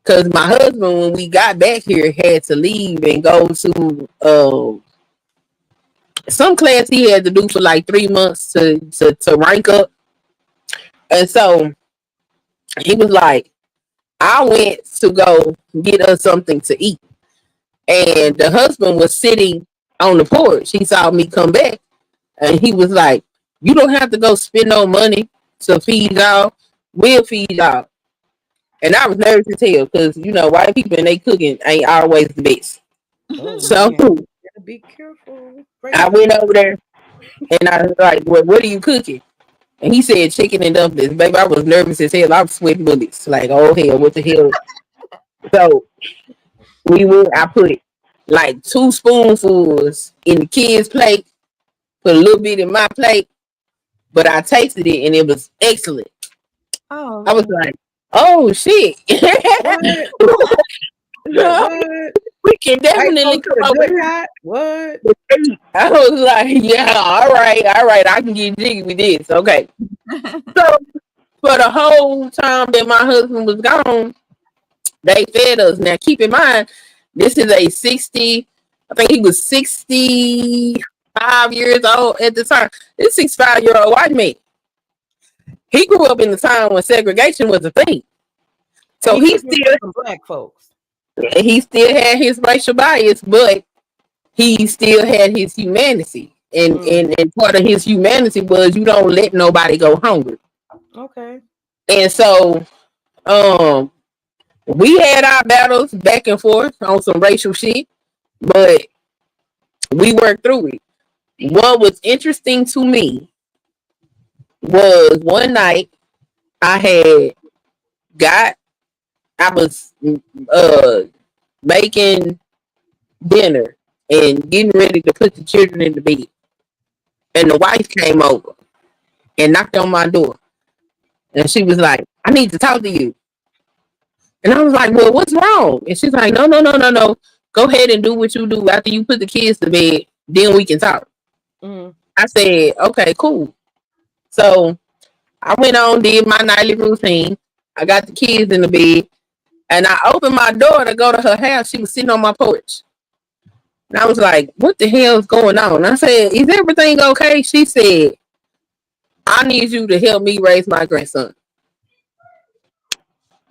Because my husband, when we got back here, had to leave and go to some class he had to do for like 3 months to rank up. And so he was like, I went to go get us something to eat. And the husband was sitting on the porch. He saw me come back, and he was like, you don't have to go spend no money to feed y'all. We'll feed y'all. And I was nervous as hell because you know white people and they cooking ain't always the best. Oh So man, gotta be careful. I went over there and I was like, "Well, what are you cooking?" And he said chicken and dumplings. Baby, I was nervous as hell. I was sweating bullets. Like, oh hell, what the hell? So we went. I put like 2 spoonfuls in the kids' plate, put a little bit in my plate, but I tasted it and it was excellent. Oh, I was like, oh shit. What? We can White definitely folks come are over good here. hot. What? I was like, yeah, all right, I can get jiggy with this. Okay. So for the whole time that my husband was gone, they fed us. Now keep in mind, this is a 60, I think he was 65 years old at the time. This 65-year-old white man. He grew up in the time when segregation was a thing. So And he took it from black folks. he still had his racial bias, but he still had his humanity. And part of his humanity was you don't let nobody go hungry. Okay. And so we had our battles back and forth on some racial shit, but we worked through it. What was interesting to me was one night I was making dinner and getting ready to put the children in the bed. And the wife came over and knocked on my door. And she was like, I need to talk to you. And I was like, well, what's wrong? And she's like, no. Go ahead and do what you do after you put the kids to bed. Then we can talk. I said, okay, cool. So I went on, did my nightly routine. I got the kids in the bed. And I opened my door to go to her house. She was sitting on my porch. And I was like, what the hell is going on? I said, is everything okay? She said, I need you to help me raise my grandson.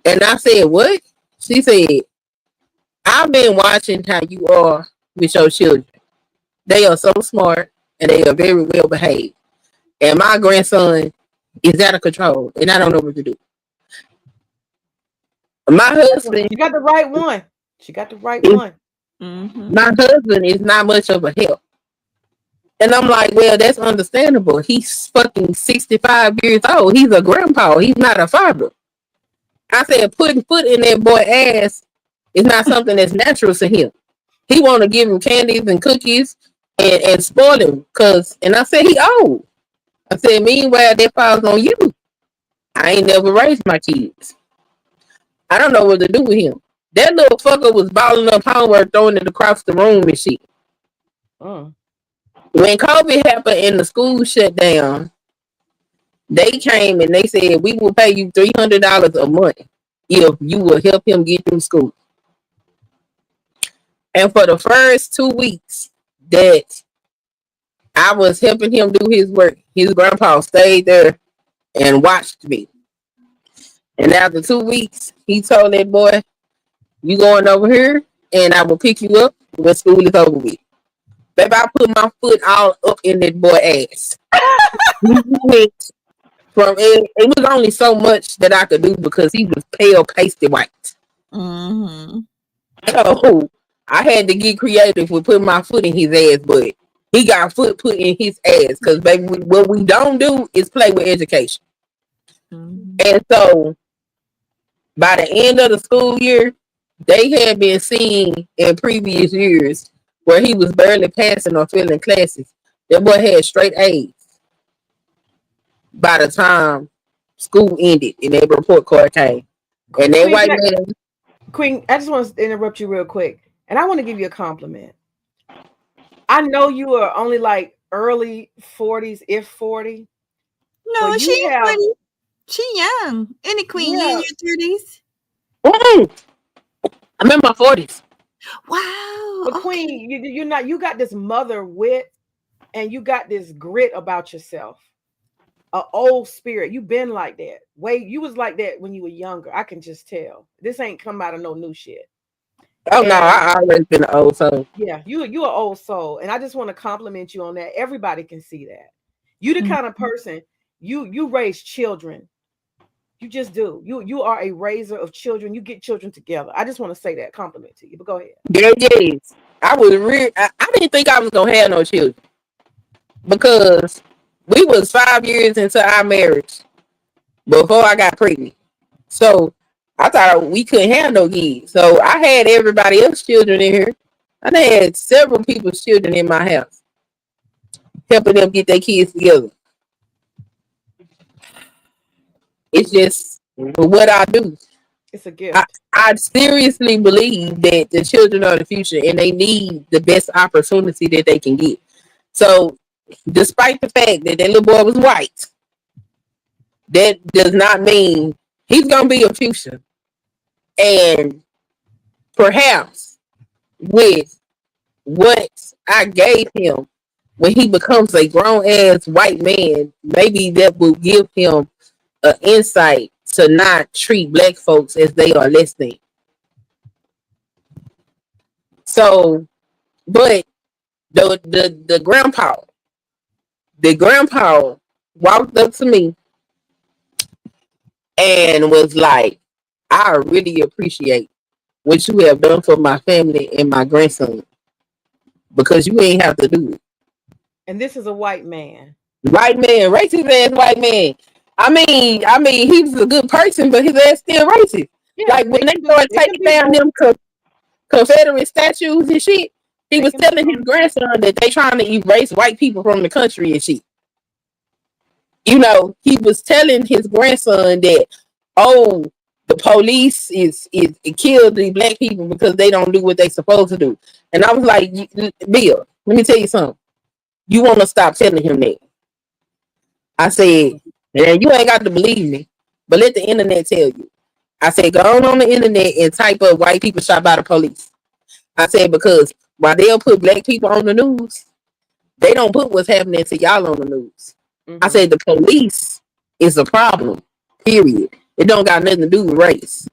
And I said, what? She said, I've been watching how you are with your children. They are so smart and they are very well behaved. And my grandson is out of control and I don't know what to do. My husband. You got the right one. She got the right one. My husband is not much of a help. And I'm like, well, that's understandable. He's fucking 65 years old. He's a grandpa. He's not a father. I said, putting foot in that boy ass is not something that's natural to him. He want to give him candies and cookies and spoil him. And I said, he old. I said, meanwhile, that falls on you. I ain't never raised my kids. I don't know what to do with him. That little fucker was balling up homework, throwing it across the room and shit. When COVID happened and the school shut down, they came and they said, we will pay you $300 a month if you will help him get through school. And for the first 2 weeks that I was helping him do his work, his grandpa stayed there and watched me. And after 2 weeks, he told that boy, you going over here and I will pick you up when school is over with. Baby, I put my foot all up in that boy ass. It was only so much that I could do because he was pale, pasty white. So I had to get creative with putting my foot in his ass, but he got foot put in his ass because, baby, what we don't do is play with education. And so by the end of the school year, they had been seeing in previous years where he was barely passing or failing classes. That boy had straight A's by the time school ended and that report card came. And that white man. Queen, I just want to interrupt you real quick. And I want to give you a compliment. I know you are only like early 40s, if 40. No, she's young. Any queen, you in your 30s? I'm in my 40s. Wow. But Queen, you're not, you got this mother wit and you got this grit about yourself. An old spirit. You've been like that. You was like that when you were younger. I can just tell. This ain't come out of no new shit. Oh, no, I always been an old soul. Yeah, you an old soul. And I just want to compliment you on that. Everybody can see that. You the kind of person, you raise children You just do. You are a raiser of children. You get children together. I just want to say that compliment to you. But go ahead. Girl, yes. I was real. I didn't think I was gonna have no children because we was 5 years into our marriage before I got pregnant. So I thought we couldn't have no kids. So I had everybody else's children in here. I done had several people's children in my house, helping them get their kids together. It's just what I do. It's a gift. I seriously believe that the children are the future and they need the best opportunity that they can get. So, despite the fact that little boy was white, that does not mean he's going to be a future. And perhaps with what I gave him, when he becomes a grown ass white man, maybe that will give him an insight to not treat black folks as they are less than. So, but the grandpa walked up to me and was like, I really appreciate what you have done for my family and my grandson because you ain't have to do it. And this is a white man. White man, racist ass white man. I mean, he was a good person, but his ass still racist. Yeah, Like when they started taking down them Confederate statues and shit, he was telling his grandson that they trying to erase white people from the country and shit. You know, he was telling his grandson that, oh, the police is killed the black people because they don't do what they supposed to do. And I was like, Bill, let me tell you something. You want to stop telling him that. I said, and you ain't got to believe me, but let the internet tell you. I said, go on the internet and type up white people shot by the police. I said, because while they'll put black people on the news, they don't put what's happening to y'all on the news. Mm-hmm. I said, the police is a problem, period. It don't got nothing to do with race.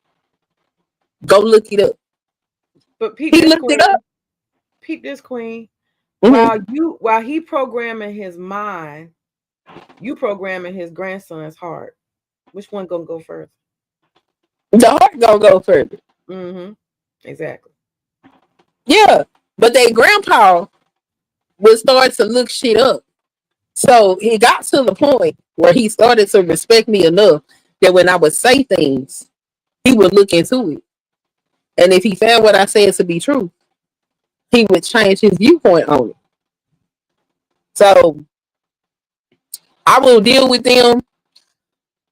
Go look it up. But he looked it up. Peep this, Queen. Mm-hmm. While he programming his mind, you programming his grandson's heart. Which one gonna go first? The heart gonna go further. Mm-hmm. Exactly. Yeah, but their grandpa would start to look shit up. So he got to the point where he started to respect me enough that when I would say things, he would look into it. And if he found what I said to be true, he would change his viewpoint on it. So I will deal with them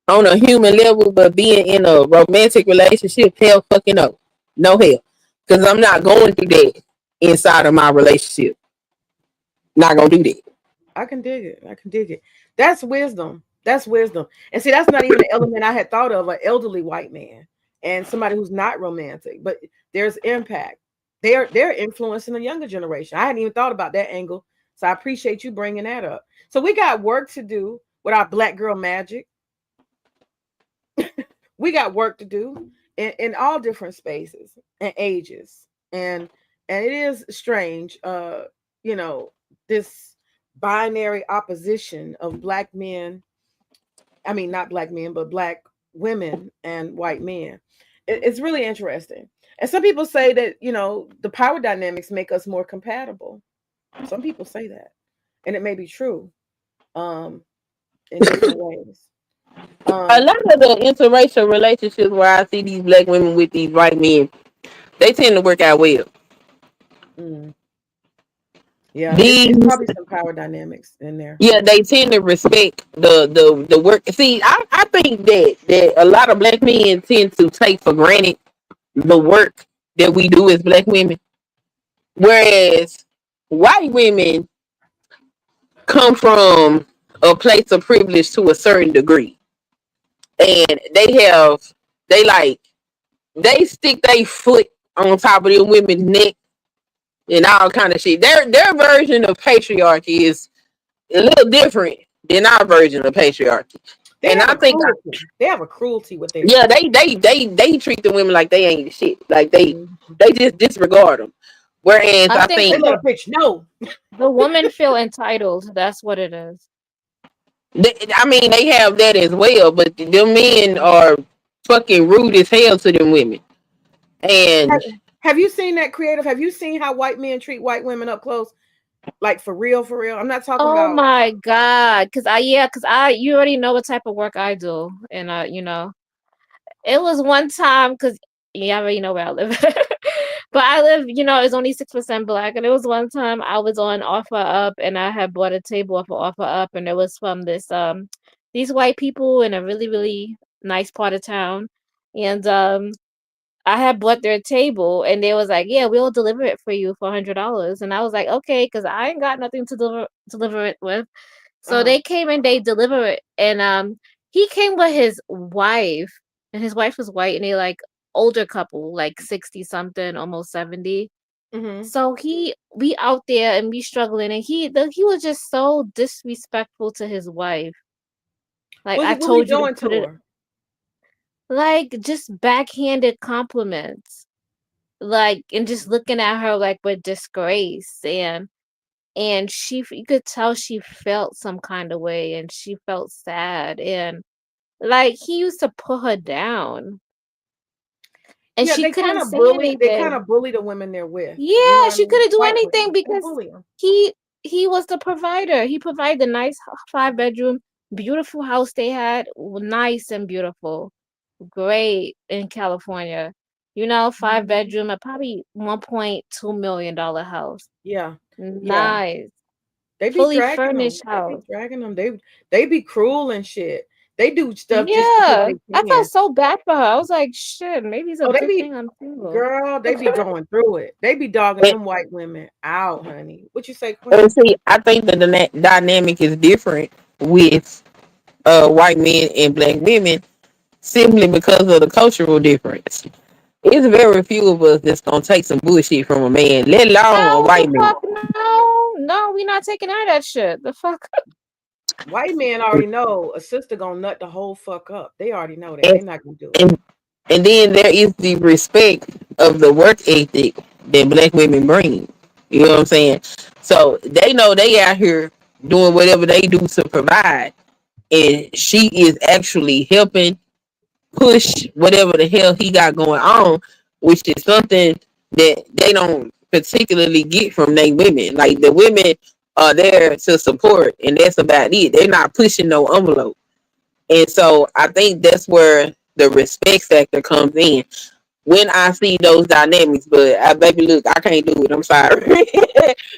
on a human level, but being in a romantic relationship, hell fucking no. No hell. Because I'm not going through that inside of my relationship. Not gonna do that. I can dig it. That's wisdom. And see, that's not even an element I had thought of, an elderly white man and somebody who's not romantic, but there's impact. They're influencing the younger generation. I hadn't even thought about that angle. So I appreciate you bringing that up. So we got work to do with our Black girl magic. We got work to do in all different spaces and ages. And it is strange, this binary opposition of black men. I mean, not black men, but black women and white men. It's really interesting. And some people say that, the power dynamics make us more compatible. Some people say that. And it may be true in different ways. A lot of the interracial relationships where I see these black women with these white men, they tend to work out well. Yeah, there's probably some power dynamics in there. Yeah, they tend to respect the work. See, I think that a lot of black men tend to take for granted the work that we do as black women, whereas white women come from a place of privilege to a certain degree, and they stick their foot on top of the women's neck and all kind of shit. Their version of patriarchy is a little different than our version of patriarchy. And I think they have a cruelty with their they treat the women like they ain't shit. Like they just disregard them. Whereas I think bitch, no. The women feel entitled. That's what it is. I mean, they have that as well, but them men are fucking rude as hell to them women. Have, And have you seen that creative? Have you seen how white men treat white women up close? Like for real, for real. I'm not talking Oh about. my God. You already know what type of work I do. And it was one time because yeah, I already know where I live. But I live, it's only 6% black. And it was one time I was on Offer Up and I had bought a table off of Offer Up and it was from these white people in a really, really nice part of town. And I had bought their table and they was like, yeah, we'll deliver it for you for $100. And I was like, okay, because I ain't got nothing to deliver it with. So Uh-huh. they came and they deliver it. And he came with his wife and his wife was white and they like older couple, like 60 something, almost 70. Mm-hmm. So we out there and we struggling and he was just so disrespectful to his wife. Like I What was he told you to doing put to it her? like just backhanded compliments. Like and just looking at her like with disgrace and you could tell she felt some kind of way and she felt sad and like he used to put her down and Yeah, she they kind couldn't of say bully. They kind anything. of bully the women they're with. You know Yeah, what I she mean? couldn't do White anything women, they because bully them. he was the provider. He provided the nice 5 bedroom, beautiful house they had, nice and beautiful, great in California. 5 bedroom, a probably $1.2 million house. Yeah, yeah. Nice, They be fully dragging them. furnished They be house. dragging them. They be cruel and shit. They do stuff just because Yeah, they I felt can. so bad for her. I was like, shit, maybe it's a Oh, they good be thing I'm single. girl. They be going through it. They be dogging and, them white women out, honey. What you say, and Queen? see, I think that the dynamic is different with white men and black women simply because of the cultural difference. It's very few of us that's gonna take some bullshit from a man, let alone a No, the white man. fuck no. No, we not taking out that shit. The fuck. White men already know a sister gonna nut the whole fuck up. They already know that. And, They not gonna do it. and and then there is the respect of the work ethic that black women bring. You know what I'm saying? So they know they out here doing whatever they do to provide, and she is actually helping push whatever the hell he got going on, which is something that they don't particularly get from they women. Like the women are there to support, and that's about it. They're not pushing no envelope. And so I think that's where the respect factor comes in when I see those dynamics. But baby, look, I can't do it. I'm sorry.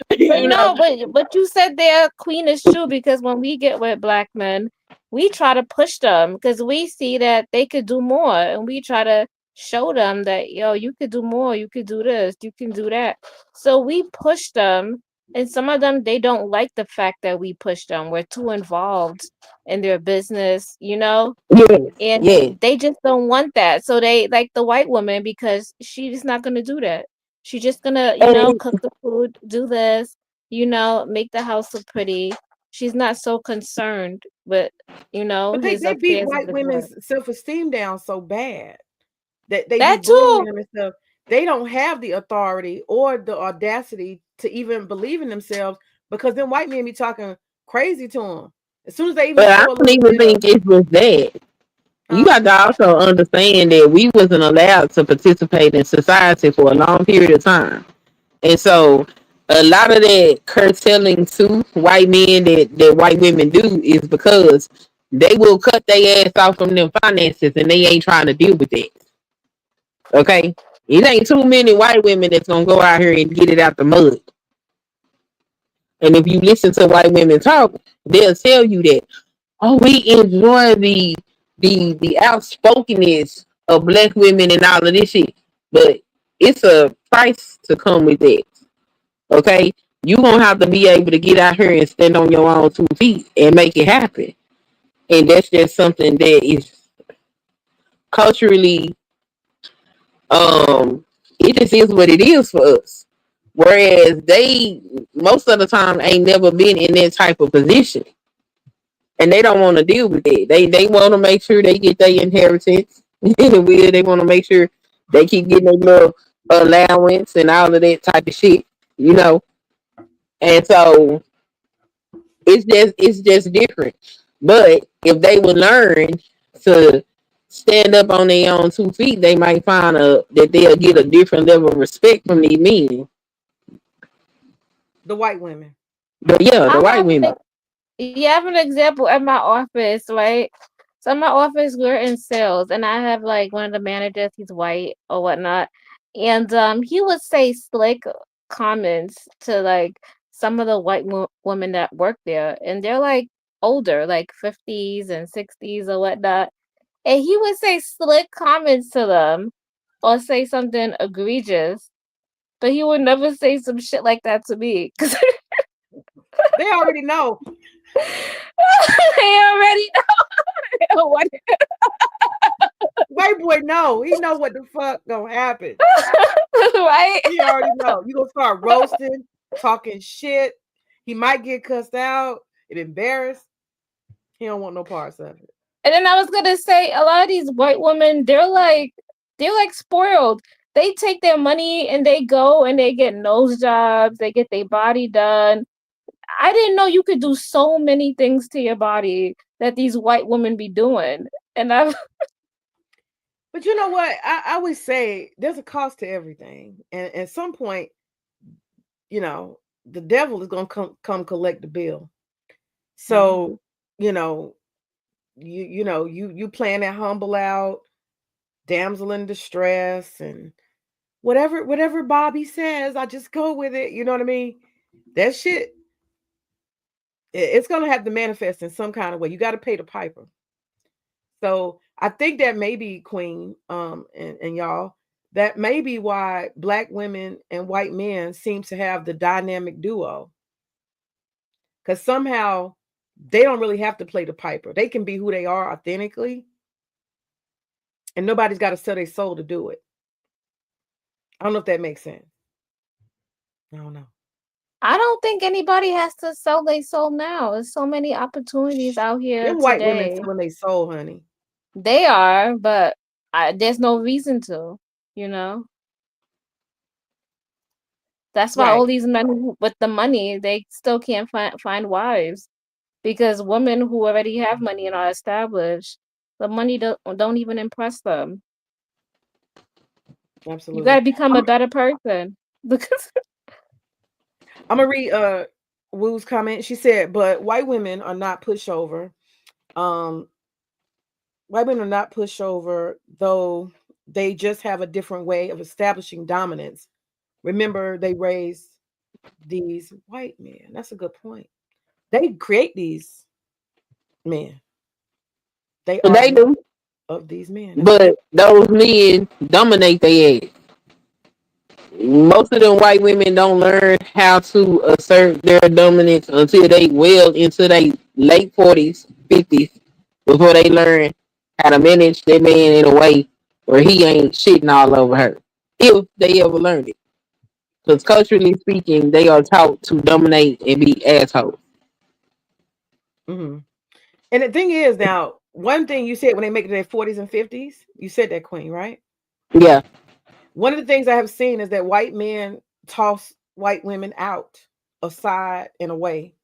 But you know, no, but you said there, Queen is true because when we get with black men, we try to push them because we see that they could do more, and we try to show them that yo, you could do more, you could do this, you can do that. So we push them, and some of them they don't like the fact that we push them. We're too involved in their business, yeah, and yeah. they just don't want that. So they like the white woman because she's not gonna do that. She's just gonna, And cook the food, do this, make the house look pretty. She's not so concerned with, But they his they beat affairs white with his wife. women's self esteem down so bad that they be That bullying too. them and stuff. They don't have the authority or the audacity to even believe in themselves because then white men be talking crazy to them. As soon as they even but I show a don't little even bit of, think it was that. You huh? got to also understand that we wasn't allowed to participate in society for a long period of time. And so a lot of that curtailing to white men that white women do is because they will cut their ass off from them finances and they ain't trying to deal with it. Okay? It ain't too many white women that's gonna go out here and get it out the mud. And if you listen to white women talk, they'll tell you that, oh, we enjoy the outspokenness of black women and all of this shit. But it's a price to come with that. Okay, you gonna have to be able to get out here and stand on your own 2 feet and make it happen. And that's just something that is culturally, it just is what it is for us. Whereas they most of the time ain't never been in that type of position, and they don't want to deal with it. They want to make sure they get their inheritance. They want to make sure they keep getting their little allowance and all of that type of shit. You know, and so it's just different. But if they would learn to stand up on their own 2 feet, they might find that they'll get a different level of respect from these men. The white women. But yeah, the I white have women. you have an example at my office, right? So in my office, we're in sales, and I have like one of the managers. He's white or whatnot, and he would say slick comments to like some of the white women that work there, and they're like older, like 50s and 60s or whatnot, and he would say slick comments to them or say something egregious, but he would never say some shit like that to me because They already know. they already know what. White boy know. He know what the fuck gonna happen. Right? He already know. You gonna start roasting, talking shit. He might get cussed out and embarrassed. He don't want no parts of it. And then I was gonna say a lot of these white women, they're like spoiled. They take their money and they go and they get nose jobs, they get their body done. I didn't know you could do so many things to your body that these white women be doing. And I've But you know what? I always say there's a cost to everything. And at some point, you know, the devil is gonna come collect the bill. So, you know, you playing that humble out, damsel in distress, and whatever Bobby says, I just go with it. You know what I mean? That shit, it's gonna have to manifest in some kind of way. You got to pay the piper. So I think that may be, Queen, and y'all, that may be why Black women and white men seem to have the dynamic duo. Because somehow they don't really have to play the piper. They can be who they are authentically, and nobody's got to sell their soul to do it. I don't know if that makes sense. I don't know. I don't think anybody has to sell their soul now. There's so many opportunities out here Them white women today. selling their soul, honey. They are, but there's no reason to, you know. That's why all Right. these men with the money, they still can't find wives because women who already have money and are established, the money don't even impress them. You Absolutely. got to become a better person because I'm gonna read Woo's comment. She said, "But white women are not pushover. Um, white women are not pushover, though they just have a different way of establishing dominance. Remember, they raised these white men. That's a good point. They create these men. They So are they do, of these men. but those men dominate their ass. Most of them white women don't learn how to assert their dominance until they well into their late 40s, 50s, before they learn how to manage their man in a way where he ain't shitting all over her. If they ever learn it. Because culturally speaking, they are taught to dominate and be assholes. Hmm. And the thing is, now, one thing you said when they make it to their 40s and 50s, you said that, Queen, right? Yeah. One of the things I have seen is that white men toss white women out, aside, and away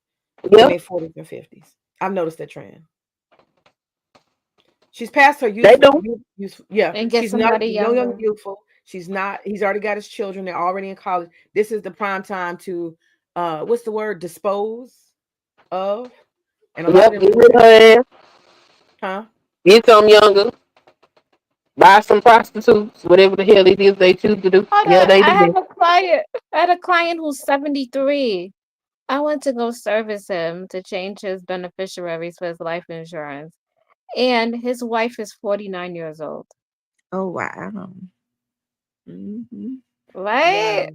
in Yep. their 40s and 50s. I've noticed that trend. She's past her They do. yeah. and get She's not somebody young and younger. youthful. She's not. He's already got his children. They're already in college. This is the prime time to, what's the word? Dispose of. And a lot of Yep. them, Get rid of her ass. huh? Get some younger. Buy some prostitutes. Whatever the hell it is they choose to do. Hold Yeah, on, they do. I had a client who's 73. I went to go service him to change his beneficiaries for his life insurance. And his wife is 49 years old. Oh wow. Mm-hmm. Right? Wow.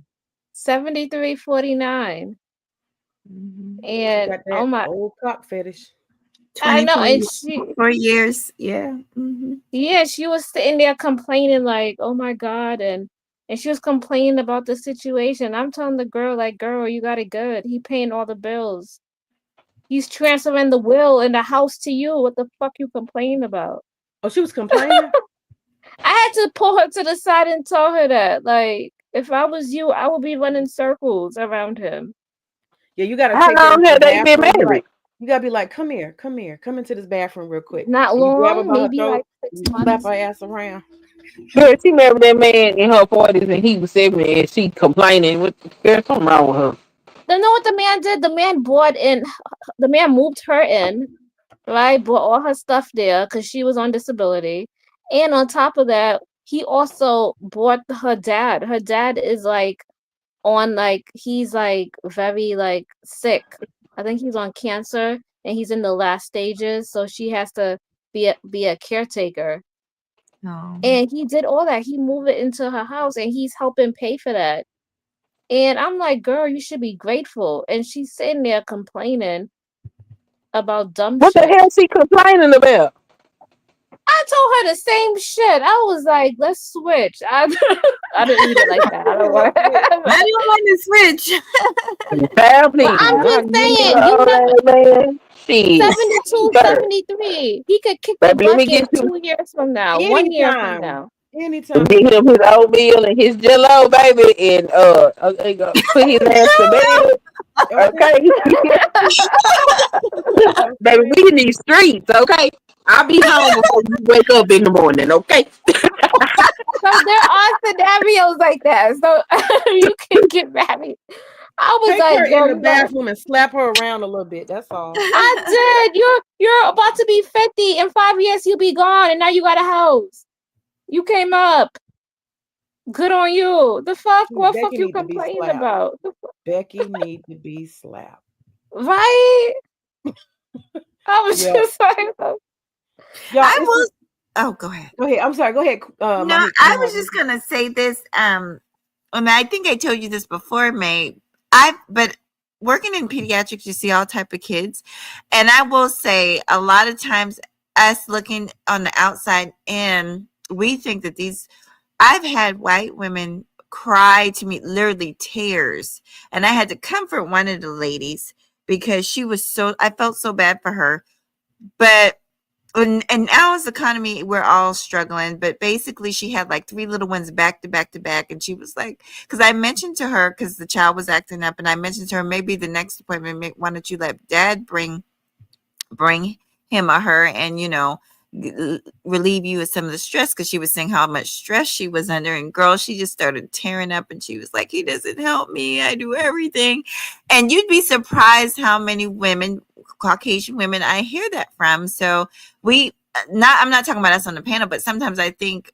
73, 49. Mm-hmm. She And got oh that my, old cock fetish. I know. 24 And she, 4 years. Yeah. Mm-hmm. yeah, she was sitting there complaining, like, oh my God. And she was complaining about the situation. I'm telling the girl, like, girl, you got it good. He paying all the bills. He's transferring the will and the house to you. What the fuck you complaining about? Oh, she was complaining. I had to pull her to the side and tell her that, like, if I was you, I would be running circles around him. Yeah, you got to How take her long into the have they been bathroom. Be like, married? You gotta be like, come here, come here, come into this bathroom real quick. Not And you grab her long, by her maybe throat, like 6 you slap months. her ass around. Girl, she remember that man in her 40s and he was 70 and she complaining. Girl, something wrong with her. Then know what the man did? The man moved her in, right? Brought all her stuff there because she was on disability. And on top of that, he also brought her dad. Her dad is like he's like very like sick. I think he's on cancer and he's in the last stages, so she has to be a caretaker. No. And he did all that. He moved it into her house and he's helping pay for that. And I'm like, girl, you should be grateful. And she's sitting there complaining about dumb What the shit. hell she complaining about? I told her the same shit. I was like, let's switch. I didn't read it like that. I don't want I don't want to switch. Family. Well, I'm just saying, you man. Shit. 72, Sir. 73. He could kick the Baby, let me bucket get you 2 years from now, 1 year from Anytime. now. Anytime. get him his oatmeal and his jello, baby, and put his ass to bed. Okay. Baby, we in these streets, okay? I'll be home before you wake up in the morning, okay? So there are scenarios like that. So you can get married. I was Take like, her girl, in the bathroom and slap her around a little bit. That's all. I did. You're about to be 50. In 5 years, you'll be gone, and now you got a house. You came up. Good on you. The fuck? What fuck Becky you need to be complaining slapped. about? Becky need to be slapped. Right? I was Yeah. just like, Y'all, I this will. is- Oh, go ahead. Go ahead. I'm sorry. Go ahead. No, I was just gonna say this. And I think I told you this before, May. But working in pediatrics, you see all type of kids, and I will say a lot of times, us looking on the outside in, we think that these. I've had white women cry to me, literally tears, and I had to comfort one of the ladies because she was so. I felt so bad for her, but. And now as the economy, we're all struggling, but basically she had like 3 little ones back to back to back. And she was like, because I mentioned to her, because the child was acting up, and I mentioned to her, maybe the next appointment, why don't you let dad bring him or her and, relieve you of some of the stress, because she was saying how much stress she was under. And girl, she just started tearing up and she was like, he doesn't help me. I do everything. And you'd be surprised how many women, Caucasian women, I hear that from. So I'm not talking about us on the panel, but sometimes I think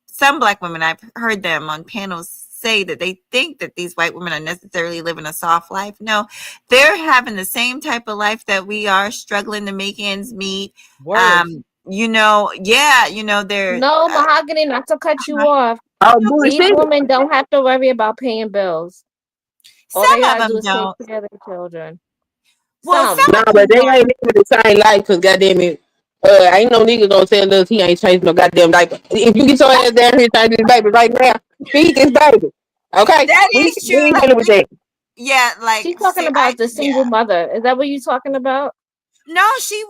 some Black women, I've heard them on panels say that they think that these white women are necessarily living a soft life. No, they're having the same type of life that we are, struggling to make ends meet. Worse. They're no, Mahogany, not to cut you off. Oh, These bullshit. women don't have to worry about paying bills. All some they of gotta do them is don't. take care of their children. Well, Some. No, but they ain't living the same life, because goddamn it, ain't no nigga gonna tell us he ain't changed no goddamn diaper. If you get your ass down here changing this baby right now, feed this baby. Okay? that We is true. ain't dealing with that. Yeah, like She's talking about the single mother. Is that what you're talking about? No, she's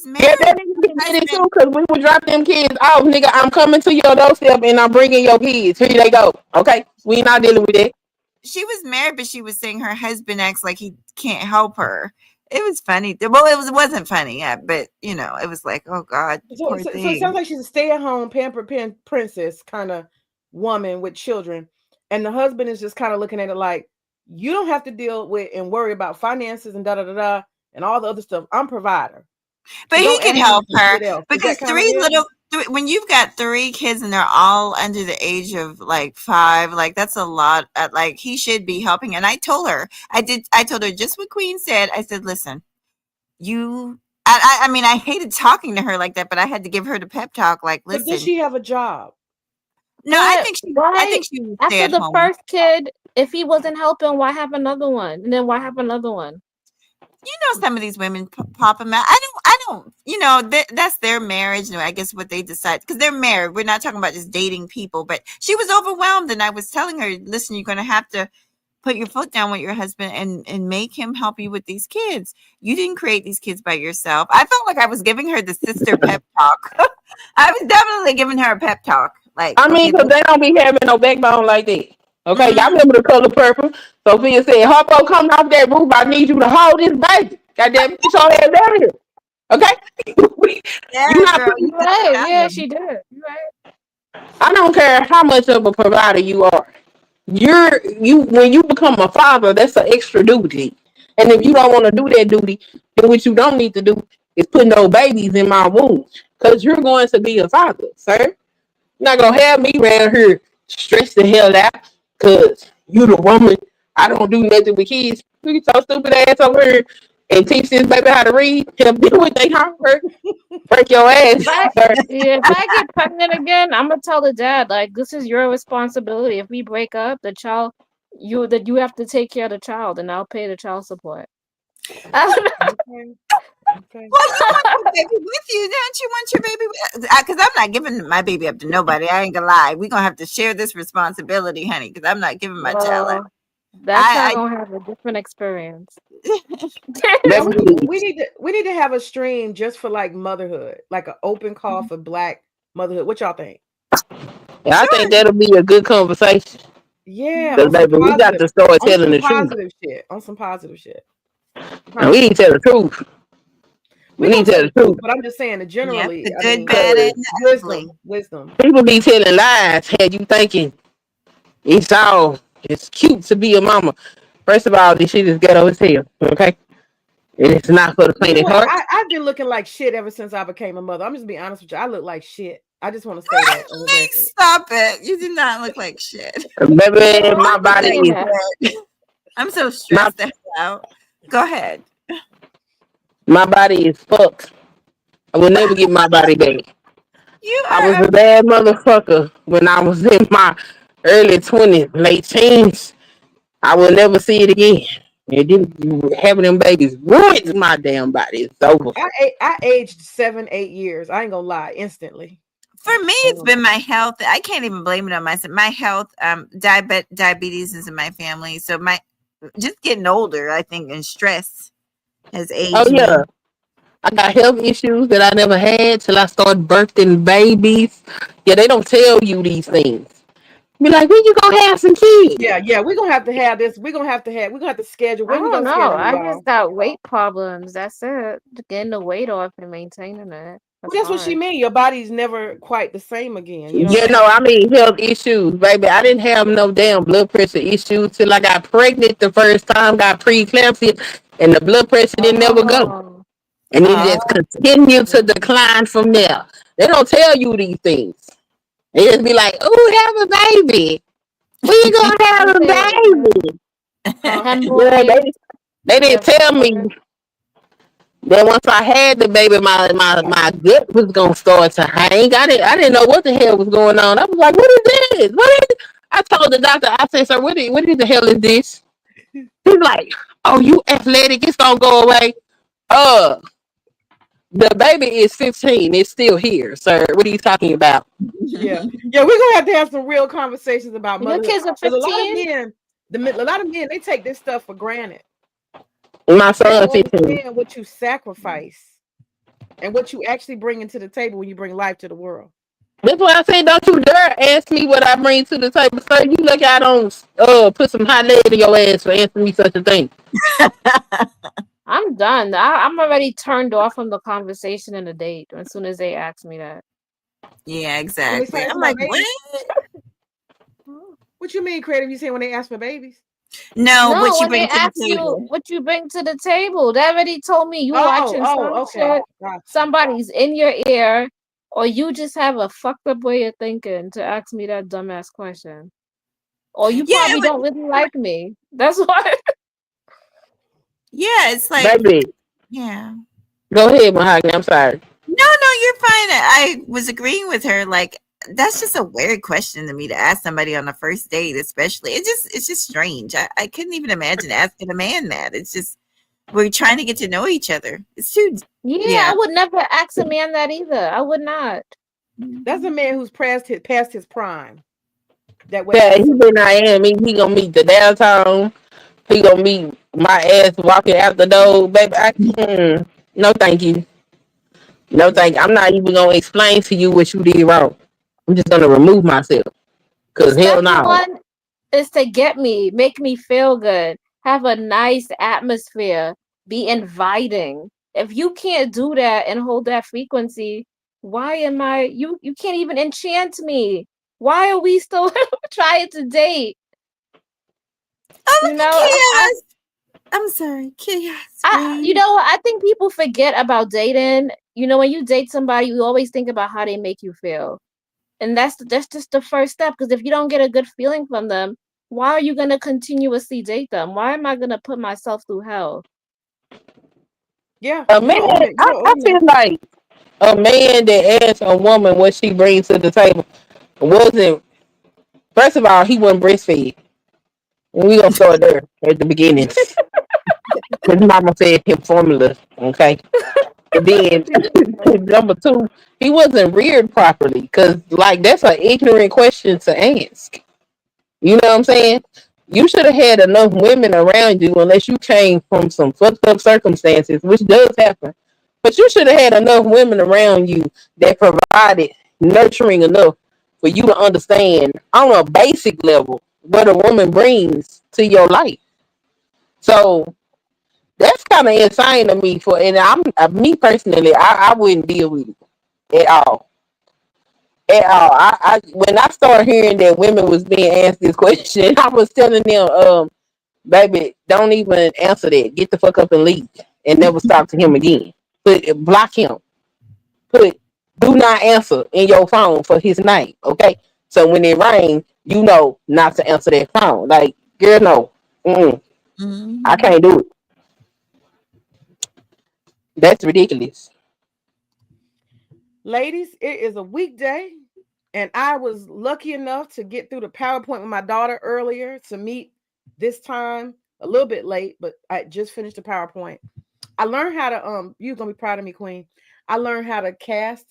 Yeah, married. that nigga did it too, because we would drop them kids off, nigga. I'm coming to your doorstep and I'm bringing your kids. Here they go. Okay? We not dealing with that. She was married, but she was saying her husband acts like he can't help her. It was funny. Well, it wasn't funny, yeah, but it was like, oh God, So it sounds like she's a stay-at-home, pampered princess kind of woman with children, and the husband is just kind of looking at it like, you don't have to deal with and worry about finances and da da da da and all the other stuff. I'm provider. But So he don't could ask help me to her do it else. Is because that kinda it? when you've got 3 kids and they're all under the age of like 5, like that's a lot. Like he should be helping. And I told her, I told her just what Queen said. I said, listen, I mean, I hated talking to her like that, but I had to give her the pep talk. Like, But does listen, she have a job? no, I think she was After stay at the home. first kid, if he wasn't helping, why have another one? And then why have another one? Some of these women pop them out. I don't, that's their marriage. I guess what they decide, because they're married. We're not talking about just dating people, but she was overwhelmed. And I was telling her, listen, you're going to have to put your foot down with your husband and make him help you with these kids. You didn't create these kids by yourself. I felt like I was giving her the sister pep talk. I was definitely giving her a pep talk. Like, I mean, because they don't be having no backbone like that. Okay, y'all remember The Color Purple? Sophia said, Harpo coming off that roof, I need you to hold this baby. Goddamn, you saw that down here. Okay? Yeah, You not girl, putting, you You're right. got Yeah, them. she did. You're right. I don't care how much of a provider you are. You when you become a father, that's an extra duty. And if you don't want to do that duty, then what you don't need to do is put no babies in my womb. Because you're going to be a father, sir. You're not gonna have me around here stressed the hell out because you the woman. I don't do nothing with kids. You get your stupid ass over here and teach this baby how to read, help them with their homework, break your ass, If I sir. yeah, if I get pregnant again, I'm gonna tell the dad like this is your responsibility. If we break up, the child you have to take care of the child, and I'll pay the child support. Okay. Okay. Well, you want your baby with you, don't you? Want your baby? Because I'm not giving my baby up to nobody. I ain't gonna lie. We're gonna have to share this responsibility, honey. Because I'm not giving my child up. Well, that child I gonna have a different experience. Now we Baby, we need to have a stream just for like motherhood, like an open call for Black motherhood. What y'all think? I sure. think that'll be a good conversation. Yeah, Because, on some baby, we got positive, to start on telling some the truth. positive shit, on some positive shit. And we need to tell the truth. We We gonna need to tell tell the the truth, truth. but I'm just saying that Yep, generally, the I good, mean, bad, and the ugly. wisdom. People be telling lies, had you thinking it's cute to be a mama. First of all, this shit is ghetto as hell, okay? And it's not for the You faint know of what? heart. I've been looking like shit ever since I became a mother. I'm just being honest with you. I look like shit. I just want to say that on the Hey, record. stop it! You do not look like shit. Baby, No, my I'm not body saying is that. I'm so my stressed the hell out. Go ahead. my body is fucked. I will never get my body back. You I was are. a bad motherfucker when I was in my early 20s, late teens. I will never see it again. It didn't having them babies ruins my damn body. It's over. I aged 7, 8 years. I ain't gonna lie, instantly. For me, I ain't it's gonna been my health. I can't even blame it on myself. My health, diabetes is in my family. So my just getting older, I think, and stress has Oh aged me. yeah. I got health issues that I never had till I started birthing babies. Yeah, they don't tell you these things. Be like, when you gonna have some kids? Yeah, we're gonna have to have this. We're gonna have to schedule. I When we don't gonna know. schedule, I y'all? just got weight problems. That's it. Getting the weight off and maintaining it. Well, That's that's what she hard. mean. Your body's never quite the same again. You know what Yeah, I'm no, saying? I mean health issues, baby. I didn't have no damn blood pressure issues till I got pregnant the first time, got preeclampsia, and the blood pressure didn't never go. Oh, And it Oh, just continued to decline from there. They don't tell you these things. They just be like, oh, have a baby. When you gonna have what a they baby? Huh? Girl, hemorrhoid? they didn't Yeah, tell me hemorrhoid. that once I had the baby, my gut was gonna start to hang. I didn't know what the hell was going on. I was like, what is this? What is it? I told the doctor, I said, sir, what the hell is this? He's like, oh, you athletic, it's gonna go away. Uh, the baby is 15, it's still here, sir. What are you talking about? Yeah, yeah. We're gonna have to have some real conversations about Your motherhood kids are because a lot of 15? men, a lot of men, they take this stuff for granted. My They son don't 15. understand what you sacrifice and what you actually bring into the table when you bring life to the world. That's why I say, don't you dare ask me what I bring to the table, sir. You look, I don't put some hot lead in your ass for asking me such a thing. I'm done. I'm already turned off from the conversation and the date as soon as they ask me that. yeah, When they exactly. start I'm asking like, about what? babies, what you mean, creative? You say when they ask for babies? No, No, what you when they bring to the ask you table. what you bring to the table, they already told me you Oh, watching some oh, okay. shit, Gotcha. somebody's in your ear, or you just have a fucked up way of thinking to ask me that dumbass question. Or you Yeah, probably don't really like me. That's why. yeah, it's like, Baby, yeah. go ahead, Mahogany. I'm sorry. No, you're fine. I was agreeing with her. Like, that's just a weird question to me to ask somebody on the first date, especially. It's just strange. I couldn't even imagine asking a man that. It's just we're trying to get to know each other. It's too, Yeah, yeah. I would never ask a man that either. I would not. That's a man who's past his prime. That would Yeah, ask he some. been I he gonna meet the downtown. He gonna meet my ass walking out the door, baby. No, thank you. No, thank you. I'm not even gonna explain to you what you did wrong. I'm just gonna remove myself. Cause hell Step no. one is to get me, make me feel good, have a nice atmosphere, be inviting. If you can't do that and hold that frequency, why am I you can't even enchant me? Why are we still trying to date? Oh, You look know, at I, chaos. I'm sorry, chaos. you know, I think people forget about dating. You know, when you date somebody, you always think about how they make you feel. And that's just the first step. Because if you don't get a good feeling from them, why are you gonna continuously date them? Why am I gonna put myself through hell? Yeah, A you man, own it. You I own feel that. like a man that asks a woman what she brings to the table wasn't. First of all, he wasn't breastfed. And we gonna start there at the beginning. His mama fed him formula, okay? And then number two, he wasn't reared properly, because like that's an ignorant question to ask. You know what I'm saying? You should have had enough women around you, unless you came from some fucked up circumstances, which does happen. But you should have had enough women around you that provided nurturing enough for you to understand on a basic level what a woman brings to your life. So that's kind of insane to me. For and I'm me personally, I wouldn't deal with it at all. At all. When I started hearing that women was being asked this question, I was telling them, baby, don't even answer that. Get the fuck up and leave, and never talk to him again. Block him. Put do not answer in your phone for his name. Okay, so when it rings, you know not to answer that phone. Like, girl, no, I Mhm. can't do it. That's ridiculous. Ladies, it is a weekday, and I was lucky enough to get through the PowerPoint with my daughter earlier to meet this time a little bit late, but I just finished the PowerPoint. I learned how to you're gonna be proud of me, Queen. I learned how to cast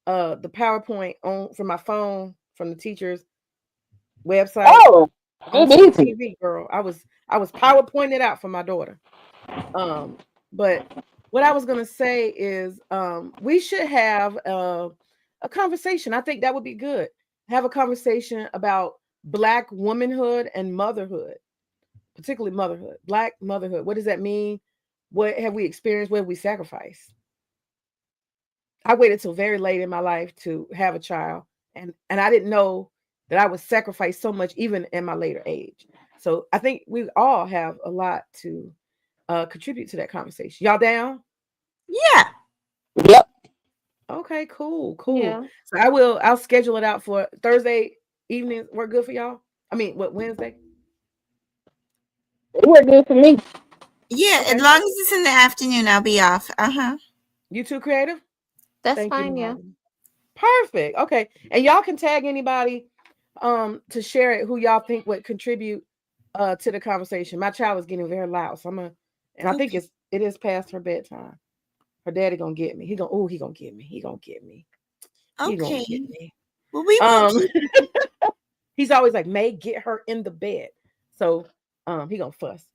the PowerPoint on from my phone from the teacher's website Oh, it onto the is. TV, girl. I was PowerPointed out for my daughter. But what I was gonna say is we should have a conversation. I think that would be good. Have a conversation about black womanhood and motherhood, particularly motherhood, black motherhood. What does that mean? What have we experienced? What have we sacrificed? I waited till very late in my life to have a child, and I didn't know that I would sacrifice so much even in my later age. So I think we all have a lot to contribute to that conversation. Y'all down? Yeah. Yep. Okay, cool, cool. Yeah. So I'll schedule it out for Thursday evenings. Work good for y'all? I mean, what, Wednesday? It worked good for me. Yeah. As Okay. long as it's in the afternoon, I'll be off. You too creative? That's Thank you, fine, yeah. Mahogany. Perfect. Okay. And y'all can tag anybody to share it who y'all think would contribute to the conversation. My child is getting very loud. So and I think Okay. it is past her bedtime. Her daddy gonna get me. He gonna get me. He gonna get me. He gonna Okay. get me. Well, we won't Um keep. he's always like, May, get her in the bed. So he gonna fuss.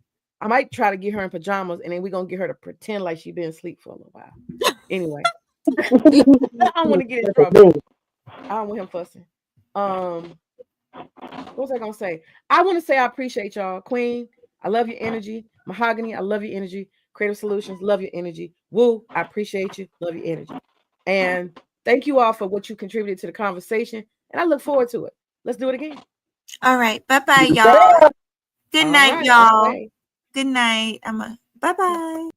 I might try to get her in pajamas and then we're gonna get her to pretend like she been asleep for a little while. Anyway, I don't want to get in trouble. I don't want him fussing. Um, what was I gonna say? I want to say I appreciate y'all. Queen, I love your energy. Mahogany, I love your energy. Creative Solutions, love your energy. Woo, I appreciate you. Love your energy. And thank you all for what you contributed to the conversation. And I look forward to it. Let's do it again. All right. Bye bye, y'all. Good All night, right, on the y'all. way. Good night. Bye bye.